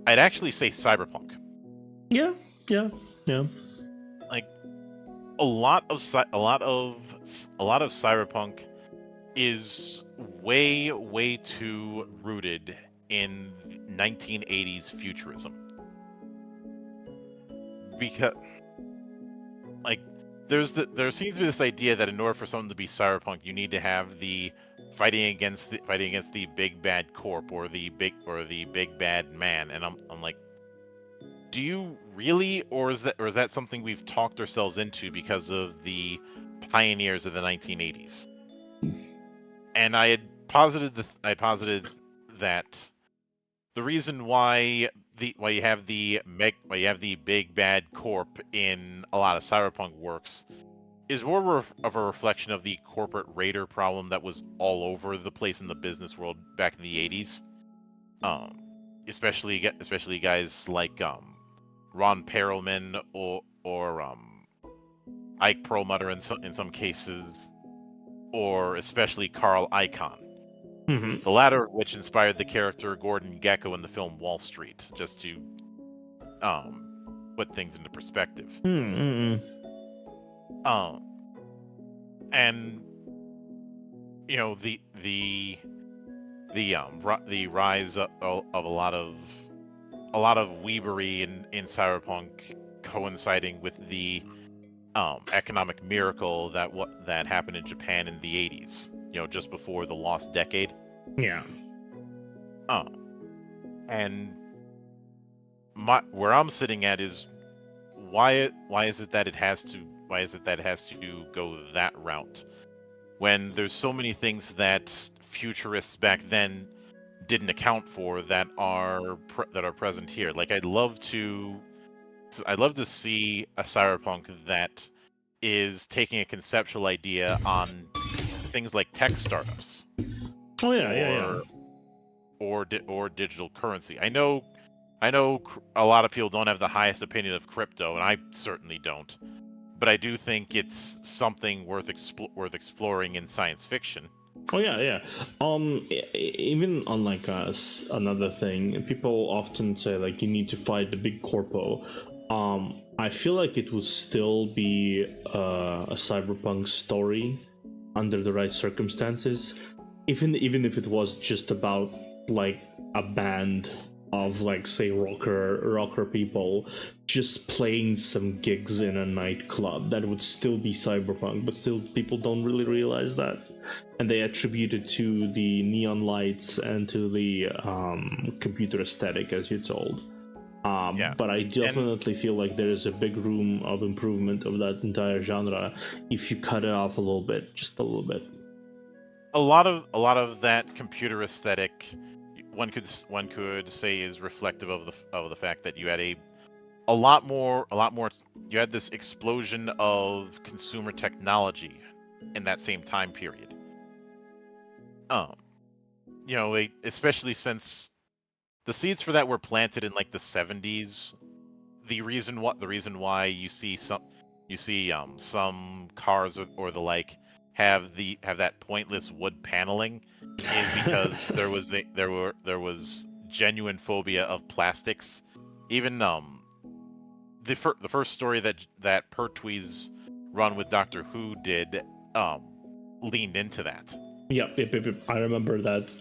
I'd actually say cyberpunk. Yeah. Like a lot of cyberpunk is way too rooted in 1980s futurism. Because there seems to be this idea that in order for something to be cyberpunk, you need to have the fighting against the big bad corp or the big bad man, and I'm like, do you really, or is that something we've talked ourselves into because of the pioneers of the 1980s? And I had posited that the reason why you have the big bad corp in a lot of cyberpunk works is more of a reflection of the corporate raider problem that was all over the place in the business world back in the 80s. Especially guys like Ron Perelman or Ike Perlmutter in some cases, or especially Carl Icahn. Mm-hmm. The latter of which inspired the character Gordon Gekko in the film Wall Street, just to put things into perspective. Mm-hmm. And you know, the rise of a lot of weebery in cyberpunk coinciding with the economic miracle that happened in Japan in the 80s, you know, just before the lost decade. Yeah. And where I'm sitting at is why is it that it has to go that route when there's so many things that futurists back then didn't account for that are present here. Like I'd love to see a cyberpunk that is taking a conceptual idea on things like tech startups. Oh yeah. Or digital currency. I know a lot of people don't have the highest opinion of crypto, and I certainly don't. But I do think it's something worth exploring in science fiction. Oh yeah. Even on like another thing, people often say like you need to fight the big corpo. I feel like it would still be a cyberpunk story under the right circumstances, even if it was just about like a band of like say rocker people just playing some gigs in a nightclub that would still be cyberpunk, but still people don't really realize that, and they attribute it to the neon lights and to the computer aesthetic, as you told. Yeah. But I definitely feel like there is a big room of improvement of that entire genre if you cut it off a little bit, just a little bit. A lot of that computer aesthetic, one could say, is reflective of the fact that you had a lot more. You had this explosion of consumer technology in that same time period. Especially since the seeds for that were planted in like the 70s. The reason why you see some cars or the like have that pointless wood paneling is because there was genuine phobia of plastics. Even the first story that Pertwee's run with Doctor Who did leaned into that. Yep. I remember that.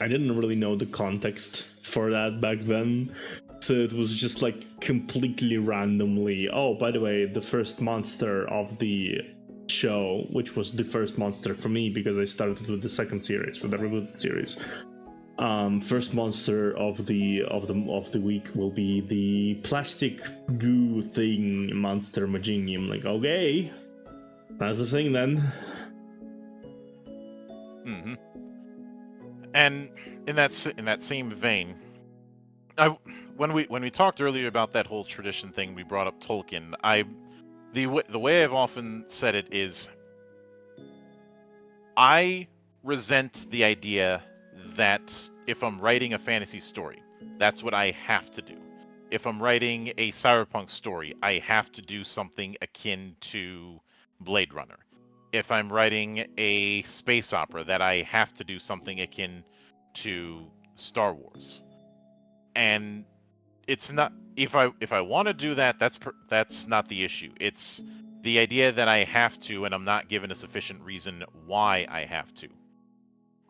I didn't really know the context for that back then, so it was just like completely randomly. Oh, by the way, the first monster of the show, which was the first monster for me because I started with the second series, with the reboot series. First monster of the week will be the plastic goo thing monster Majingi. I'm like, okay, that's the thing then. Mm-hmm. And in that same vein, when we talked earlier about that whole tradition thing, we brought up Tolkien. The way I've often said it is, I resent the idea that if I'm writing a fantasy story, that's what I have to do. If I'm writing a cyberpunk story, I have to do something akin to Blade Runner. If I'm writing a space opera, that I have to do something akin to Star Wars. And it's not, if I want to do that, that's not the issue. It's the idea that I have to, and I'm not given a sufficient reason why I have to.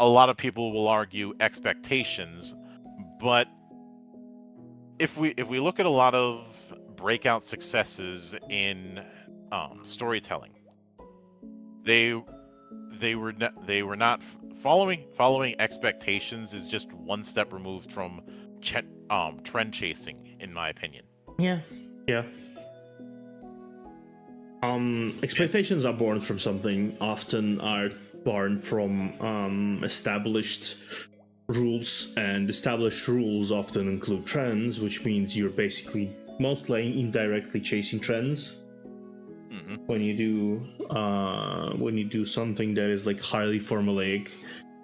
A lot of people will argue expectations, but if we look at a lot of breakout successes in storytelling, they were not following expectations is just one step removed from trend chasing, in my opinion. Yeah. Expectations are born from something, often are born from established rules, and established rules often include trends, which means you're basically mostly indirectly chasing trends. Mm-hmm. When you do something that is like highly formulaic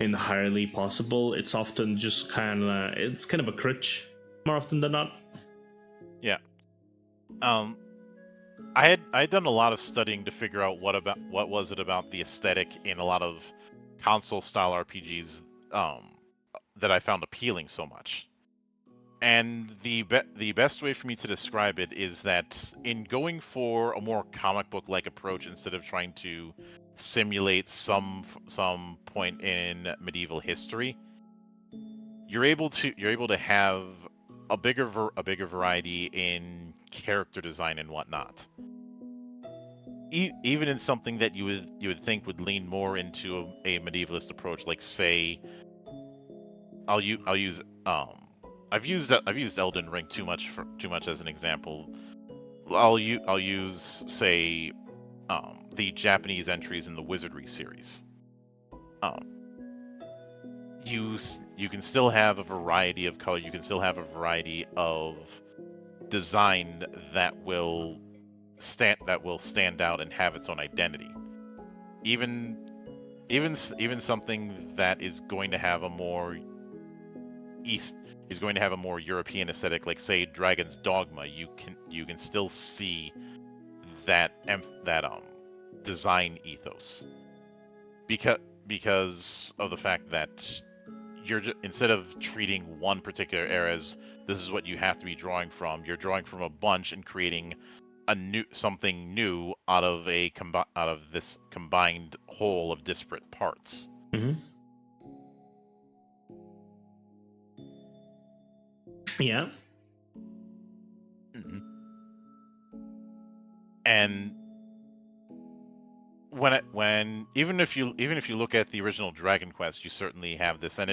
and highly possible, it's often just kind of a crutch more often than not. Yeah. I had done a lot of studying to figure out what was it about the aesthetic in a lot of console style RPGs that I found appealing so much. And the best way for me to describe it is that in going for a more comic book like approach, instead of trying to simulate some point in medieval history, you're able to have a bigger variety in character design and whatnot. Even in something that you would think would lean more into a medievalist approach, like say, I've used Elden Ring too much as an example. I'll use say the Japanese entries in the Wizardry series. You can still have a variety of color. You can still have a variety of design that will stand out and have its own identity. Even something that is going to have a more European aesthetic, like say Dragon's Dogma, you can still see that design ethos, because of the fact that instead of treating one particular era as this is what you have to be drawing from, you're drawing from a bunch and creating something new out of this combined whole of disparate parts. Mm-hmm. Yeah. And when even if you look at the original Dragon Quest, you certainly have this, and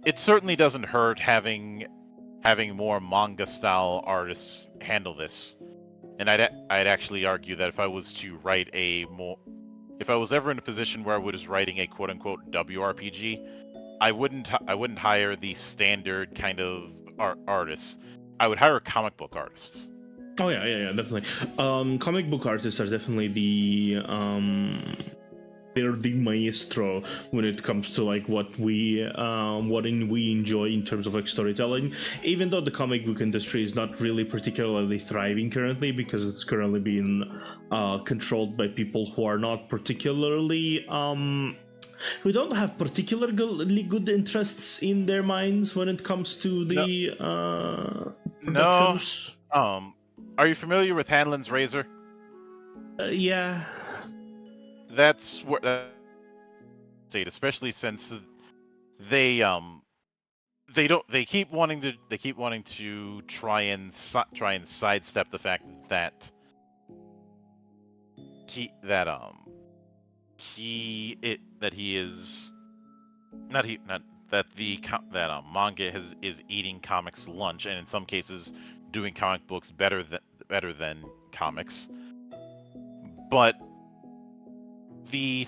it certainly doesn't hurt having more manga style artists handle this. And I'd actually argue that if I was ever in a position where I was writing a quote unquote WRPG, I wouldn't hire the standard kind of artists. I would hire comic book artists. Oh yeah, definitely. Comic book artists are definitely they're the maestro when it comes to like what we enjoy in terms of like storytelling. Even though the comic book industry is not really particularly thriving currently because it's currently being controlled by people who are not particularly who don't have particularly good interests in their minds when it comes to the productions. No. Are you familiar with Hanlon's Razor? Yeah. That's where especially since they keep wanting to try and sidestep the fact that manga is eating comics lunch, and in some cases doing comic books better than comics. But the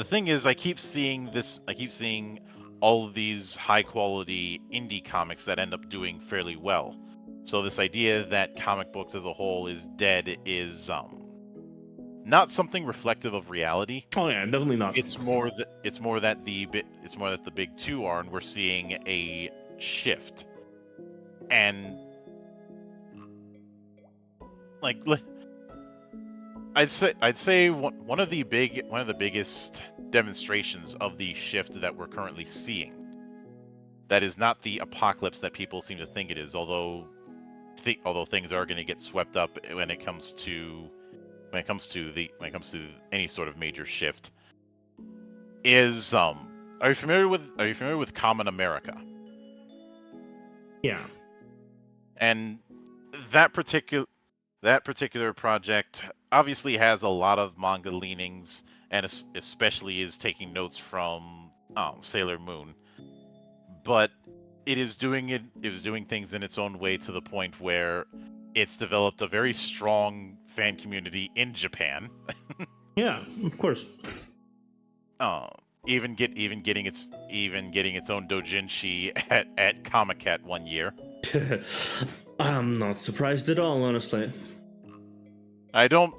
thing is, I keep seeing all of these high quality indie comics that end up doing fairly well. So this idea that comic books as a whole is dead is not something reflective of reality. Oh yeah, definitely not. It's more that the big two are, and we're seeing a shift. And like I'd say one of the biggest demonstrations of the shift that we're currently seeing, that is not the apocalypse that people seem to think it is, although things are going to get swept up when it comes to any sort of major shift, is are you familiar with Common America? Yeah. And that particular project obviously has a lot of manga leanings, and especially is taking notes from Sailor Moon. But it is doing things in its own way, to the point where it's developed a very strong fan community in Japan. Yeah, of course. Even getting its own doujinshi at Comic-Cat one year. I'm not surprised at all, honestly. I don't.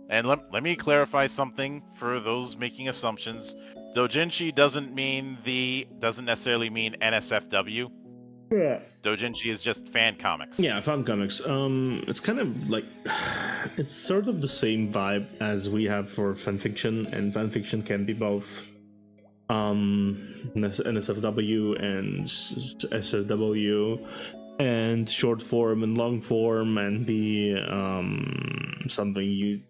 And let me clarify something for those making assumptions. Doujinshi doesn't necessarily mean NSFW. Yeah. Doujinshi is just fan comics. Yeah, fan comics. It's kind of like, it's sort of the same vibe as we have for fanfiction, and fanfiction can be both NSFW and SFW, and short form and long form, and be something you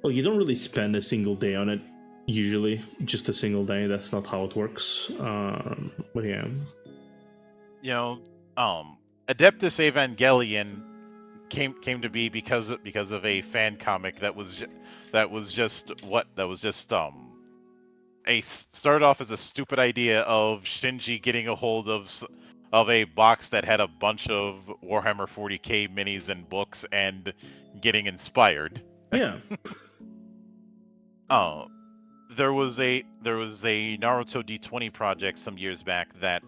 don't really spend a single day on it, usually just a single day. That's not how it works. But yeah, Adeptus Evangelion came to be because of a fan comic that was just started off as a stupid idea of Shinji getting a hold of a box that had a bunch of Warhammer 40k minis and books and getting inspired. Yeah. There was a Naruto D20 project some years back that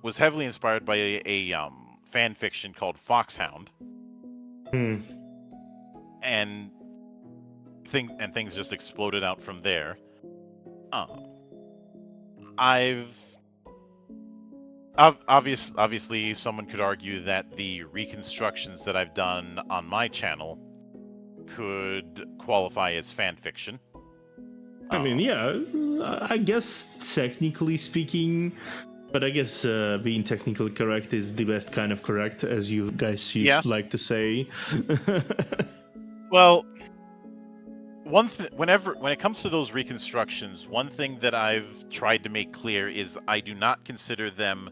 was heavily inspired by a fan fiction called Foxhound. And things just exploded out from there. Obviously, someone could argue that the reconstructions that I've done on my channel could qualify as fan fiction. I mean, yeah, I guess technically speaking, but I guess being technically correct is the best kind of correct, as you guys like to say. Well, when it comes to those reconstructions, one thing that I've tried to make clear is I do not consider them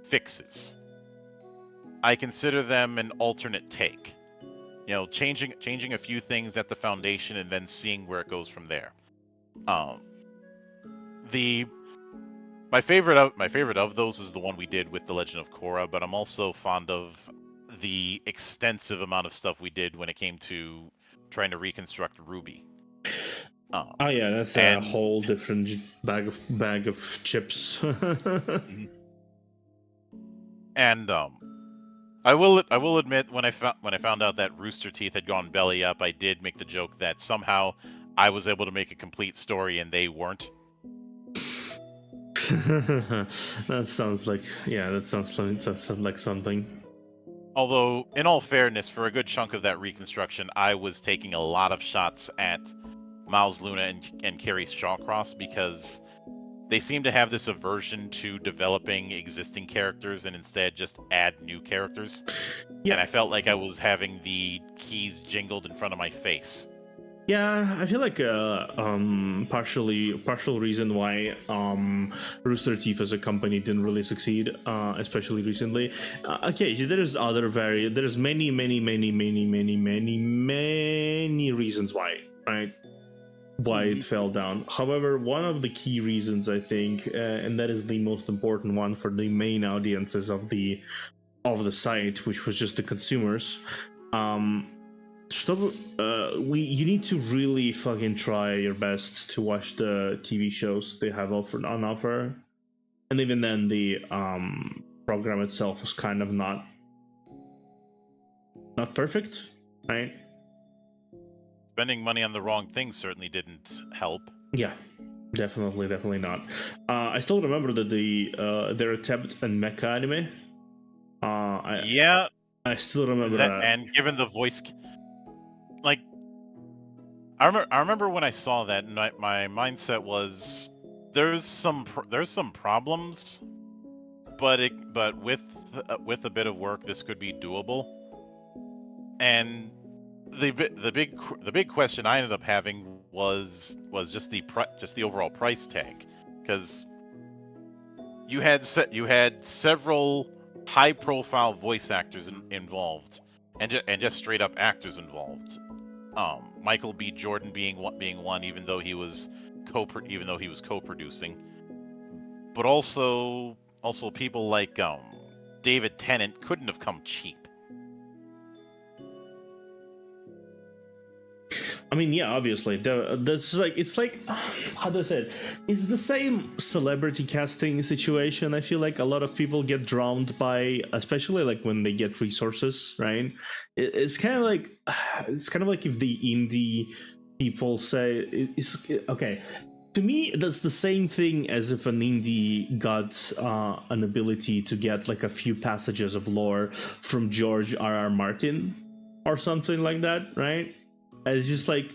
fixes. I consider them an alternate take. You know, changing a few things at the foundation and then seeing where it goes from there. My favorite of those is the one we did with The Legend of Korra, but I'm also fond of the extensive amount of stuff we did when it came to trying to reconstruct Ruby. Oh yeah, that's a whole different bag of chips. And I will admit, when I found out that Rooster Teeth had gone belly up, I did make the joke that somehow I was able to make a complete story and they weren't. That sounds like something. Although, in all fairness, for a good chunk of that reconstruction, I was taking a lot of shots at Miles Luna and Carrie Shawcross because they seem to have this aversion to developing existing characters and instead just add new characters. Yeah. And I felt like I was having the keys jingled in front of my face. Yeah, I feel like partial reason why Rooster Teeth as a company didn't really succeed, especially recently. Okay, there's many reasons why, right? Why it fell down. However, one of the key reasons, I think, and that is the most important one for the main audiences of the site, which was just the consumers, you need to really fucking try your best to watch the TV shows they have on offer, and even then the program itself was kind of not perfect, right? Spending money on the wrong things certainly didn't help. Yeah, definitely not. I still remember that their attempt at mecha anime. I still remember that. And given the voice, like, I remember when I saw that, and my mindset was there's some problems, but with a bit of work, this could be doable. And the big question I ended up having was just the overall price tag, because you had several high-profile voice actors involved, and just straight up actors involved. Michael B. Jordan being one, even though he was co-producing, but also people like David Tennant couldn't have come cheap. I mean, yeah, obviously, that's like, it's like, how do I say it? It's the same celebrity casting situation. I feel like a lot of people get drowned by, especially like when they get resources, right? It's kind of like if the indie people say, okay. To me, that's the same thing as if an indie got an ability to get like a few passages of lore from George R.R. Martin or something like that, right? It's just like,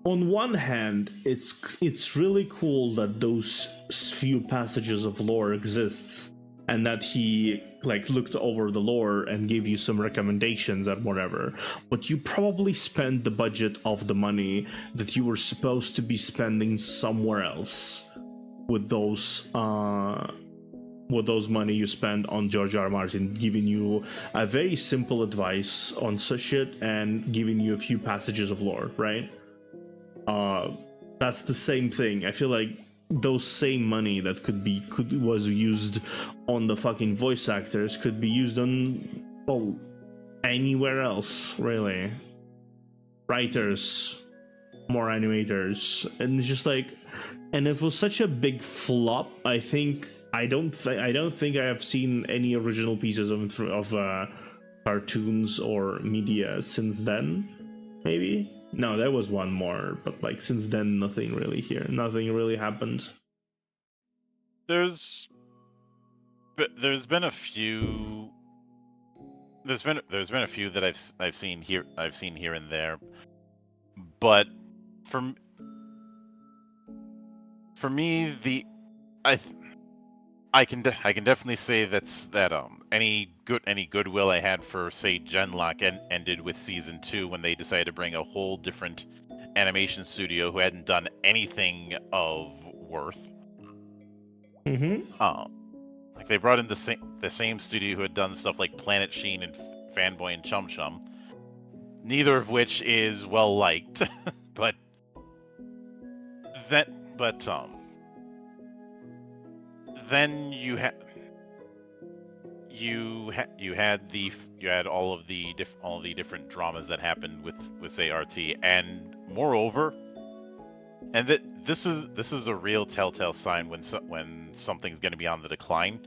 on one hand, it's really cool that those few passages of lore exists, and that he like looked over the lore and gave you some recommendations and whatever. But you probably spent the budget of the money that you were supposed to be spending somewhere else with those money you spend on George R. R. Martin giving you a very simple advice on such shit and giving you a few passages of lore, right? That's the same thing. I feel like those same money that was used on the fucking voice actors could be used on anywhere else, really. Writers, more animators, and it's just like, and it was such a big flop. I don't think I have seen any original pieces of cartoons or media since then. Maybe. No, there was one more, but like since then, nothing really happened. There's been a few. There's been a few that I've seen here and there, but for me, I can definitely say that any goodwill I had for, say, Genlock ended with season 2 when they decided to bring a whole different animation studio who hadn't done anything of worth. Mm-hmm. Like they brought in the same studio who had done stuff like Planet Sheen and Fanboy and Chum Chum, neither of which is well liked. but then you had all of the different dramas that happened with say RT, and moreover, and this is a real telltale sign when something's going to be on the decline,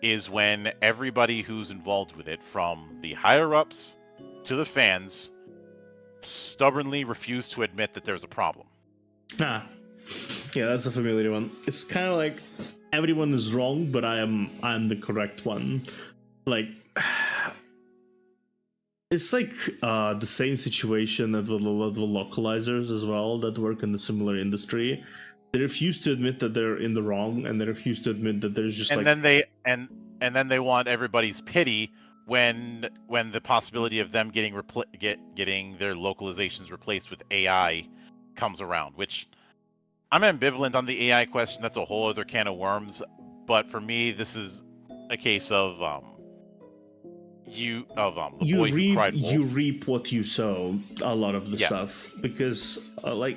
is when everybody who's involved with it, from the higher ups to the fans, stubbornly refuse to admit that there's a problem. Yeah, that's a familiar one. It's kind of like everyone is wrong, but I'm the correct one. Like, it's like the same situation with a lot of the localizers as well that work in the similar industry. They refuse to admit that they're in the wrong, and they refuse to admit that there's just then they want everybody's pity when the possibility of them getting their localizations replaced with AI comes around, which I'm ambivalent on the AI question. That's a whole other can of worms. But for me, this is a case of you reap what you sow. A lot of the stuff, because I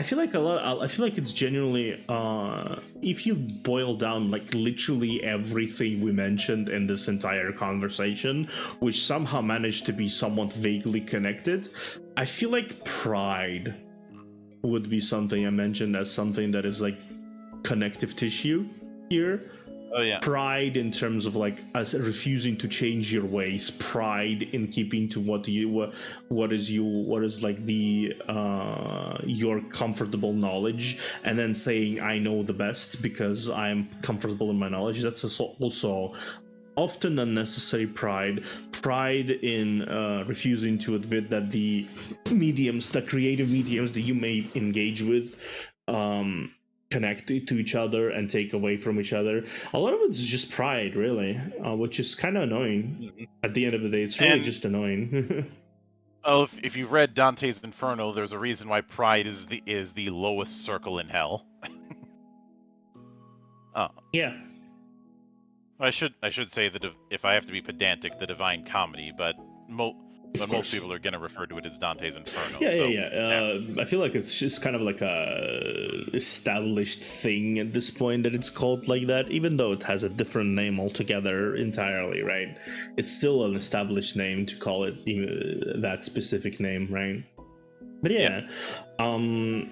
feel like it's genuinely if you boil down like literally everything we mentioned in this entire conversation, which somehow managed to be somewhat vaguely connected, I feel like pride would be something I mentioned as something that is like connective tissue here. Oh yeah. Pride in terms of like as refusing to change your ways, pride in keeping to what is like the your comfortable knowledge, and then saying I know the best because I'm comfortable in my knowledge. That's also often unnecessary pride in refusing to admit that the creative mediums that you may engage with connect to each other and take away from each other. A lot of it's just pride, really, which is kind of annoying. Mm-hmm. At the end of the day, it's really just annoying. Oh, if you've read Dante's Inferno, there's a reason why pride is the lowest circle in hell. Yeah. I should say that if I have to be pedantic, the Divine Comedy, but most people are going to refer to it as Dante's Inferno. Yeah. I feel like it's just kind of like a established thing at this point that it's called like that, even though it has a different name altogether entirely, right? It's still an established name to call it that specific name, right? But I'm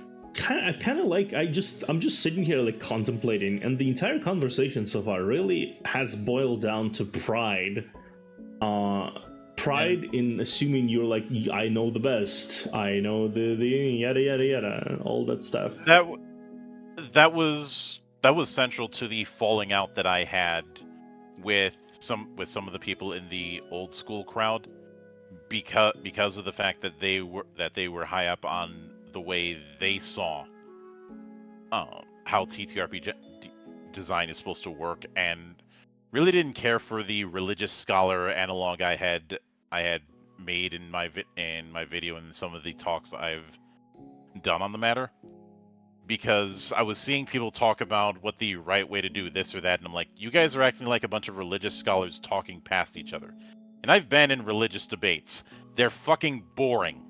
just sitting here like contemplating, and the entire conversation so far really has boiled down to pride. Pride in assuming you're like, I know the best, I know the yada yada yada, all that stuff. That was central to the falling out that I had with some of the people in the old school crowd, because of the fact that they were high up on the way they saw how TTRPG design is supposed to work, and really didn't care for the religious scholar analog I had made in my video and some of the talks I've done on the matter, because I was seeing people talk about what the right way to do this or that, and I'm like, you guys are acting like a bunch of religious scholars talking past each other. And I've been in religious debates. They're fucking boring.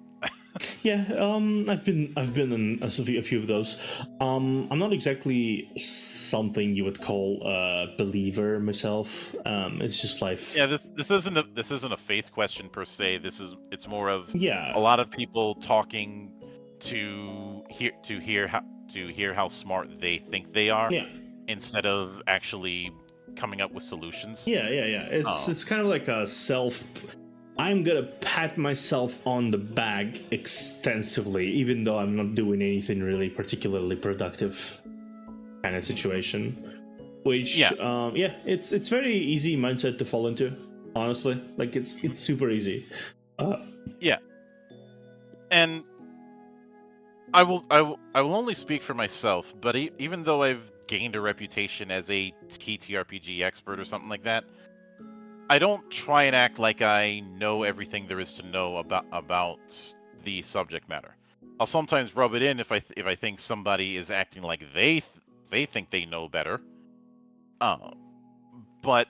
Yeah, I've been in a few of those. I'm not exactly something you would call a believer myself. It's just life. Yeah, this isn't a faith question per se. It's more of a lot of people talking to hear how smart they think they are, instead of actually coming up with solutions. Yeah. It's kind of like a I'm gonna pat myself on the back extensively, even though I'm not doing anything really particularly productive kind of situation. Which, it's very easy mindset to fall into, honestly. Like, it's super easy. And I will only speak for myself, but even though I've gained a reputation as a TTRPG expert or something like that, I don't try and act like I know everything there is to know about the subject matter. I'll sometimes rub it in if I think somebody is acting like they think they know better, But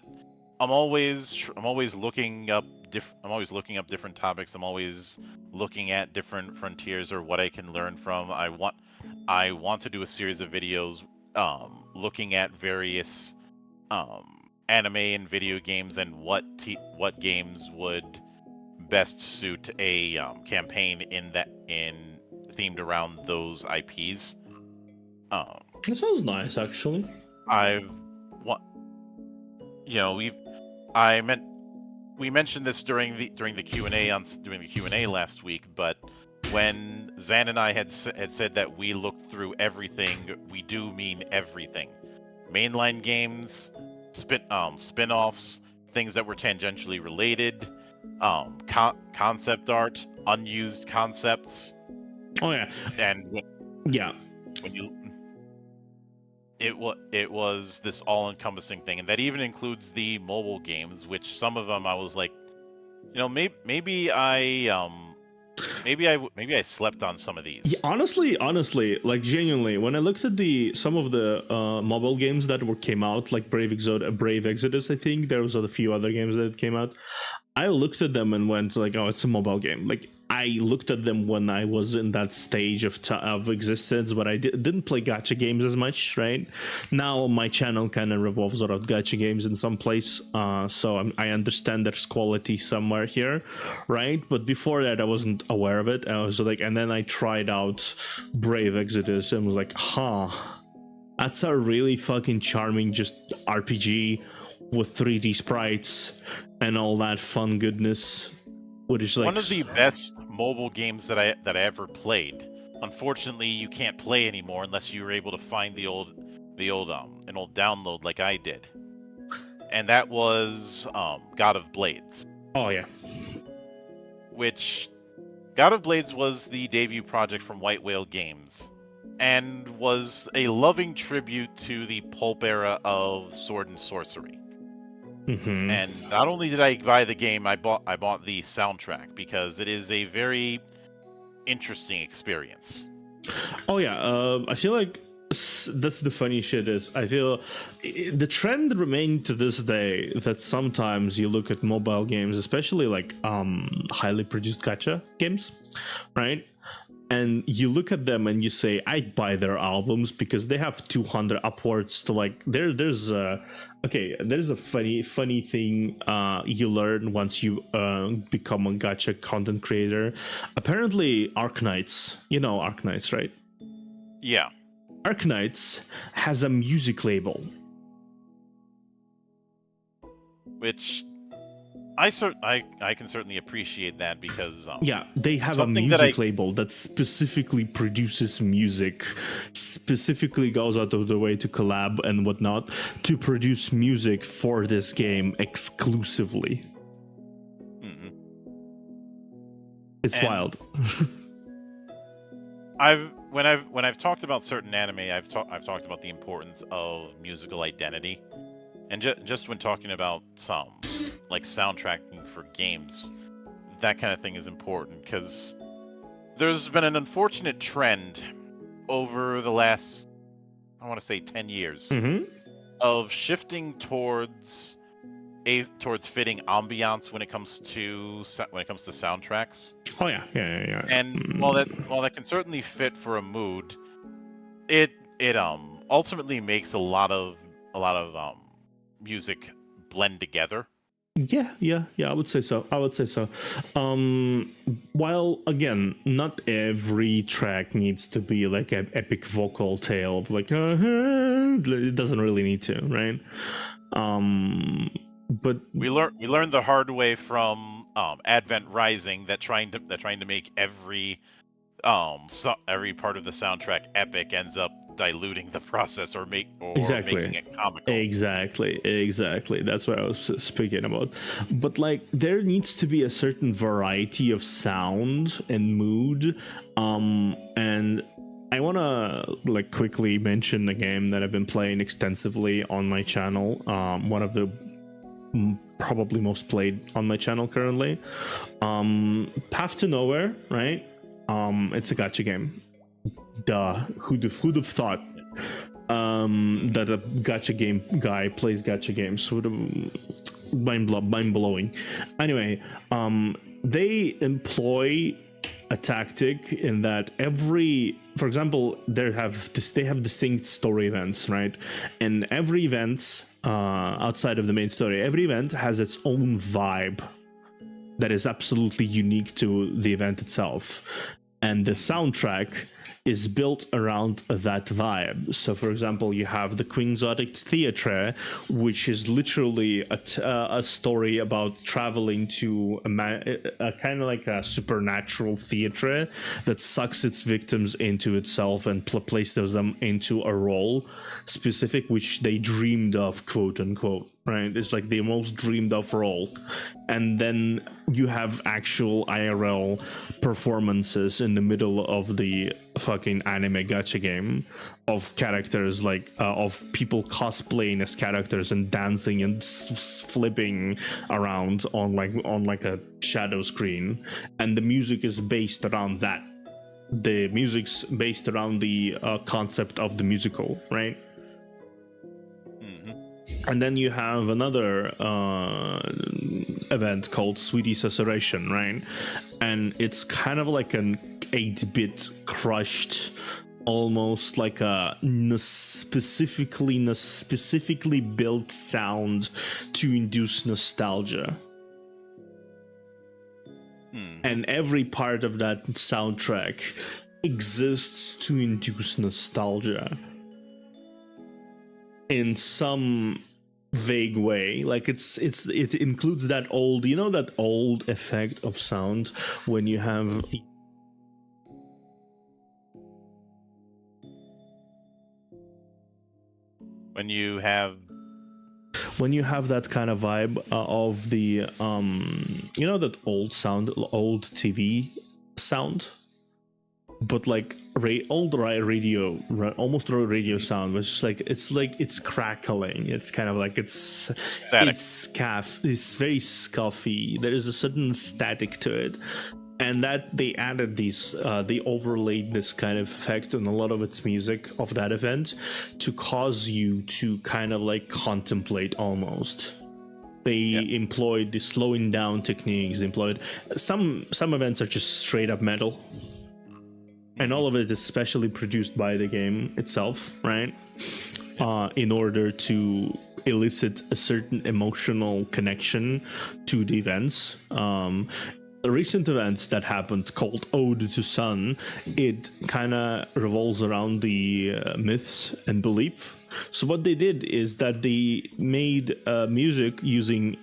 I'm always looking up different topics. I'm always looking at different frontiers or what I can learn from. I want to do a series of videos looking at various anime and video games and what games would best suit a campaign themed around those IPs. That sounds nice, actually. We mentioned this during the Q&A last week, but when Zan and I had said that we looked through everything, we do mean everything. Mainline games, spin-offs, things that were tangentially related, concept art, unused concepts. Oh yeah. And it was this all-encompassing thing, and that even includes the mobile games, which some of them I was like, maybe I slept on some of these. Yeah, honestly, like genuinely, when I looked at some of the mobile games that came out, like Brave Exodus, I think there was a few other games that came out. I looked at them and went like, oh, it's a mobile game. Like, I looked at them when I was in that stage of existence, but I didn't play gacha games as much, right? Now my channel kind of revolves around gacha games in some place, so I understand there's quality somewhere here, right? But before that, I wasn't aware of it. I was like, and then I tried out Brave Exodus and was like, that's a really fucking charming just RPG with 3D sprites and all that fun goodness, which is like one of the best mobile games that I ever played. Unfortunately, you can't play anymore unless you were able to find an old download like I did, and that was God of Blades. Oh yeah, which God of Blades was the debut project from White Whale Games, and was a loving tribute to the pulp era of sword and sorcery. Mm-hmm. And not only did I buy the game, I bought the soundtrack because it is a very interesting experience. Oh yeah, I feel like that's the funny shit is I feel the trend remains to this day that sometimes you look at mobile games, especially like highly produced gacha games, right? And you look at them and you say, I'd buy their albums because they have 200 upwards to like there's a funny thing you learn once you become a gacha content creator. Apparently Arknights, you know Arknights, right? Yeah. Arknights has a music label, which I can certainly appreciate that because yeah, they have a music label that specifically produces music, specifically goes out of the way to collab and whatnot to produce music for this game exclusively. Mm-hmm. It's wild. When I've talked about certain anime, I've talked about the importance of musical identity, and just when talking about some like soundtracking for games, that kind of thing is important because there's been an unfortunate trend over the last, I want to say 10 years, Mm-hmm. of shifting towards fitting ambiance when it comes to soundtracks. Oh yeah. And while that can certainly fit for a mood, it ultimately makes a lot of music blend together. Yeah, I would say so. While again, not every track needs to be like an epic vocal tale of like it doesn't really need to, right? But we learned the hard way from Advent Rising that trying to make every part of the soundtrack epic ends up diluting the process or making it comical. Exactly. That's what I was speaking about. But like, there needs to be a certain variety of sound and mood. And I want to like quickly mention a game that I've been playing extensively on my channel. One of the probably most played on my channel currently. Path to Nowhere, right? It's a gacha game. Duh. Who'd have thought? that a gacha game guy plays gacha games. Would mind blowing. Anyway, they employ a tactic in that for example, they have distinct story events, right? And every event outside of the main story, every event has its own vibe that is absolutely unique to the event itself, and the soundtrack is built around that vibe. So, for example, you have the Quixotic Theatre, which is literally a story about traveling to a kind of like a supernatural theatre that sucks its victims into itself and places them into a role specific, which they dreamed of, quote unquote. Right, it's like the most dreamed of role. And then you have actual IRL performances in the middle of the fucking anime gacha game of characters, like of people cosplaying as characters and dancing and flipping around on like a shadow screen, and the music is based around that. The music's based around the concept of the musical, right? And then you have another event called Sweetie Susurration, right? And it's kind of like an 8-bit crushed, almost like a specifically built sound to induce nostalgia. And every part of that soundtrack exists to induce nostalgia in some vague way. Like it includes that old, that old effect of sound when you have that kind of vibe of the that old TV sound, but like old radio, almost radio sound, which is it's crackling. It's kind of like it's very scuffy. There is a certain static to it, and that they added they overlaid this kind of effect on a lot of its music of that event to cause you to kind of like contemplate almost. They employed the slowing down techniques. They employed some events are just straight up metal. And all of it is specially produced by the game itself, right? In order to elicit a certain emotional connection to the events. The recent events that happened called Ode to Sun, it kind of revolves around the myths and belief. So what they did is that they made music using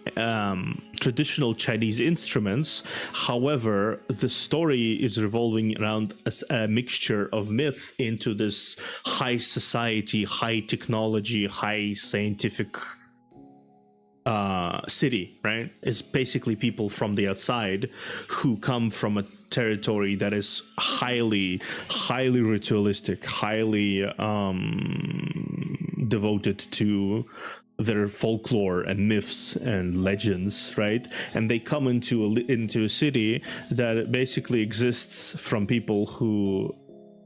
traditional Chinese instruments. However, the story is revolving around a mixture of myth into this high society, high technology, high scientific city, right? It's basically people from the outside who come from a territory that is highly ritualistic, highly devoted to their folklore and myths and legends, right? And they come into a city that basically exists from people who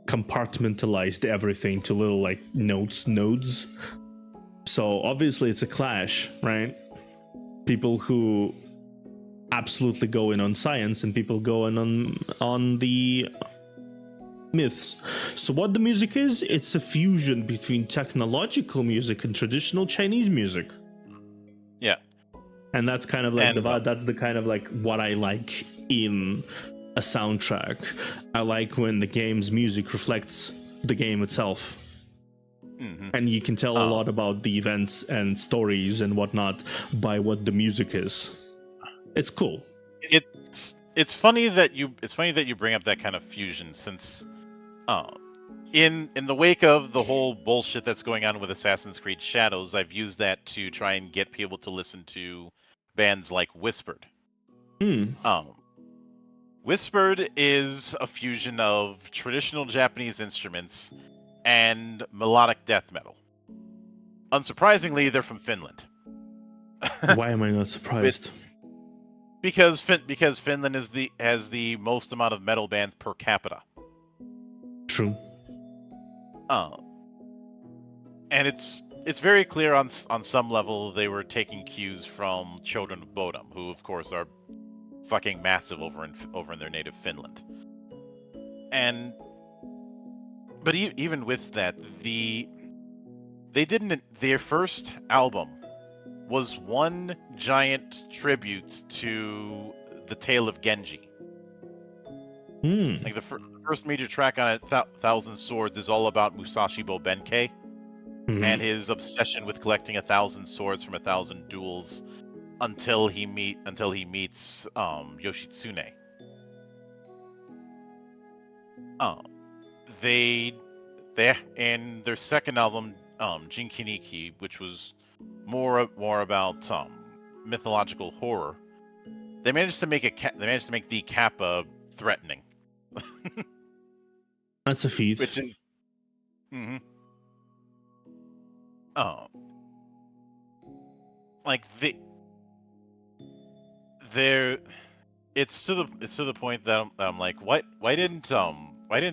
compartmentalized everything to little like nodes. So obviously it's a clash, right? People who absolutely go in on science and people go in on the myths. So what the music is, it's a fusion between technological music and traditional Chinese music. Yeah. And that's kind of like that's the kind of like what I like in a soundtrack. I like when the game's music reflects the game itself. Mm-hmm. And you can tell a lot about the events and stories and whatnot by what the music is. It's cool. It's funny that you bring up that kind of fusion, since in the wake of the whole bullshit that's going on with Assassin's Creed Shadows, I've used that to try and get people to listen to bands like Whispered. Whispered is a fusion of traditional Japanese instruments and melodic death metal. Unsurprisingly, they're from Finland. Why am I not surprised? Because Finland has the most amount of metal bands per capita. True. and it's very clear on some level they were taking cues from Children of Bodom, who of course are fucking massive over in their native Finland. And but even with that, their first album was one giant tribute to the Tale of Genji. Like the first major track on it, Thousand Swords, is all about Musashibo Benkei and his obsession with collecting 1,000 swords from 1,000 duels until he meets Yoshitsune. They in their second album, Jinkiniki, which was more about mythological horror, they managed to make the Kappa threatening. That's a feat. Which is, like it's to the point that I'm like, why didn't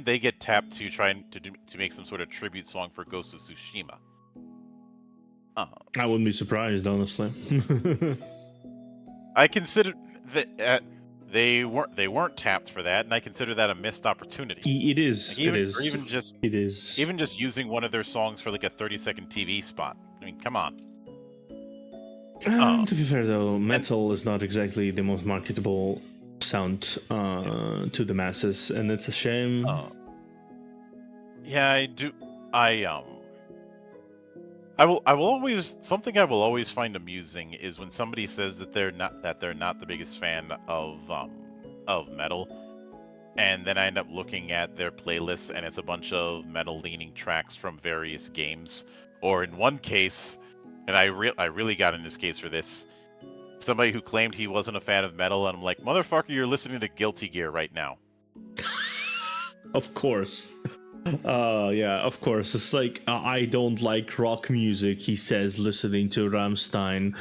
they get tapped to try to make some sort of tribute song for Ghost of Tsushima? I wouldn't be surprised, honestly. I consider that they weren't tapped for that, and I consider that a missed opportunity. It is. Like It is. Even just using one of their songs for like a 30-second TV spot. I mean, come on. To be fair, though, metal is not exactly the most marketable sound to the masses, and it's a shame. Yeah, I do. I will always find amusing is when somebody says that they're not the biggest fan of metal, and then I end up looking at their playlists and it's a bunch of metal leaning tracks from various games, or in one case, and I really got in this case for this, somebody who claimed he wasn't a fan of metal, and I'm like, motherfucker, you're listening to Guilty Gear right now. Of course. Yeah, of course. It's like, I don't like rock music, he says, listening to Rammstein.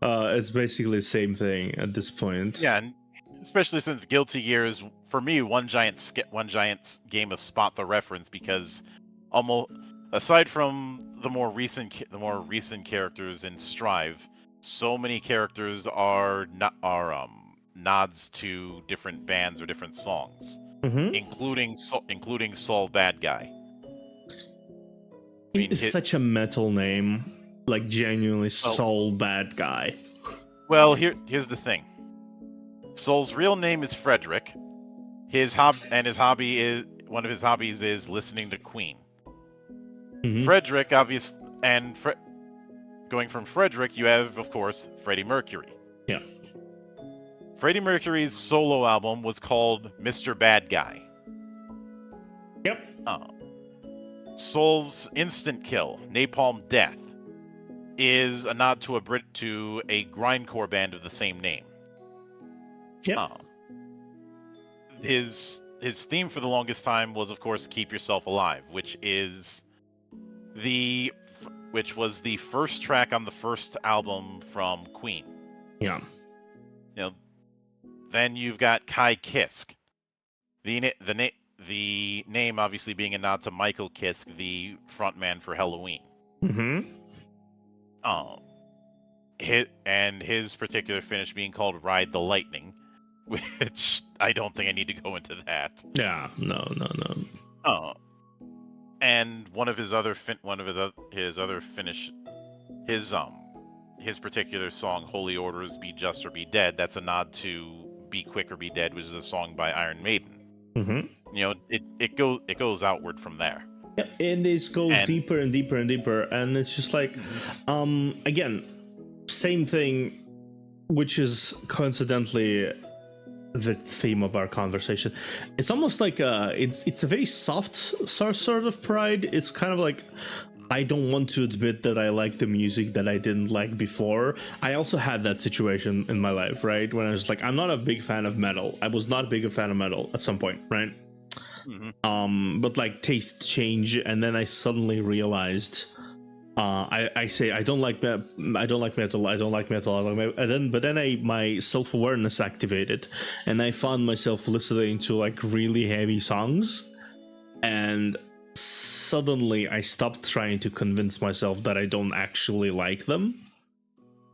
It's basically the same thing at this point. Yeah, and especially since Guilty Gear is, for me, one giant game of spot the reference, because almost aside from the more recent characters in Strive, so many characters are nods to different bands or different songs, including Soul Bad Guy. It's such a metal name, like genuinely Soul Bad Guy. Well, here's the thing. Soul's real name is Frederick. One of his hobbies is listening to Queen. Frederick, going from Frederick, you have, of course, Freddie Mercury. Yeah. Freddie Mercury's solo album was called Mr. Bad Guy. Yep. Soul's Instant Kill, Napalm Death, is a nod to a grindcore band of the same name. Yep. His theme for the longest time was, of course, Keep Yourself Alive, which was the first track on the first album from Queen. Yeah. Then you've got Kai Kiske. The name obviously being a nod to Michael Kiske, the frontman for Helloween. His particular finish being called Ride the Lightning, which I don't think I need to go into that. Yeah, no. And one of his particular song, Holy Orders, Be Just or Be Dead, that's a nod to Be Quick or Be Dead, which is a song by Iron Maiden. It goes outward from there. Yeah, and it goes deeper and deeper and deeper, and it's just like, again, same thing, which is coincidentally the theme of our conversation. It's almost like it's a very soft sort of pride. It's kind of like, I don't want to admit that I like the music that I didn't like before. I also had that situation in my life, right? When I was like, I'm not a big fan of metal. I was not a big fan of metal at some point, right? But like tastes change, and then I suddenly realized, I say I don't like metal, but then my self-awareness activated, and I found myself listening to like really heavy songs, and suddenly I stopped trying to convince myself that I don't actually like them.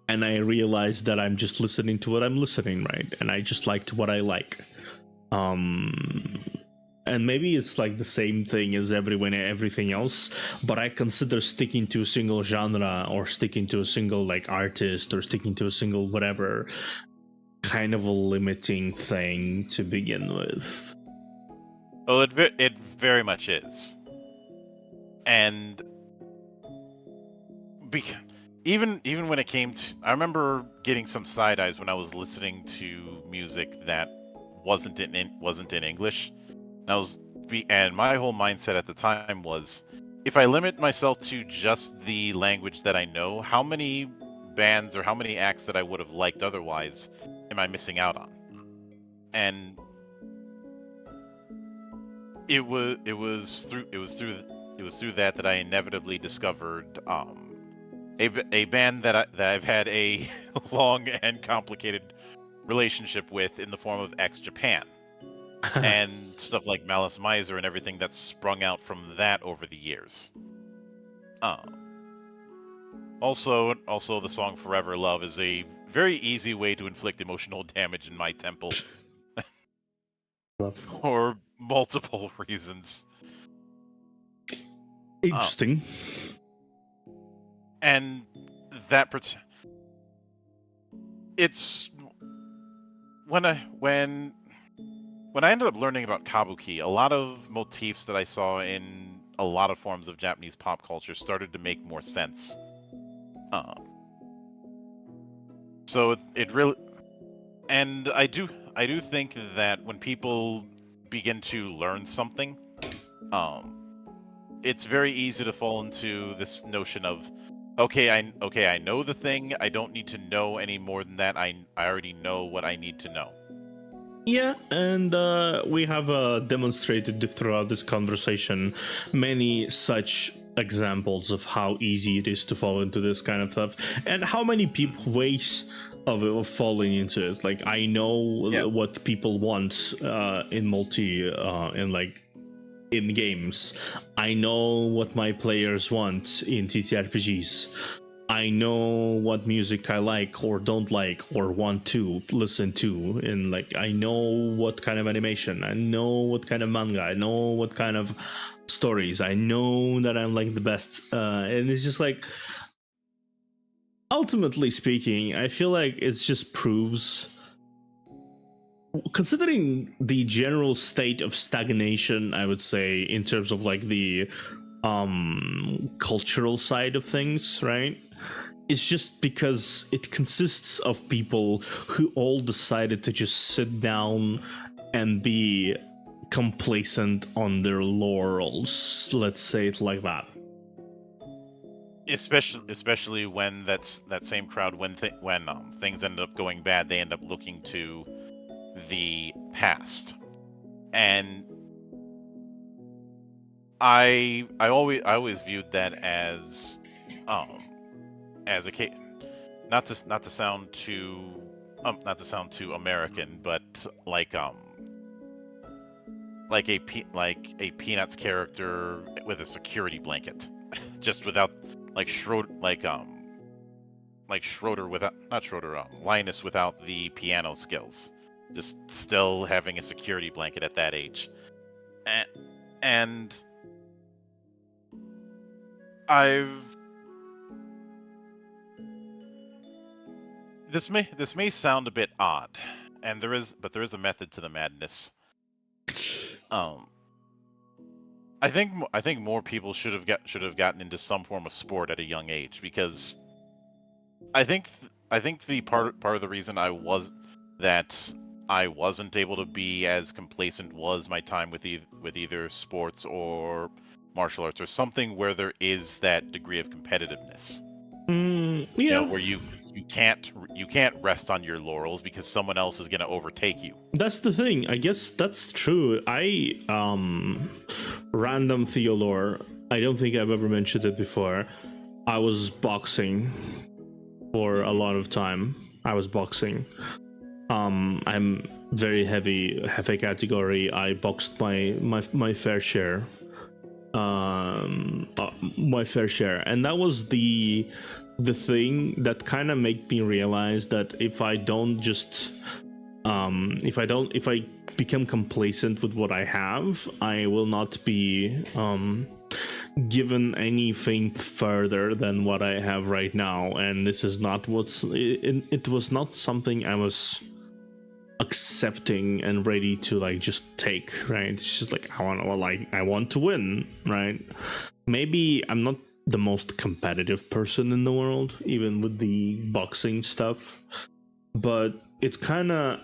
And I realized that I'm just listening to what I'm listening, right? And I just liked what I like. And maybe it's like the same thing as everything else, but I consider sticking to a single genre or sticking to a single like artist or sticking to a single whatever kind of a limiting thing to begin with. Well, it very much is, and even when it came to, I remember getting some side eyes when I was listening to music that wasn't in English. And my whole mindset at the time was, if I limit myself to just the language that I know, how many bands or how many acts that I would have liked otherwise am I missing out on? And it was through that I inevitably discovered a band that I've had a long and complicated relationship with in the form of X Japan. And stuff like Malice Miser and everything that's sprung out from that over the years. Also, the song Forever Love is a very easy way to inflict emotional damage in my temple. For multiple reasons. Interesting. And it's when I ended up learning about kabuki, a lot of motifs that I saw in a lot of forms of Japanese pop culture started to make more sense. So it really, and I do think that when people begin to learn something, it's very easy to fall into this notion of, I know the thing, I don't need to know any more than that. I already know what I need to know. Yeah, and we have demonstrated throughout this conversation many such examples of how easy it is to fall into this kind of stuff, and how many people ways of falling into it. Like, I know what people want in in games. I know what my players want in TTRPGs. I know what music I like or don't like or want to listen to, and like I know what kind of animation, I know what kind of manga, I know what kind of stories, I know that I'm like the best, and it's just like, ultimately speaking, I feel like it just proves, considering the general state of stagnation, I would say, in terms of like the cultural side of things, right? It's just because it consists of people who all decided to just sit down and be complacent on their laurels. Let's say it like that. Especially when that same crowd, when things end up going bad, they end up looking to the past. And I always viewed that as a case, not to sound too American, but like a Peanuts character with a security blanket, just without Linus without the piano skills, just still having a security blanket at that age, and This may sound a bit odd, and there is a method to the madness. I think more people should have gotten into some form of sport at a young age, because I think the part of the reason I wasn't able to be as complacent was my time with either sports or martial arts, or something where there is that degree of competitiveness. You know, where you can't rest on your laurels because someone else is going to overtake you. That's the thing. I guess that's true. Random Theodore, I don't think I've ever mentioned it before. I was boxing for a lot of time. I'm very heavy category. I boxed my fair share. my fair share, and that was the thing that kind of made me realize that if I become complacent with what I have, I will not be given anything further than what I have right now. And this is not it was not something I was accepting and ready to like just take, right? It's just like I want to win, right? Maybe I'm not the most competitive person in the world, even with the boxing stuff, but it kind of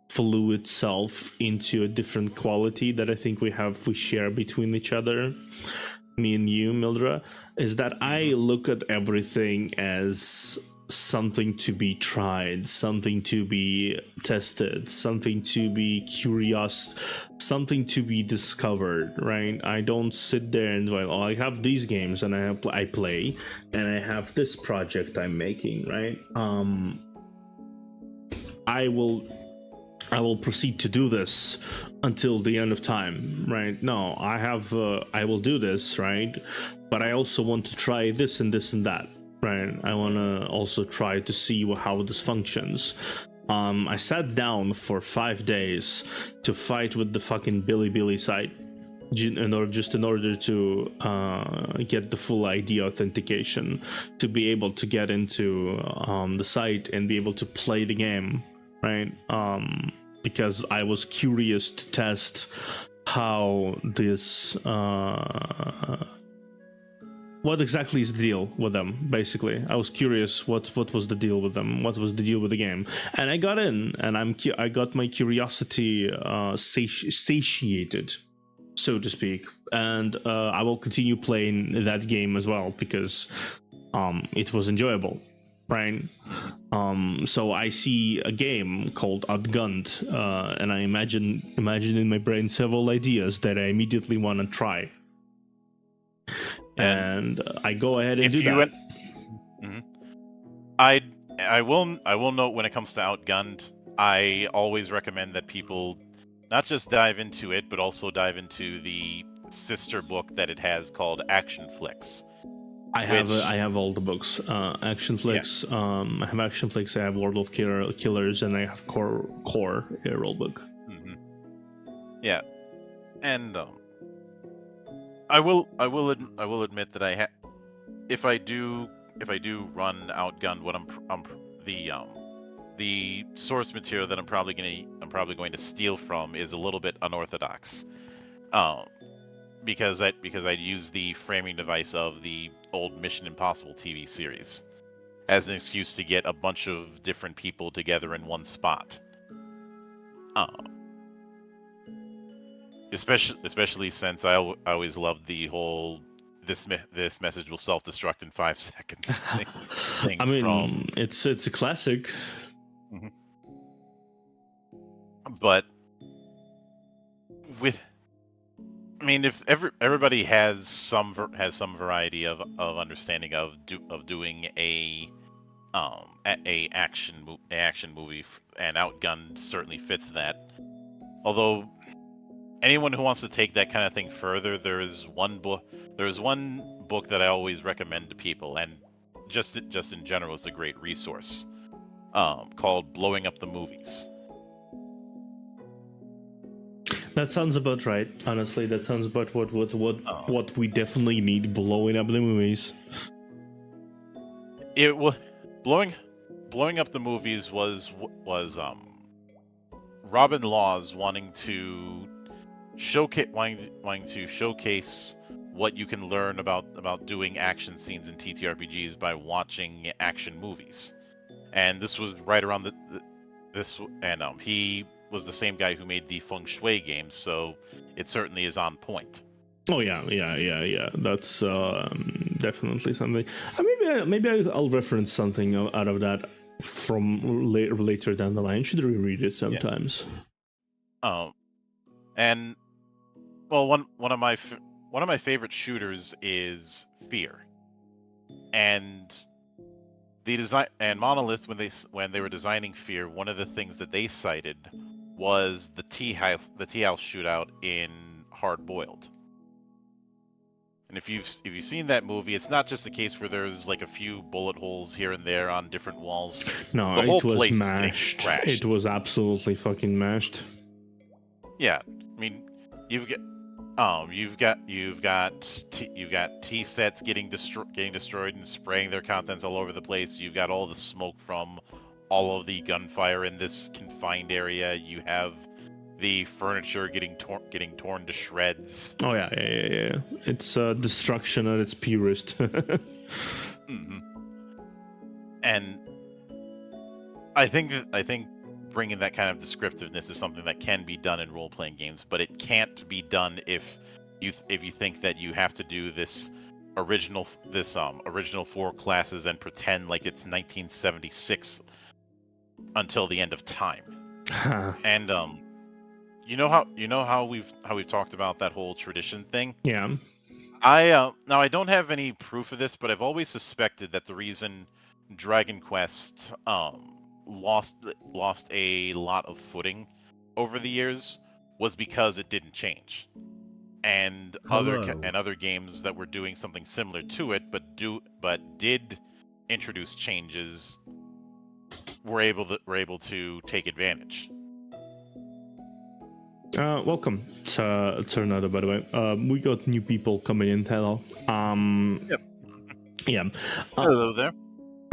flew itself into a different quality that I think we share between each other, me and you, Mildra, is that I look at everything as something to be tried, something to be tested, something to be curious, something to be discovered, right? I don't sit there and like, oh, I have these games and I play, and I have this project I'm making, right? I will proceed to do this until the end of time, right? No, I will do this, right? But I also want to try this and this and that, right? I want to also try to see how this functions. I sat down for 5 days to fight with the fucking Bilibili site in order to get the full ID authentication, to be able to get into the site and be able to play the game, right? Because I was curious to test how this what exactly is the deal with them. Basically, I was curious what was the deal with them, what was the deal with the game, and I got in, and I got my curiosity satiated, so to speak, and I will continue playing that game as well because it was enjoyable, right? So I see a game called Outgunned, and I imagine in my brain several ideas that I immediately want to try, and I go ahead and do that. I will note, when it comes to Outgunned, I always recommend that people not just dive into it, but also dive into the sister book that it has called Action Flicks. I have all the books. Action Flicks. Yeah. I have Action Flicks. I have World of Killers, and I have Core rulebook. Mm-hmm. Yeah, and I will admit that if I do run Outgunned, what the source material that I'm probably going to steal from is a little bit unorthodox. Because I use the framing device of the old Mission Impossible TV series as an excuse to get a bunch of different people together in one spot. Especially since I always loved the whole this message will self-destruct in 5 seconds thing. I mean, it's a classic. Mm-hmm. But if everybody has some variety of understanding of doing a action movie, and Outgunned certainly fits that. Although anyone who wants to take that kind of thing further, there is one book that I always recommend to people, and just in general, it's a great resource, called Blowing Up the Movies. That sounds about right. Honestly, that sounds about what we definitely need. Blowing up the movies. Blowing Up the Movies was Robin Laws wanting to showcase what you can learn about doing action scenes in TTRPGs by watching action movies, and this was right around he was the same guy who made the Feng Shui games, so it certainly is on point. Oh yeah. That's definitely something. Maybe I'll reference something out of that from later down the line. Should reread it sometimes. Yeah. And well, one of my favorite shooters is Fear, and the design and Monolith, when they were designing Fear, one of the things that they cited was the tea house shootout in Hard Boiled. And if you've seen that movie, it's not just a case where there's like a few bullet holes here and there on different walls. No, the whole it was place mashed. Is getting trashed. It was absolutely fucking mashed. Yeah, I mean, you've got tea sets getting destroyed and spraying their contents all over the place. You've got all the smoke from all of the gunfire in this confined area. You have the furniture getting torn to shreds. Oh yeah. It's destruction at its purest. Mm-hmm. And I think bringing that kind of descriptiveness is something that can be done in role-playing games, but it can't be done if you think that you have to do this original 4 classes and pretend like it's 1976 until the end of time. And you know how we've talked about that whole tradition thing? Yeah. Now I don't have any proof of this, but I've always suspected that the reason Dragon Quest lost a lot of footing over the years was because it didn't change. And other games that were doing something similar to it but did introduce changes were able to take advantage. Welcome, Tornado, by the way. We got new people coming in. Hello. Yep. Yeah. Hello there.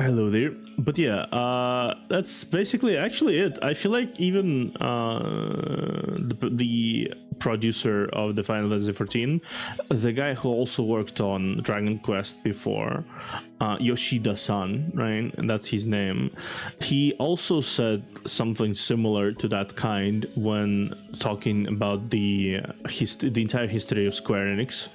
Hello there. But yeah, that's basically actually it. I feel like even the producer of the Final Fantasy XIV, the guy who also worked on Dragon Quest before, Yoshida-san, right? And that's his name. He also said something similar to that kind when talking about the entire history of Square Enix.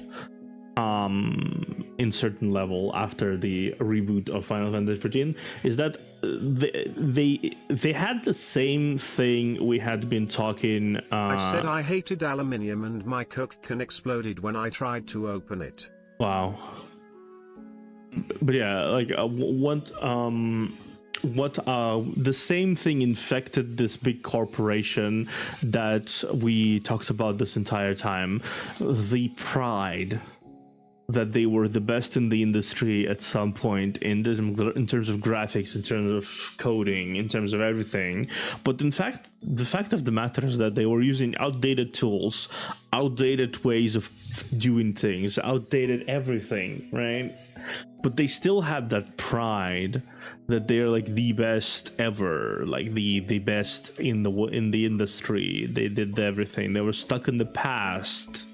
In certain level after the reboot of Final Fantasy XIV, is that they had the same thing we had been talking. I said I hated aluminium and my Coke can exploded when I tried to open it. Wow. But yeah, like the same thing infected this big corporation that we talked about this entire time. The pride that they were the best in the industry at some point in terms of graphics, in terms of coding, in terms of everything. But in fact, the fact of the matter is that they were using outdated tools, outdated ways of doing things, outdated everything, right? But they still had that pride that they're like the best ever, like the best in the industry. They did everything. They were stuck in the past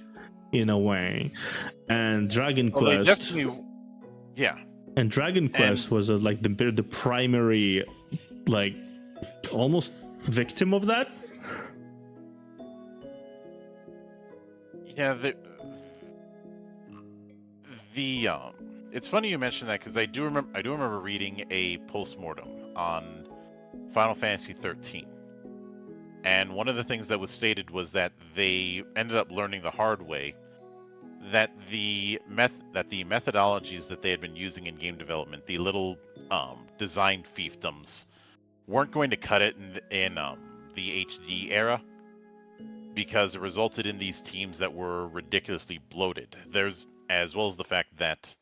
in a way. And Dragon Quest, and Dragon Quest was like the primary, like almost victim of that. Yeah, the it's funny you mentioned that because I do remember reading a postmortem on Final Fantasy XIII, and one of the things that was stated was that they ended up learning the hard way that the methodologies that they had been using in game development, the little design fiefdoms, weren't going to cut it in the HD era, because it resulted in these teams that were ridiculously bloated. As well as the fact that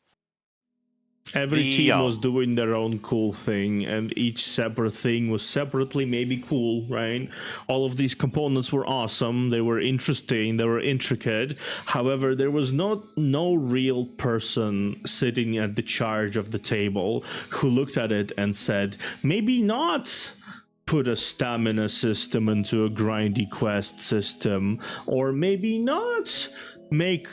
every team was doing their own cool thing, and each separate thing was separately maybe cool, right? All of these components were awesome, they were interesting, they were intricate. However, there was no real person sitting at the charge of the table who looked at it and said, maybe not put a stamina system into a grindy quest system, or maybe not make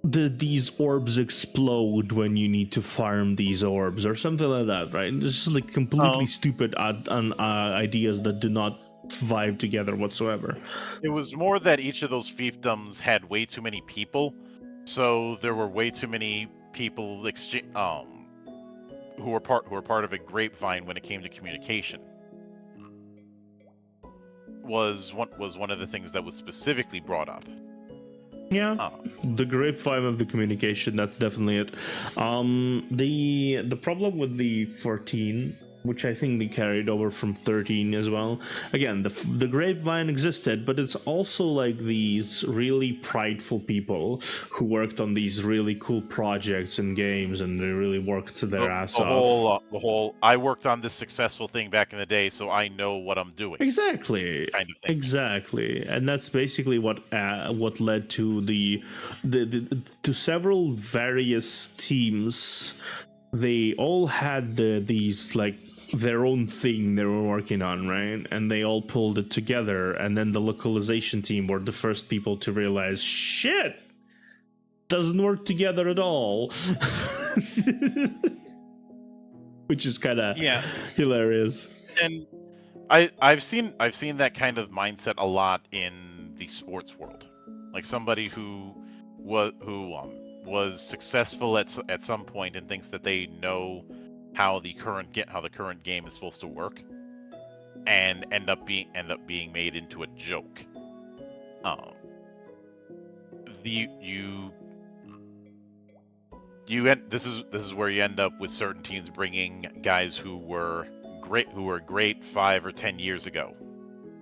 these orbs explode when you need to farm these orbs, or something like that, right? It's just like completely stupid ideas that do not vibe together whatsoever. It was more that each of those fiefdoms had way too many people, so there were way too many people who were part of a grapevine when it came to communication. Was one of the things that was specifically brought up. Yeah, the grapevine of the communication, that's definitely it. The problem with the 14 which I think they carried over from 13 as well. Again, the grapevine existed, but it's also like these really prideful people who worked on these really cool projects and games, and they really worked their ass off. The whole, I worked on this successful thing back in the day, so I know what I'm doing. Exactly, kind of thing. Exactly, and that's basically what led to the to several various teams. They all had these like their own thing they were working on, right? And they all pulled it together, and then the localization team were the first people to realize, shit, doesn't work together at all. Which is kind of hilarious. And I've seen that kind of mindset a lot in the sports world. Like somebody who was successful at some point and thinks that they know how the current game is supposed to work, and end up being made into a joke. This is where you end up with certain teams bringing guys who were great 5 or 10 years ago,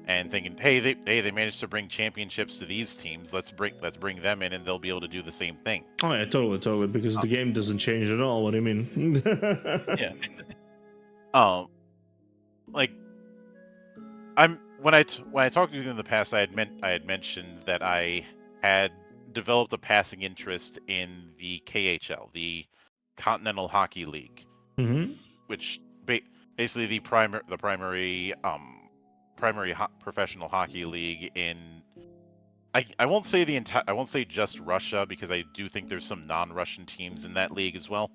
and thinking, hey, they managed to bring championships to these teams. Let's bring them in, and they'll be able to do the same thing. Oh yeah, totally. Because the game doesn't change at all. What do you mean? Yeah. Like when I talked to you in the past, I had mentioned that I had developed a passing interest in the KHL, the Continental Hockey League, which basically the primary professional hockey league in. I won't say just Russia, because I do think there's some non-Russian teams in that league as well.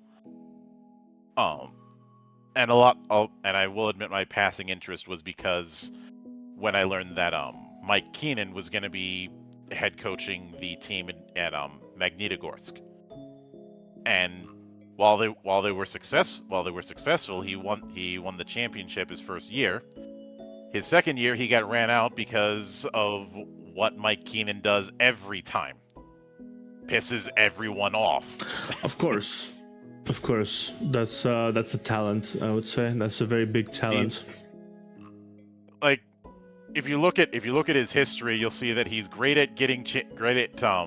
And I will admit my passing interest was because when I learned that Mike Keenan was going to be head coaching the team at Magnitogorsk, and while they were successful, he won the championship his first year. His second year, he got ran out because of what Mike Keenan does every time: pisses everyone off. Of course. That's a talent. I would say that's a very big talent. Like, if you look at his history, you'll see that he's great at getting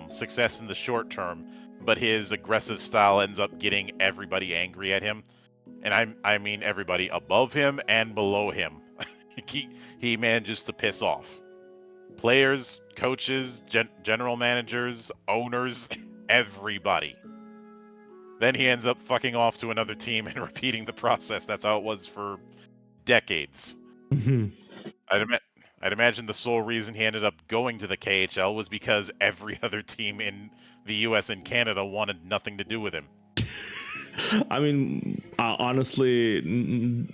success in the short term, but his aggressive style ends up getting everybody angry at him, and I mean everybody above him and below him. He manages to piss off players, coaches, general managers, owners, everybody. Then he ends up fucking off to another team and repeating the process. That's how it was for decades. I'd imagine the sole reason he ended up going to the KHL was because every other team in the US and Canada wanted nothing to do with him. I mean, honestly,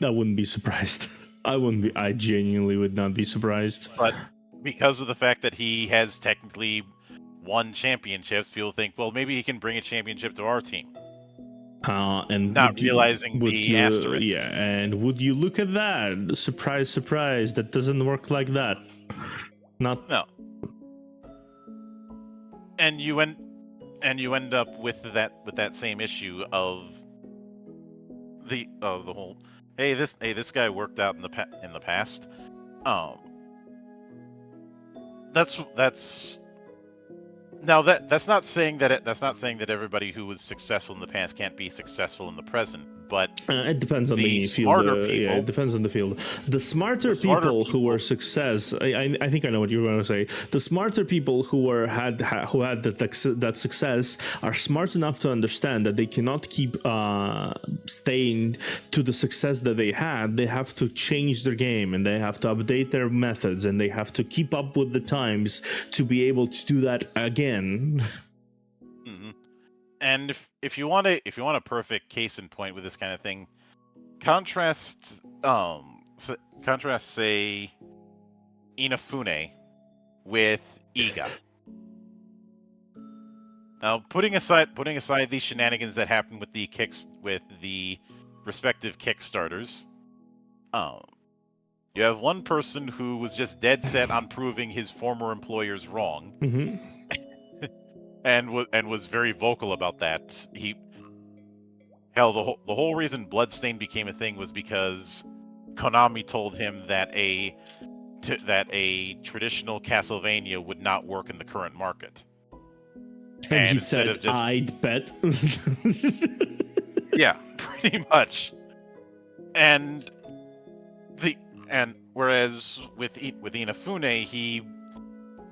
I wouldn't be surprised. I genuinely would not be surprised. But because of the fact that he has technically won championships, people think, well, maybe he can bring a championship to our team. And not realizing the asterisk. Yeah, and would you look at that? Surprise, surprise! That doesn't work like that. No. And you end up with that same issue of the whole. Hey, this guy worked out in the past. That's not saying that everybody who was successful in the past can't be successful in the present, but it depends on the field. Yeah, it depends on the field. The smarter people who were success. I think I know what you were going to say. The smarter people who had that success are smart enough to understand that they cannot keep staying to the success that they had. They have to change their game, and they have to update their methods, and they have to keep up with the times to be able to do that again. And if you want a perfect case in point with this kind of thing, contrast say Inafune with Iga. Now, putting aside the shenanigans that happened with the respective Kickstarters, you have one person who was just dead set on proving his former employers wrong. And was very vocal about that. The whole reason Bloodstain became a thing was because Konami told him that a traditional Castlevania would not work in the current market. And he instead said, of just, "I'd bet." yeah, pretty much. And whereas with Inafune, he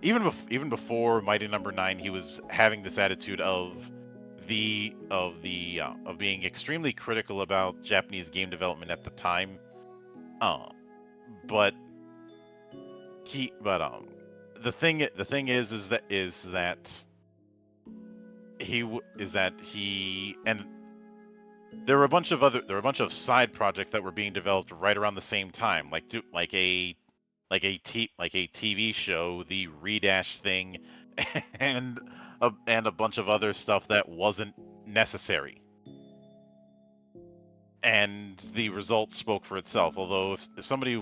even before Mighty Number 9, he was having this attitude of being extremely critical about Japanese game development at the time. But the thing is that he and there were a bunch of side projects that were being developed right around the same time, like a TV show, the Redash thing, and a bunch of other stuff that wasn't necessary. And the results spoke for itself. Although if somebody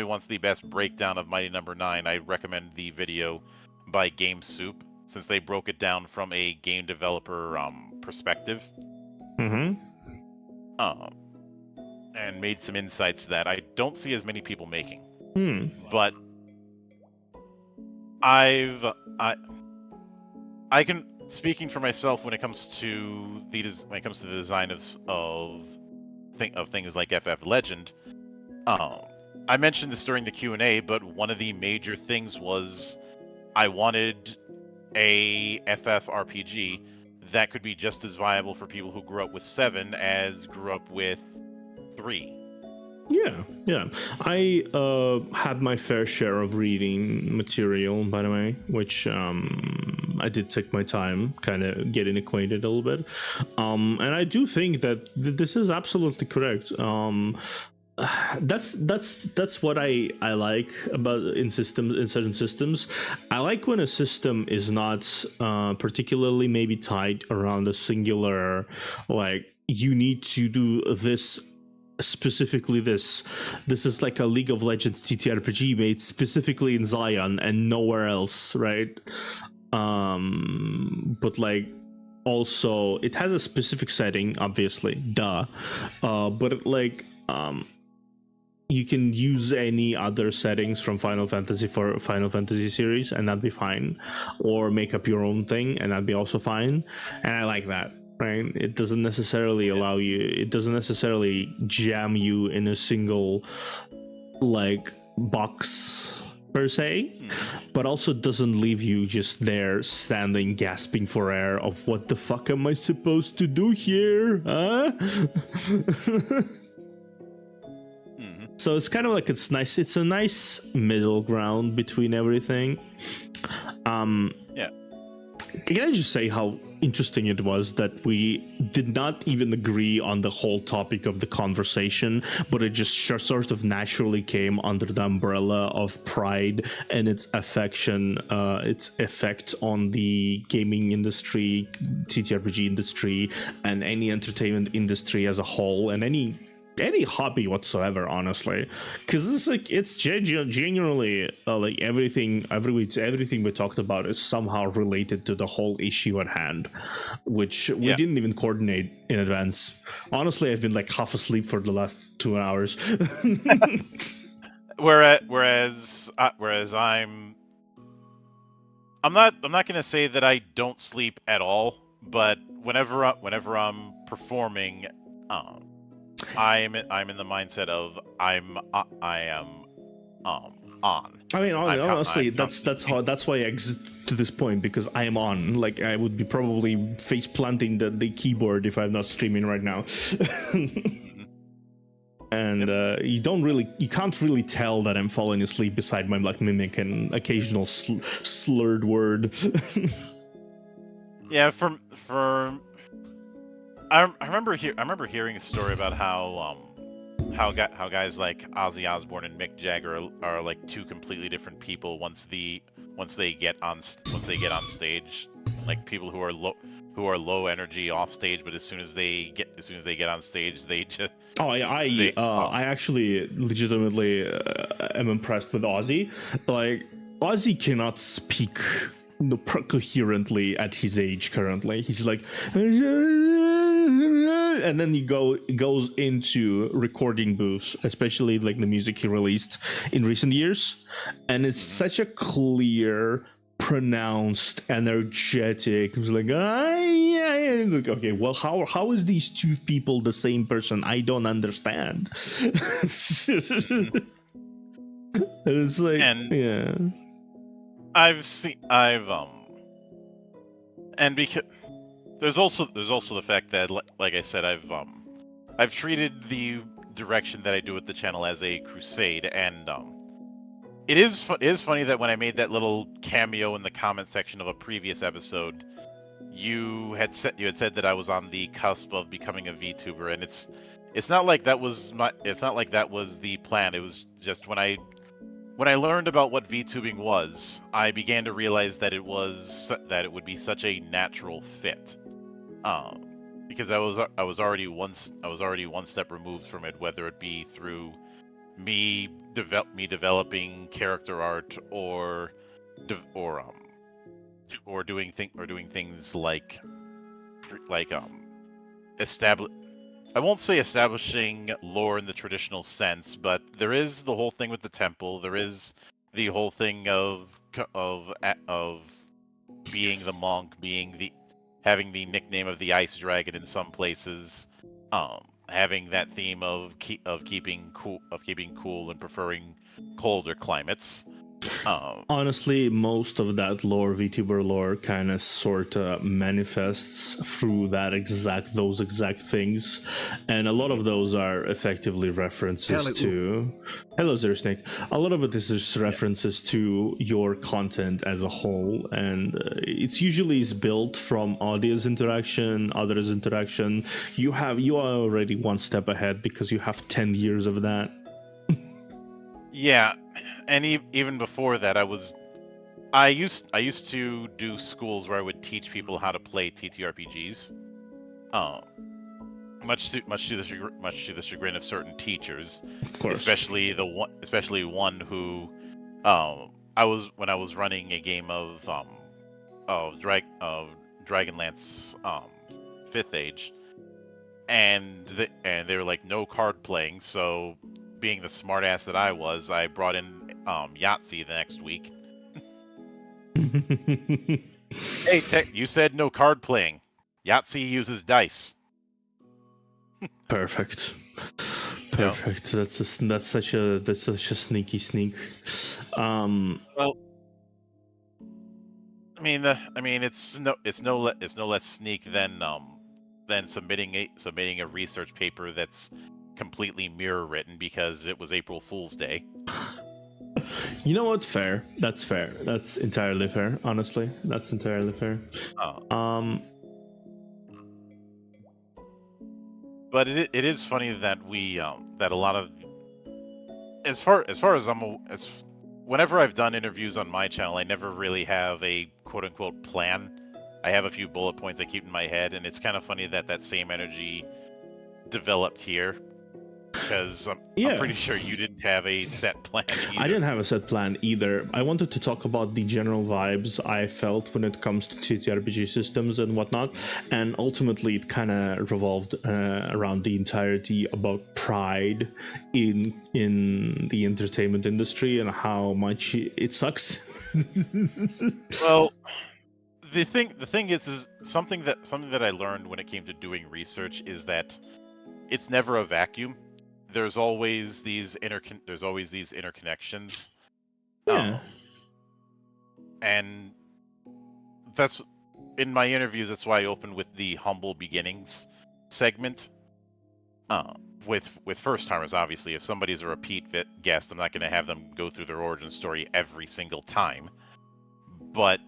wants the best breakdown of Mighty Number 9, I recommend the video by Game Soup, since they broke it down from a game developer perspective. Mm-hmm. And made some insights that I don't see as many people making. But I can, speaking for myself, when it comes to the design of things like FF Legend, I mentioned this during the Q&A, but one of the major things was I wanted a FF RPG that could be just as viable for people who grew up with 7 as grew up with 3. Yeah. I had my fair share of reading material, by the way, which I did take my time kind of getting acquainted a little bit. And I do think that this is absolutely correct. That's what I like about in certain systems. I like when a system is not particularly maybe tied around a singular, like, you need to do this specifically. This is like a League of Legends TTRPG made specifically in Zion and nowhere else, right? But like, also it has a specific setting, obviously, but like you can use any other settings from Final Fantasy series and that'd be fine, or make up your own thing and that'd be also fine. And I like that, right? It doesn't necessarily jam you in a single like box per se, but also doesn't leave you just there standing gasping for air of what the fuck am I supposed to do here, huh? So it's kind of like, it's nice. It's a nice middle ground between everything. Yeah. Can I just say how interesting it was that we did not even agree on the whole topic of the conversation, but it just sort of naturally came under the umbrella of Pride and its its effect on the gaming industry, TTRPG industry, and any entertainment industry as a whole, and any hobby whatsoever, honestly, because it's genuinely like everything we talked about is somehow related to the whole issue at hand, which we didn't even coordinate in advance. Honestly, I've been like half asleep for the last 2 hours. whereas I'm not gonna say that I don't sleep at all, but whenever I'm performing, I'm in the mindset of I am on. I mean, honestly, that's why I exist to this point, because I am on. Like, I would be probably face planting the keyboard if I'm not streaming right now. And you can't really tell that I'm falling asleep beside my like mimic and occasional slurred word. Yeah, I remember hearing a story about how guys like Ozzy Osbourne and Mick Jagger are like two completely different people once they get on stage. Like, people who are low energy off stage, but as soon as they get on stage, they just I actually legitimately am impressed with Ozzy. Like, Ozzy cannot speak coherently at his age currently. He's like, and then he goes into recording booths, especially like the music he released in recent years, and it's such a clear, pronounced, energetic. It was like, yeah. Like, okay, well, how is these two people the same person? I don't understand. It's like, And yeah. And because there's also the fact that, like I said, I've treated the direction that I do with the channel as a crusade, and it is funny that when I made that little cameo in the comment section of a previous episode, you had said that I was on the cusp of becoming a VTuber, and it's not like that was the plan. It was just when I learned about what VTubing was, I began to realize that it would be such a natural fit, because I was already one step removed from it, whether it be through me developing character art or doing things like establish. I won't say establishing lore in the traditional sense, but there is the whole thing with the temple. There is the whole thing of being the monk, having the nickname of the ice dragon in some places, having that theme of keeping cool and preferring colder climates. Honestly, most of that VTuber lore kind of sort of manifests through those exact things, and a lot of those are effectively references to. Hello, Zero Snake. A lot of it is just references to your content as a whole, and it's usually built from audience interaction, others interaction. You are already one step ahead because you have 10 years of that. Yeah. And even before that, I used to do schools where I would teach people how to play TTRPGs. Much to the chagrin of certain teachers, Of course. especially one who, when I was running a game of Dragonlance 5th Age, and they were like, no card playing. So, being the smartass that I was, I brought in Yahtzee the next week. Hey, you said no card playing. Yahtzee uses dice. Perfect. That's such a sneaky sneak. Well, I mean, it's no less sneak than submitting a research paper that's completely mirror written because it was April Fool's Day. You know what? Fair. That's fair. That's entirely fair. Honestly, that's entirely fair. But it is funny that that a lot of, as far as whenever I've done interviews on my channel, I never really have a quote unquote plan. I have a few bullet points I keep in my head, and it's kind of funny that same energy developed here. Because I'm pretty sure you didn't have a set plan either. I didn't have a set plan either. I wanted to talk about the general vibes I felt when it comes to TTRPG systems and whatnot, and ultimately it kind of revolved around the entirety about pride in the entertainment industry and how much it sucks. Well, the thing is something that I learned when it came to doing research is that it's never a vacuum. There's always these interconnections. Yeah. And that's in my interviews. That's why I open with the humble beginnings segment. With first timers, obviously, if somebody's a repeat guest, I'm not going to have them go through their origin story every single time. But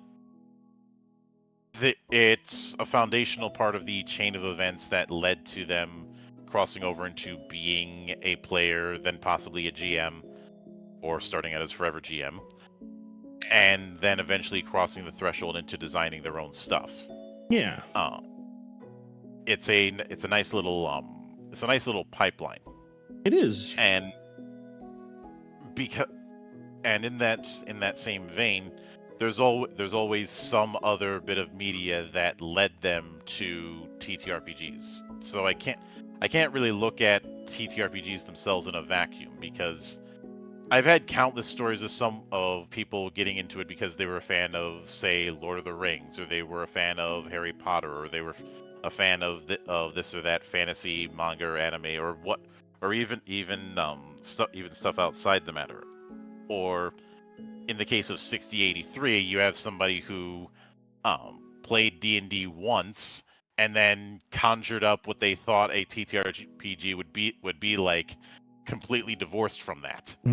it's a foundational part of the chain of events that led to them crossing over into being a player, then possibly a GM, or starting out as forever GM, and then eventually crossing the threshold into designing their own stuff. Yeah. It's a nice little pipeline. It is. And in that same vein, there's always some other bit of media that led them to TTRPGs. So I can't really look at TTRPGs themselves in a vacuum, because I've had countless stories of people getting into it because they were a fan of, say, Lord of the Rings, or they were a fan of Harry Potter, or they were a fan of this or that fantasy manga or anime, or what, or even stuff outside the matter. Or in the case of 6083, you have somebody who played D&D once and then conjured up what they thought a TTRPG would be like, completely divorced from that. I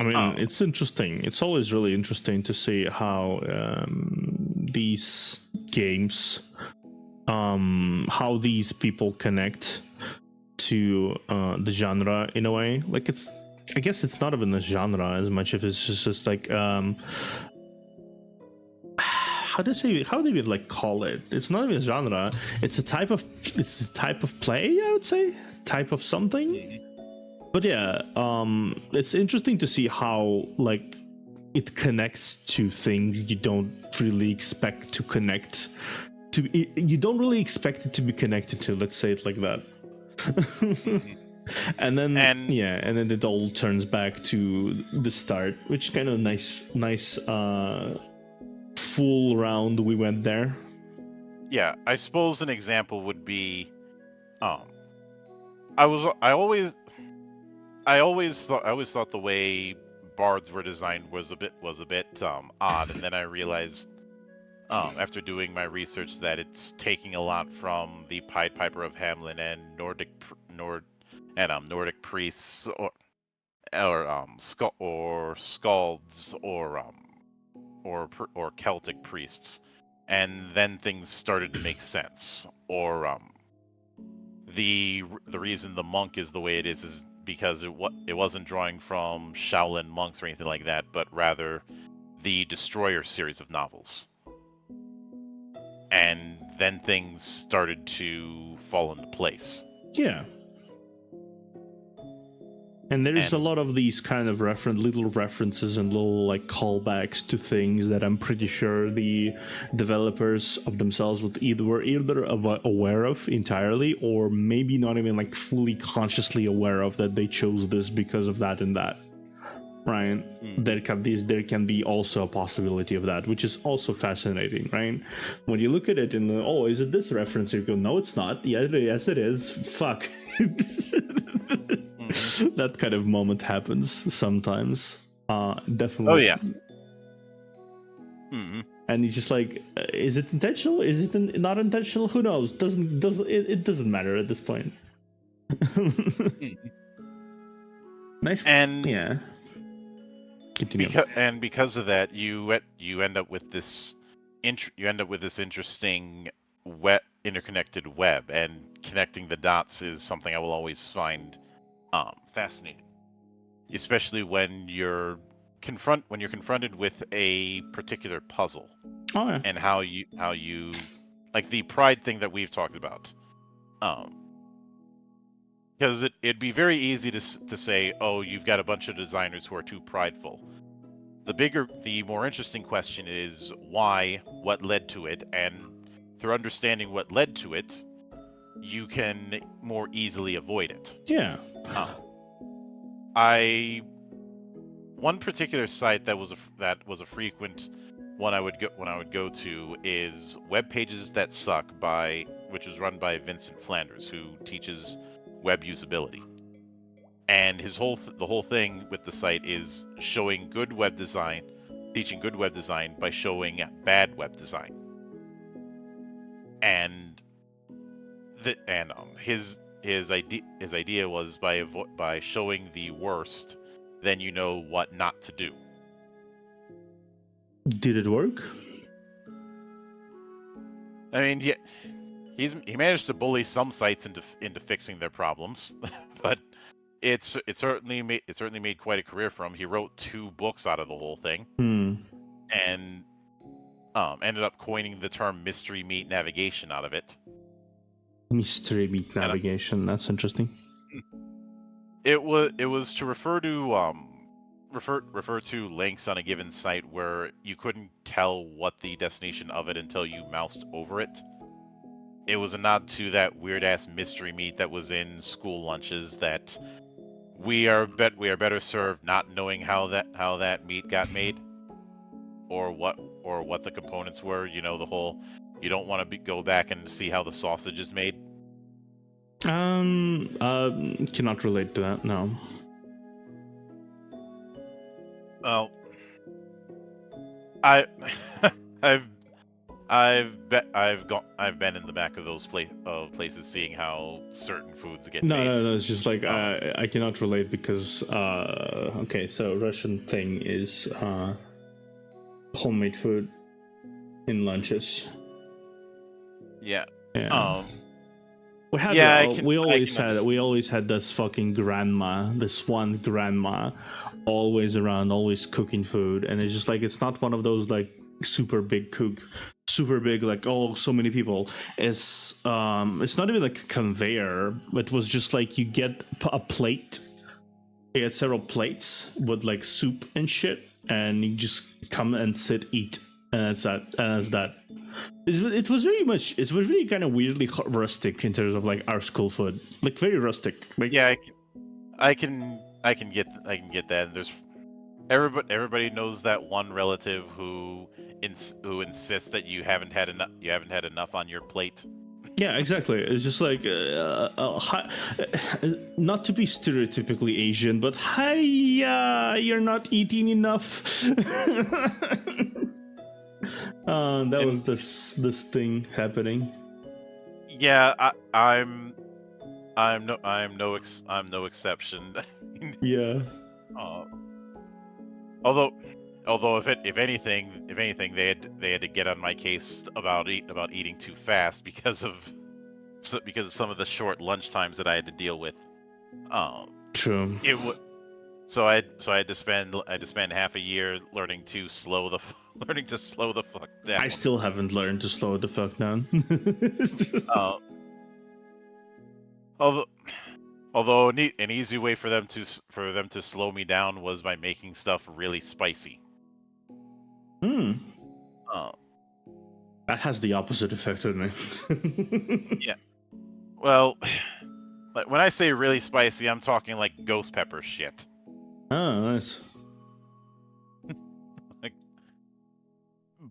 mean, it's interesting. It's always really interesting to see how these games, how these people connect to the genre in a way. Like, I guess it's not even a genre as much as it's just like how do you like call it? It's not even a genre. It's a type of play, I would say, type of something. But yeah, it's interesting to see how like it connects to things you don't really expect to connect to. You don't really expect it to be connected to. Let's say it like that. and then it all turns back to the start, which kind of nice full round we went there. Yeah, I suppose an example would be, I always thought the way bards were designed was a bit odd, and then I realized after doing my research that it's taking a lot from the Pied Piper of Hamelin and Nordic priests or skalds or Celtic priests, and then things started to make sense. Or the reason the monk is the way it is because it wasn't drawing from Shaolin monks or anything like that, but rather the Destroyer series of novels. And then things started to fall into place. Yeah. And there's a lot of these kind of little references and little like callbacks to things that I'm pretty sure the developers of themselves were either aware of entirely, or maybe not even like fully consciously aware of that they chose this because of that and that. Right? There can be also a possibility of that, which is also fascinating, right? When you look at it and is it this reference? You go, no, it's not. Yeah, yes, it is. Fuck. That kind of moment happens sometimes. Definitely. Oh yeah. And you're just like, is it intentional? Is it not intentional? Who knows? It doesn't matter at this point. Nice. And yeah. Because of that, you end up with this interesting interconnected web, and connecting the dots is something I will always find fascinating, especially when you're confronted with a particular puzzle. Oh, yeah. And how you like the pride thing that we've talked about. Because it'd be very easy to say, oh, you've got a bunch of designers who are too prideful. The more interesting question is why, what led to it, and through understanding what led to it, you can more easily avoid it. Yeah. One particular site that was a frequent one I would go to is Web Pages That Suck which is run by Vincent Flanders, who teaches web usability. And the whole thing with the site is teaching good web design by showing bad web design. And his idea was by showing the worst, then you know what not to do. Did it work? I mean, yeah, he managed to bully some sites into fixing their problems, but it certainly made quite a career for him. He wrote 2 books out of the whole thing, and ended up coining the term mystery meat navigation out of it. Mystery meat navigation. That's interesting. It was to refer to refer to links on a given site where you couldn't tell what the destination of it until you moused over it. It was a nod to that weird ass mystery meat that was in school lunches that we are better served not knowing how that meat got made or what the components were. You know, the whole you don't want to go back and see how the sausage is made. Cannot relate to that. No. Well, I I've been in the back of those places seeing how certain foods get made. No. It's just like I cannot relate because okay, so Russian thing is homemade food in lunches. Yeah. We always had this fucking this one grandma, always around, always cooking food, and it's just like it's not one of those like super big like so many people. It's not even like a conveyor. It was just like you get a plate, you get several plates with like soup and shit, and you just come and sit, eat, and that's that. It was really kind of weirdly rustic in terms of like our school food, like very rustic. Like yeah, I can get that. There's everybody knows that one relative who insists that you haven't had enough on your plate. Yeah, exactly. It's just like not to be stereotypically Asian, but hi, you're not eating enough. That was this thing happening. Yeah, I'm no exception. Yeah. Although if anything they had to get on my case about eating too fast because of some of the short lunch times that I had to deal with. True. So I had to spend half a year learning to slow the fuck down. I still haven't learned to slow the fuck down. Although an easy way for them to slow me down was by making stuff really spicy. That has the opposite effect on me. Yeah. Well, like when I say really spicy, I'm talking like ghost pepper shit. Oh, nice.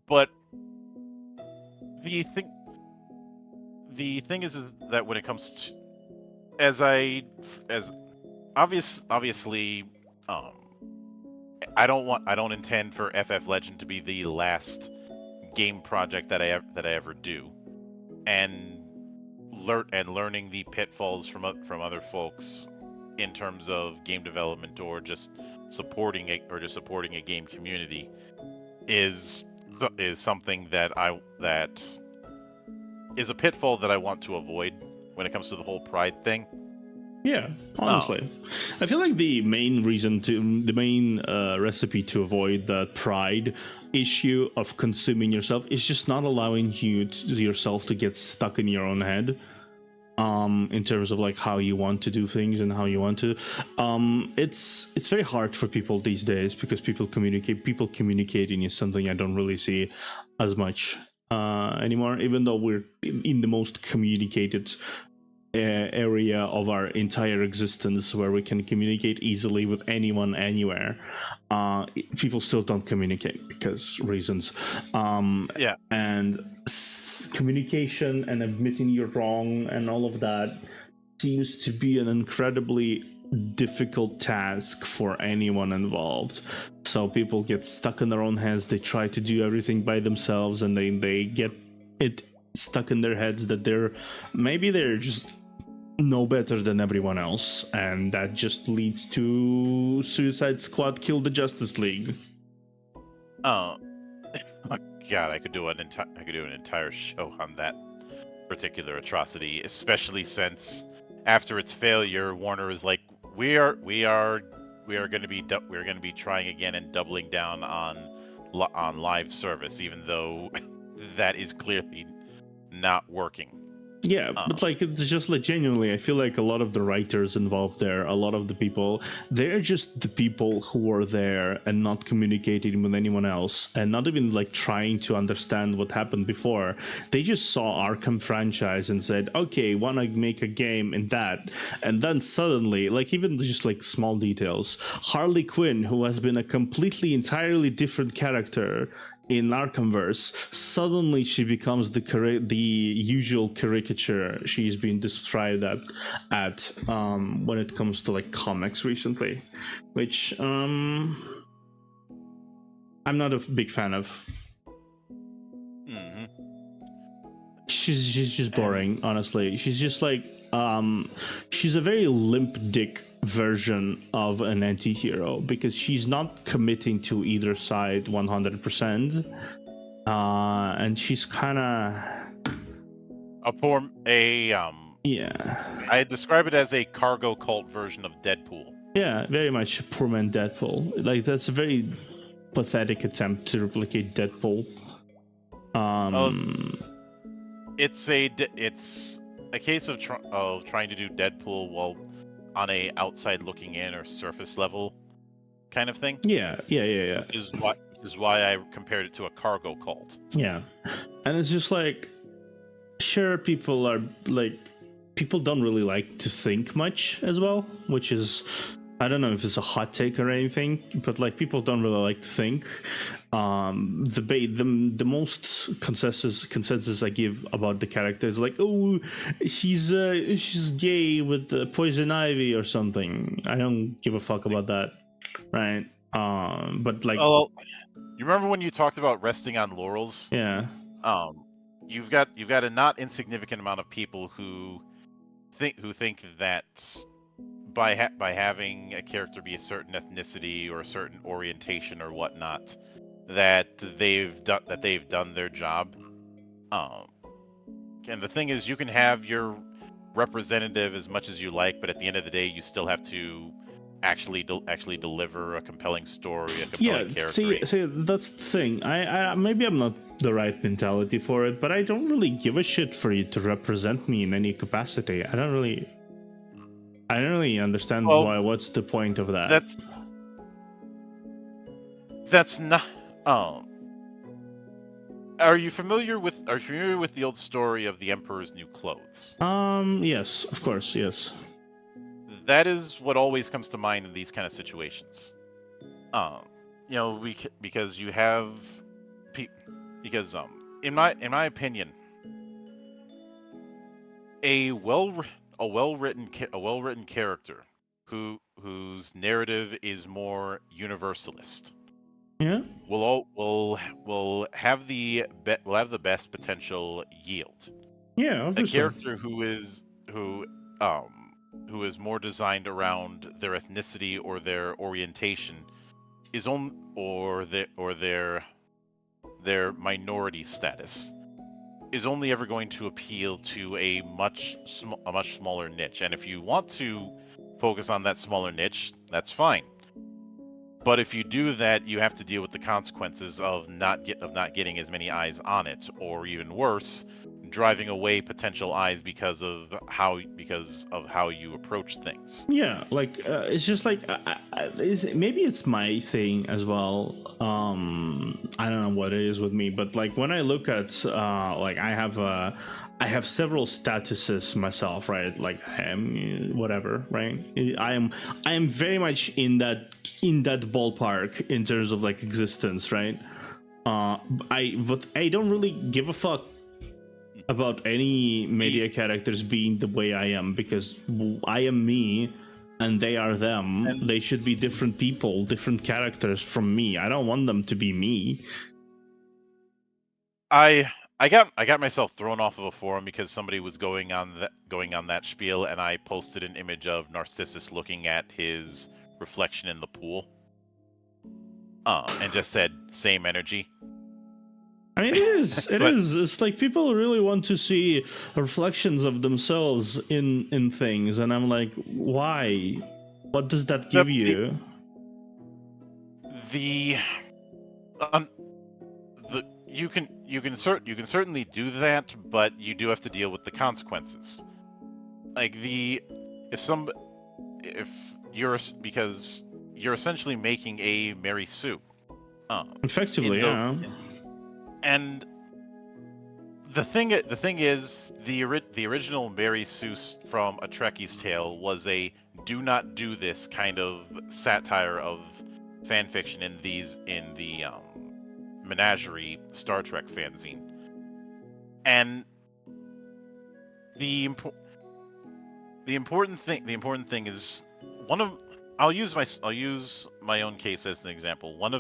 But the thing is that when it comes to obviously I don't intend for FF Legend to be the last game project that I ever do, and learning the pitfalls from other folks in terms of game development or just supporting a game community is something that is a pitfall that I want to avoid when it comes to the whole pride thing. Yeah, honestly. I feel like the main recipe to avoid that pride issue of consuming yourself is just not allowing yourself to get stuck in your own head. In terms of like how you want to do things and how you want to, it's very hard for people these days because people communicating is something I don't really see as much anymore, even though we're in the most communicated area of our entire existence where we can communicate easily with anyone anywhere. People still don't communicate because reasons. And communication and admitting you're wrong and all of that seems to be an incredibly difficult task for anyone involved. So people get stuck in their own heads. They try to do everything by themselves, and they get it stuck in their heads that they're just no better than everyone else, and that just leads to Suicide Squad Kill the Justice League. Oh God, I could do an entire show on that particular atrocity, especially since after its failure, Warner is like, we are going to be trying again and doubling down on live service, even though that is clearly not working. Yeah, but like it's just like genuinely, I feel like a lot of the writers involved there, a lot of the people, they're just the people who were there and not communicating with anyone else and not even like trying to understand what happened before. They just saw Arkham franchise and said, okay, wanna make a game in that. And then suddenly, like even just like small details, Harley Quinn, who has been a completely entirely different character in Arkhamverse, suddenly she becomes the usual caricature she's been described at when it comes to like comics recently, which I'm not a big fan of. Mm-hmm. She's just boring, honestly. She's just like she's a very limp dick version of an anti-hero because she's not committing to either side 100%, and she's kind of yeah, I describe it as a cargo cult version of Deadpool. Yeah, very much poor man Deadpool. Like that's a very pathetic attempt to replicate Deadpool. It's a case of trying to do Deadpool while on a outside looking in or surface level kind of thing. Yeah. Is why I compared it to a cargo cult. Yeah, and it's just like, sure, people don't really like to think much as well, which is, I don't know if it's a hot take or anything, but like people don't really like to think. The most consensus I give about the character is like, oh, she's gay with poison ivy or something. I don't give a fuck about that, right? But like, well, you remember when you talked about resting on laurels? Yeah. You've got a not insignificant amount of people who think that by having a character be a certain ethnicity or a certain orientation or whatnot, that they've done their job. And the thing is, you can have your representative as much as you like, but at the end of the day, you still have to actually deliver a compelling story, a compelling character. See, that's the thing. I maybe I'm not the right mentality for it, but I don't really give a shit for you to represent me in any capacity. I don't really understand what's the point of that. That's not. Are you familiar with the old story of the Emperor's New Clothes? Yes, of course, yes. That is what always comes to mind in these kind of situations. Because you have in my opinion, a well-written character whose narrative is more universalist. Yeah. Will have the best potential yield. Yeah, obviously. A character who is more designed around their ethnicity or their orientation or their minority status is only ever going to appeal to a much smaller niche. And if you want to focus on that smaller niche, that's fine. But if you do that, you have to deal with the consequences of not getting as many eyes on it, or even worse, driving away potential eyes because of how you approach things. Yeah, like it's just like maybe it's my thing as well. I don't know what it is with me, but like when I look at like I have several statuses myself, right? Like I am whatever, right? I am very much in that ballpark in terms of like existence, right? I don't really give a fuck about any media characters being the way I am, because I am me and they are them. And they should be different people, different characters from me. I don't want them to be me. I got myself thrown off of a forum because somebody was going on that spiel, and I posted an image of Narcissus looking at his reflection in the pool, and just said same energy. I mean, it is. It's like people really want to see reflections of themselves in things, and I'm like, why? What does that give you? you can certainly do that, but you do have to deal with the consequences. Like if you're because you're essentially making a Mary Sue. Effectively, yeah. And the thing is, the original Mary Sue from A Trekkie's Tale was a do not do this kind of satire of fan fiction in the Menagerie Star Trek fanzine. And the important thing is I'll use my own case as an example. One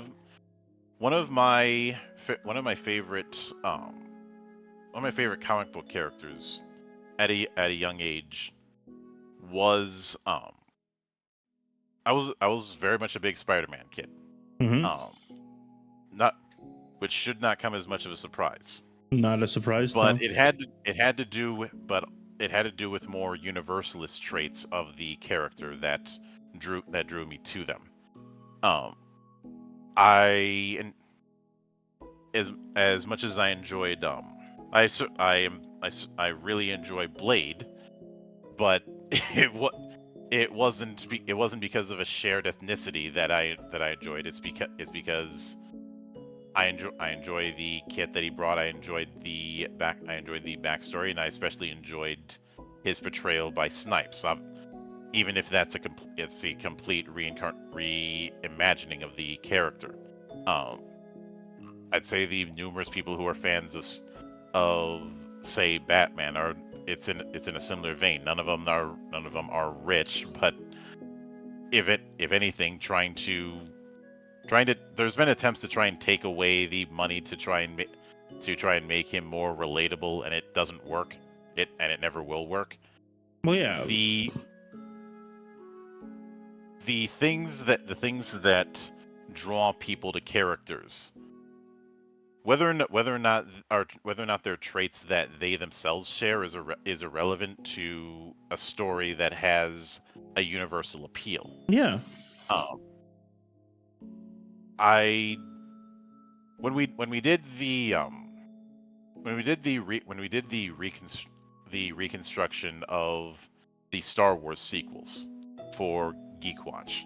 of my favorite comic book characters at a young age was I was very much a big Spider-Man kid. Mm-hmm. Not which should not come as much of a surprise. Not a surprise, But no. it had to do with more universalist traits of the character that drew me to them. As much as I enjoyed I really enjoy Blade, but it wasn't because of a shared ethnicity that I enjoyed. It's because I enjoy the kit that he brought. I enjoyed the backstory, and I especially enjoyed his portrayal by Snipes. Even if it's a complete reimagining of the character. I'd say the numerous people who are fans of say Batman it's in a similar vein. None of them are rich, but if anything, trying to there's been attempts to try and take away the money to try and make him more relatable, and it doesn't work. It never will work. Well, yeah. The things that draw people to characters, whether or not they're traits that they themselves share, is irrelevant to a story that has a universal appeal. Yeah. When we did the reconstruction of the Star Wars sequels for Geek Watch,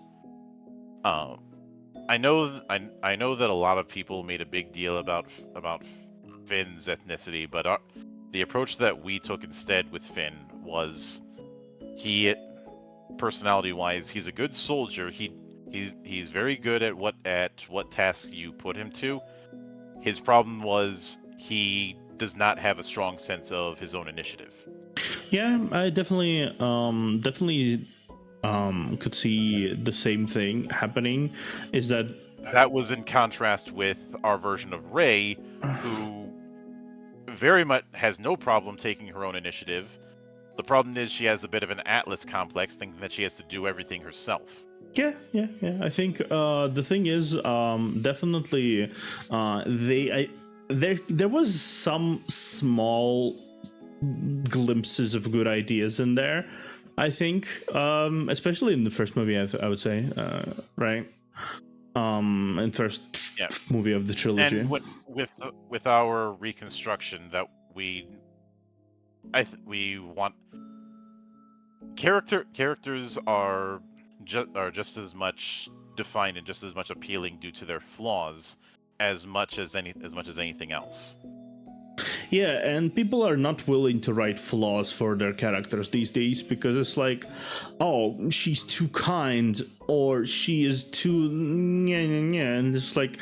I know that a lot of people made a big deal about Finn's ethnicity, but the approach that we took instead with Finn was personality-wise, he's a good soldier. He's very good at what tasks you put him to. His problem was he does not have a strong sense of his own initiative. Yeah, I definitely could see the same thing happening. Is that was in contrast with our version of Rey, who very much has no problem taking her own initiative. The problem is she has a bit of an Atlas complex, thinking that she has to do everything herself. Yeah. I think the thing is, definitely, there was some small glimpses of good ideas in there. I think, especially in the first movie, I would say, right? In first movie of the trilogy. And with our reconstruction, that we want characters are just as much defined and just as much appealing due to their flaws as much as anything else. Yeah, and people are not willing to write flaws for their characters these days because it's like, oh, she's too kind or she is too and it's like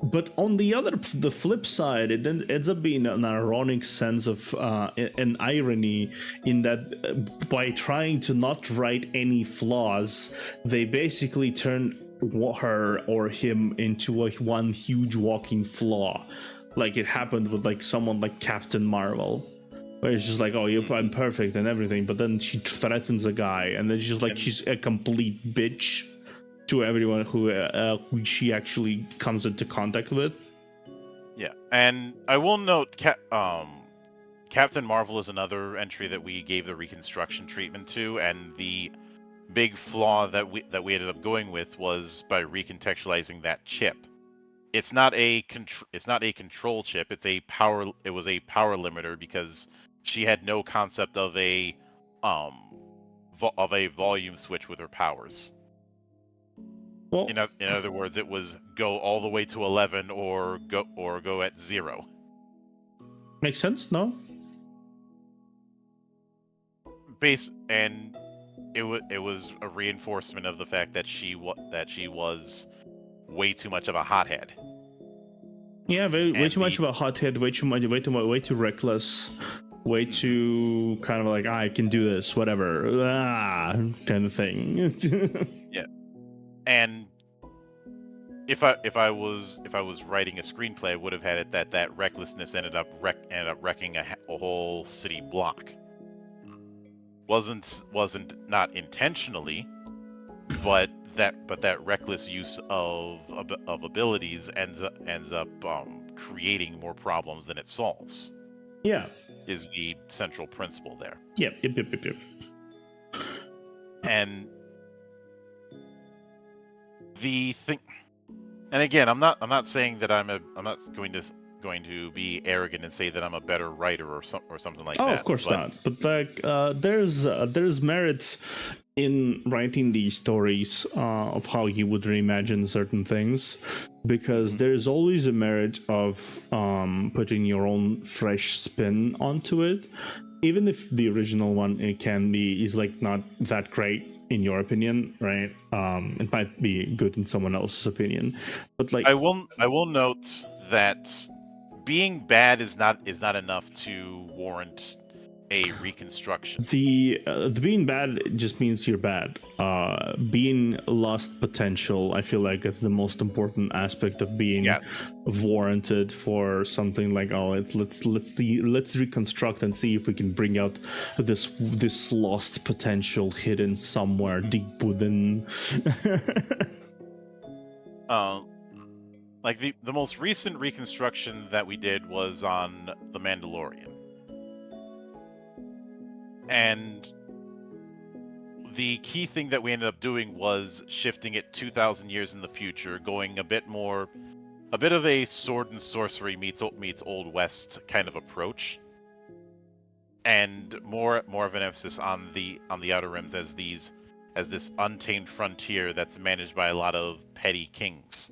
but on the flip side, it then ends up being an ironic sense of an irony in that by trying to not write any flaws, they basically turn her or him into one huge walking flaw. Like it happened with like someone like Captain Marvel, where it's just like, oh, I'm perfect and everything, but then she threatens a guy, and then she's a complete bitch to everyone who she actually comes into contact with. Yeah, and I will note, Captain Marvel is another entry that we gave the reconstruction treatment to, and the big flaw that we ended up going with was by recontextualizing that chip. it's not a control chip. It was a power limiter because she had no concept of a volume switch with her powers. Well, In other words, it was go all the way to 11 or go at 0. makes sense, no? And it was a reinforcement of the fact that she was way too much of a hothead. Yeah, way too much of a hothead, way too reckless, way too kind of like, I can do this, whatever, kind of thing. Yeah, and if I was writing a screenplay, I would have had it that recklessness ended up wrecking a whole city block. Wasn't not intentionally, but that reckless use of abilities ends up creating more problems than it solves. Yeah. Is the central principle there. Yep. And the thing, and again, I'm not saying that I'm not going to be arrogant and say that I'm a better writer or something like that. Oh, of course not. But like, there's merit in writing these stories of how you would reimagine certain things, because there's always a merit of putting your own fresh spin onto it, even if the original one is like not that great in your opinion, right? It might be good in someone else's opinion, but like I will note that being bad is not enough to warrant a reconstruction. The being bad just means you're bad. Being lost potential, I feel like that's the most important aspect of being warranted for something like, oh, let's reconstruct and see if we can bring out this lost potential hidden somewhere deep within. Like the most recent reconstruction that we did was on The Mandalorian. And the key thing that we ended up doing was shifting it 2,000 years in the future, going a bit of a sword and sorcery meets Old West kind of approach, and more of an emphasis on the Outer Rims as this untamed frontier that's managed by a lot of petty kings.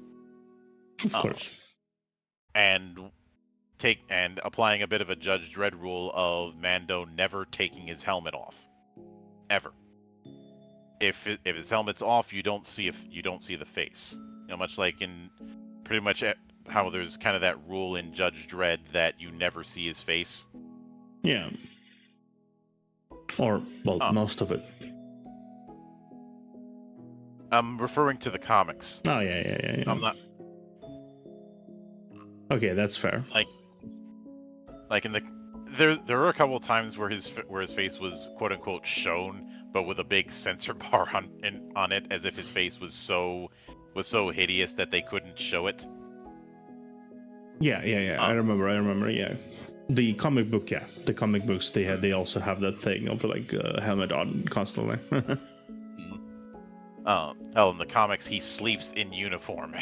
Of course. And applying a bit of a Judge Dredd rule of Mando never taking his helmet off, ever. If his helmet's off, you don't see the face. You know, much like in pretty much how there's kind of that rule in Judge Dredd that you never see his face. Yeah. Or most of it. I'm referring to the comics. Oh yeah. I'm not. Okay, that's fair. Like in there were a couple of times where his face was quote unquote shown, but with a big censor bar on it, as if his face was so hideous that they couldn't show it. Yeah. I remember. Yeah, the comic book. Yeah, the comic books. They also have that thing of like helmet on constantly. Hell, in the comics, he sleeps in uniform.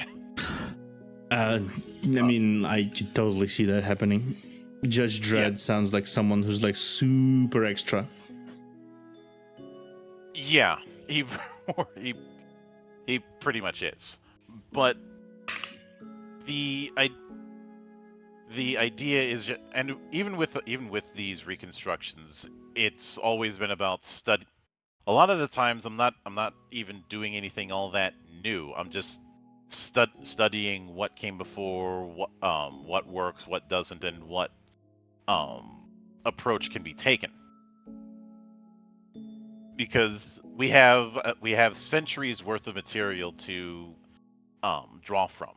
I mean, I could totally see that happening. Judge Dredd sounds like someone who's like super extra. Yeah, he pretty much is. But the idea is, and even with these reconstructions, it's always been about study. A lot of the times, I'm not even doing anything all that new. I'm just studying what came before, what works, what doesn't, and what approach can be taken. Because we have centuries worth of material to draw from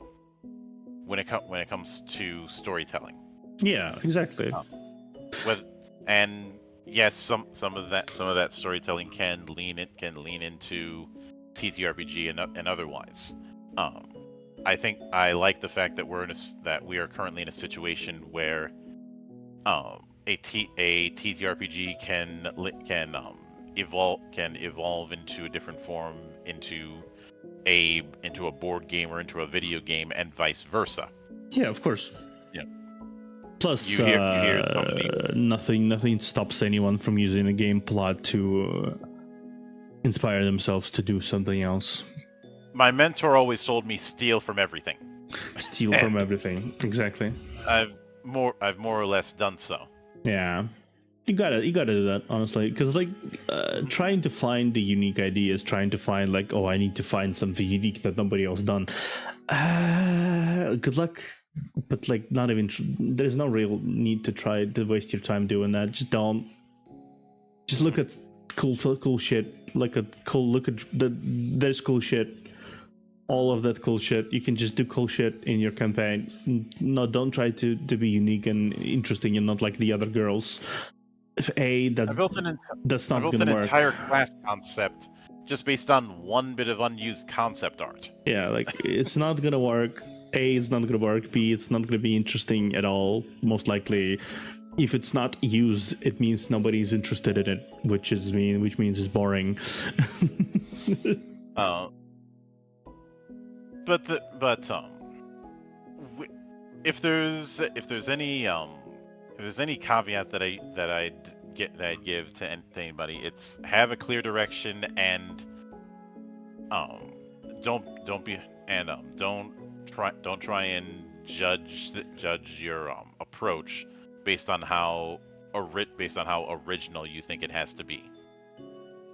when it comes to storytelling. Yeah, exactly. And yes, some of that storytelling can lean into TTRPG and otherwise. I think I like the fact that we are currently in a situation where a TTRPG can evolve into a different form into into a board game or into a video game, and vice versa. Yeah, of course. Yeah. Plus, You hear so many... nothing stops anyone from using a game plot to inspire themselves to do something else. My mentor always told me steal from everything. Steal from everything. Exactly. I've more or less done so. Yeah. You gotta do that, honestly, because like trying to find the unique ideas, trying to find like, oh, I need to find something unique that nobody else done. Good luck, but like not even. There's no real need to try to waste your time doing that. Just don't. Just look at cool shit. Look at there's cool shit. All of that cool shit. You can just do cool shit in your campaign. No, don't try to be unique and interesting and not like the other girls. That's not gonna work. I built an entire class concept just based on one bit of unused concept art. Yeah, like it's not gonna work. A, it's not gonna work. B, it's not gonna be interesting at all. Most likely, if it's not used, it means nobody's interested in it, which means it's boring. If there's any caveat that I'd give to anybody, it's have a clear direction and don't try and judge your approach based on how original you think it has to be.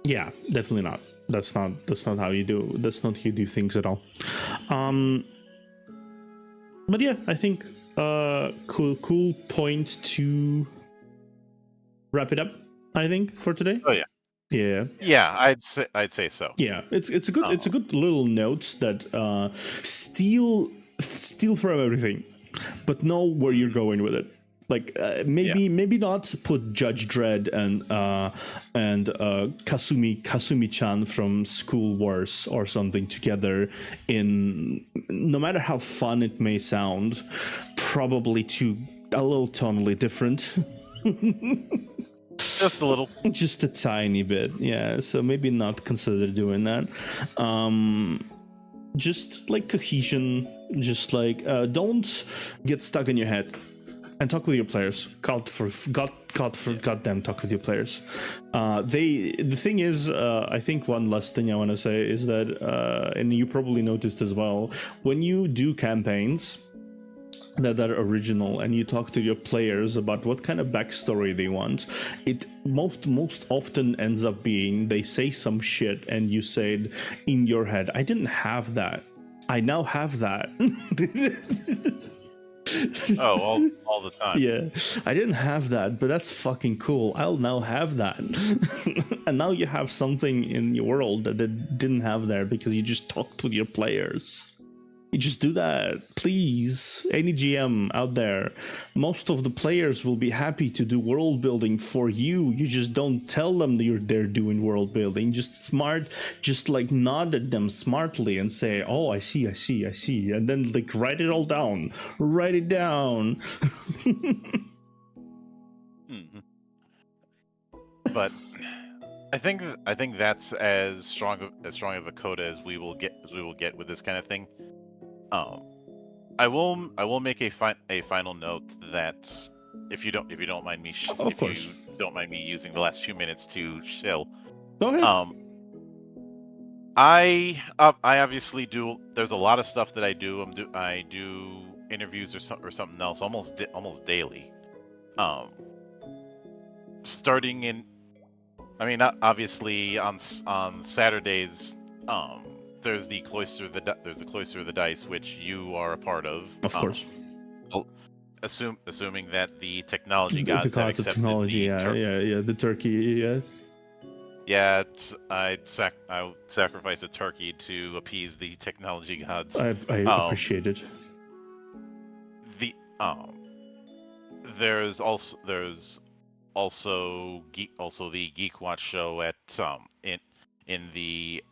Yeah, definitely not. That's not how you do. That's not how you do things at all. But yeah, I think cool point to wrap it up. I think for today. Oh yeah. Yeah, I'd say so. Yeah, it's a good little note that steal from everything, but know where you're going with it. Like maybe not put Judge Dredd and Kasumi-chan from School Wars or something together in, no matter how fun it may sound, probably a little tonally different. Just a little. Just a tiny bit, yeah. So maybe not consider doing that. Just like cohesion, just like don't get stuck in your head. And talk with your players. Goddamn, talk with your players. The thing is, I think one last thing I want to say is that, and you probably noticed as well, when you do campaigns that are original and you talk to your players about what kind of backstory they want, it most often ends up being they say some shit and you said in your head, I didn't have that. I now have that. Oh, all the time. Yeah, I didn't have that, but that's fucking cool. I'll now have that. And now you have something in your world that they didn't have there because you just talked with your players. You just do that, please. Any GM out there, most of the players will be happy to do world building for you. You just don't tell them that they're doing world building. Just like nod at them smartly and say, "Oh, I see," and then like write it all down. Write it down. But I think that's as strong of a coda as we will get with this kind of thing. I will make a final note that if you don't mind me using the last few minutes to shill. Go ahead. I obviously do. There's a lot of stuff that I do. I do interviews or something else almost daily. Starting in, obviously on Saturdays. There's the Cloister of the Dice, which you are a part of. Of course. Assuming that the technology gods have accepted technology, the turkey, yeah. Yeah, I sacrifice a turkey to appease the technology gods. I appreciate it. There's also the Geek Watch show at in the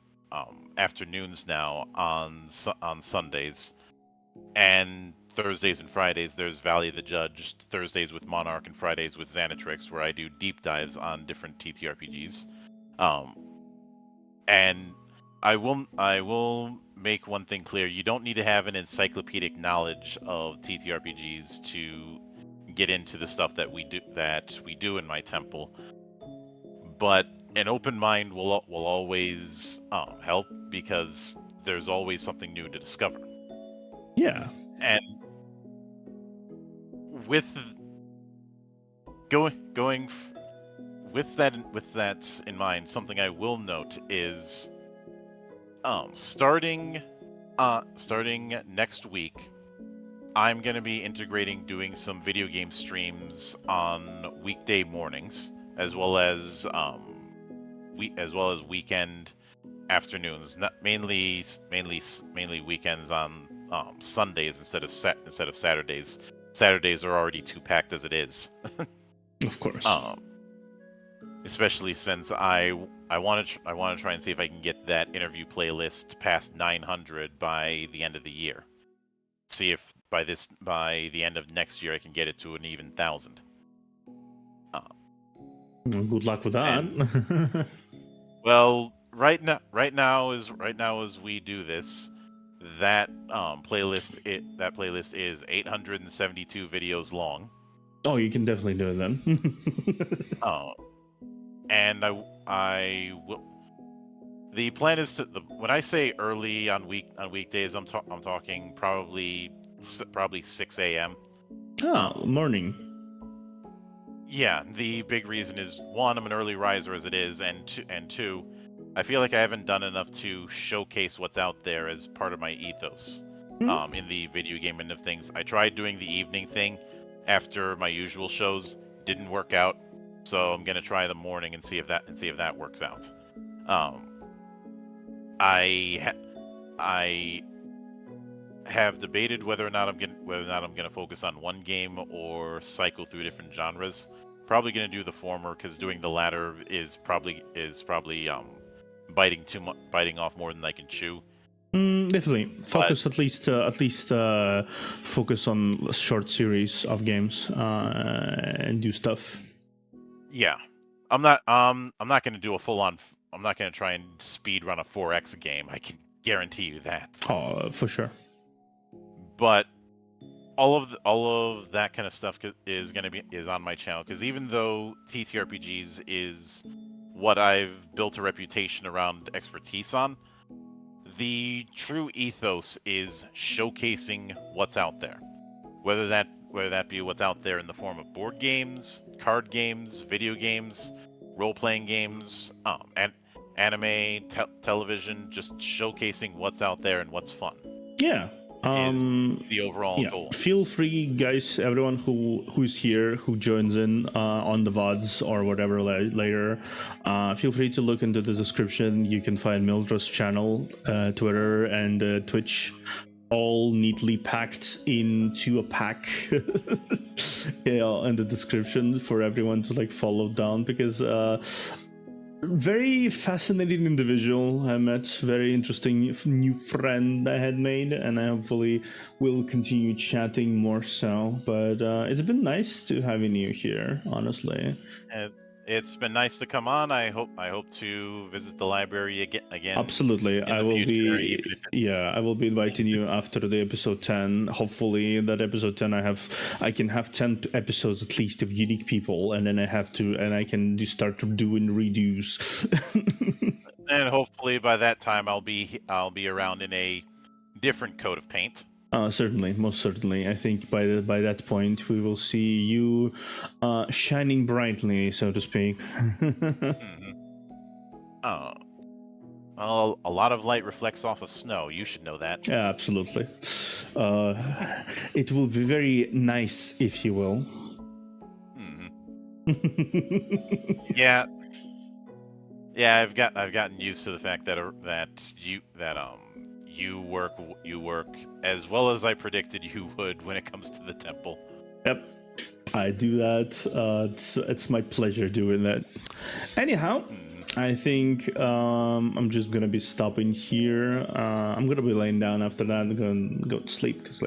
afternoons now on Sundays, and Thursdays and Fridays there's Valley of the Judge. Thursdays with Monarch and Fridays with Xanatrix, where I do deep dives on different TTRPGs. And I will make one thing clear. You don't need to have an encyclopedic knowledge of TTRPGs to get into the stuff that we do in my temple. But an open mind will always help, because there's always something new to discover. Yeah. And with with that in mind, something I will note is starting next week, I'm going to be integrating doing some video game streams on weekday mornings, as well as weekend afternoons. Not mainly weekends on Sundays instead of Saturdays. Saturdays are already too packed as it is. Of course. Especially since I want to try and see if I can get that interview playlist past 900 by the end of the year. See if by the end of next year I can get it to an even 1,000. Well, good luck with that. Well, right now as we do this, that playlist is 872 videos long. Oh, you can definitely do it then. And I will. The plan is to when I say early on weekdays, I'm talking probably 6 a.m. Oh, morning. Yeah, the big reason is, one, I'm an early riser as it is, and two, I feel like I haven't done enough to showcase what's out there as part of my ethos. In the video game end of things, I tried doing the evening thing after my usual shows, didn't work out, so I'm gonna try the morning and see if that works out. I have debated whether or not I'm gonna focus on one game or cycle through different genres. Probably gonna do the former, because doing the latter is probably biting off more than I can chew. Definitely focus, at least focus on a short series of games and do stuff. Yeah, I'm not gonna do a full on. I'm not gonna try and speed run a 4X game. I can guarantee you that. Oh, for sure. But all of that kind of stuff is on my channel, because even though TTRPGs is what I've built a reputation around expertise on, the true ethos is showcasing what's out there, whether that be what's out there in the form of board games, card games, video games, role-playing games, and anime, television, just showcasing what's out there and what's fun. Yeah. Is the overall goal. Feel free, guys, everyone who's here, who joins in on the VODs or whatever later, feel free to look into the description. You can find Mildra's channel, Twitter, and Twitch, all neatly packed into a pack in the description for everyone to follow down, because very fascinating individual I met, very interesting new friend I had made, and I hopefully will continue chatting more so. But it's been nice to having you here, honestly. It's been nice to come on. I hope to visit the library again. Absolutely, I will future, I will be inviting you after the episode 10. Hopefully, that episode 10 I can have 10 episodes at least of unique people, and then I can just start doing redos. And hopefully by that time I'll be around in a different coat of paint. Certainly, most certainly. I think by that point we will see you shining brightly, so to speak. Well, a lot of light reflects off of snow. You should know that. Yeah, absolutely. It will be very nice, if you will. Yeah. Yeah, I've gotten used to the fact that you work as well as I predicted you would when it comes to the temple. Yep, I do that. It's my pleasure doing that. Anyhow, I think I'm just gonna be stopping here. I'm gonna be laying down after that. I'm gonna go to sleep, because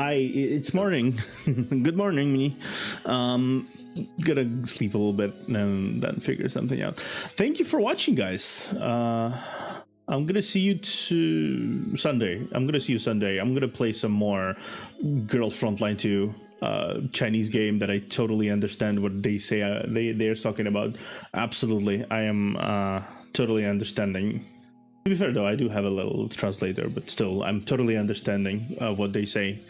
It's morning. Good morning, me. Gonna sleep a little bit and then figure something out. Thank you for watching, guys. I'm gonna see you Sunday. I'm gonna play some more Girls Frontline 2 Chinese game that I totally understand what they say they're talking about. Absolutely, I am totally understanding. To be fair, though, I do have a little translator, but still, I'm totally understanding what they say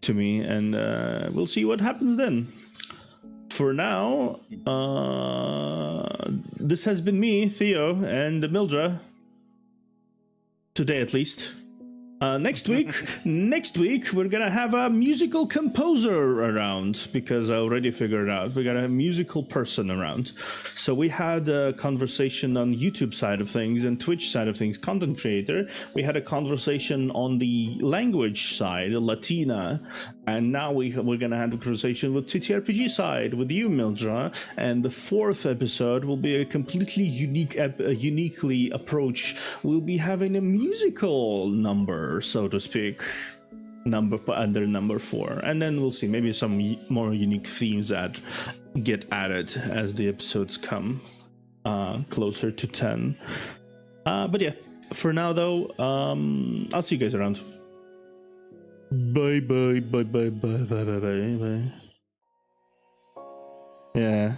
to me, and we'll see what happens then. For now, this has been me, Theo, and Mildra. Today, at least. Next week, we're gonna have a musical composer around, because I already figured it out. We got a musical person around. So we had a conversation on YouTube side of things and Twitch side of things, content creator. We had a conversation on the language side, Latina. And now we're gonna have a conversation with TTRPG side, with you, Mildra. And the fourth episode will be a completely uniquely approach. We'll be having a musical number, so to speak, under number 4, and then we'll see maybe some more unique themes that get added as the episodes come closer to 10. But yeah, for now though, I'll see you guys around. Bye. Yeah.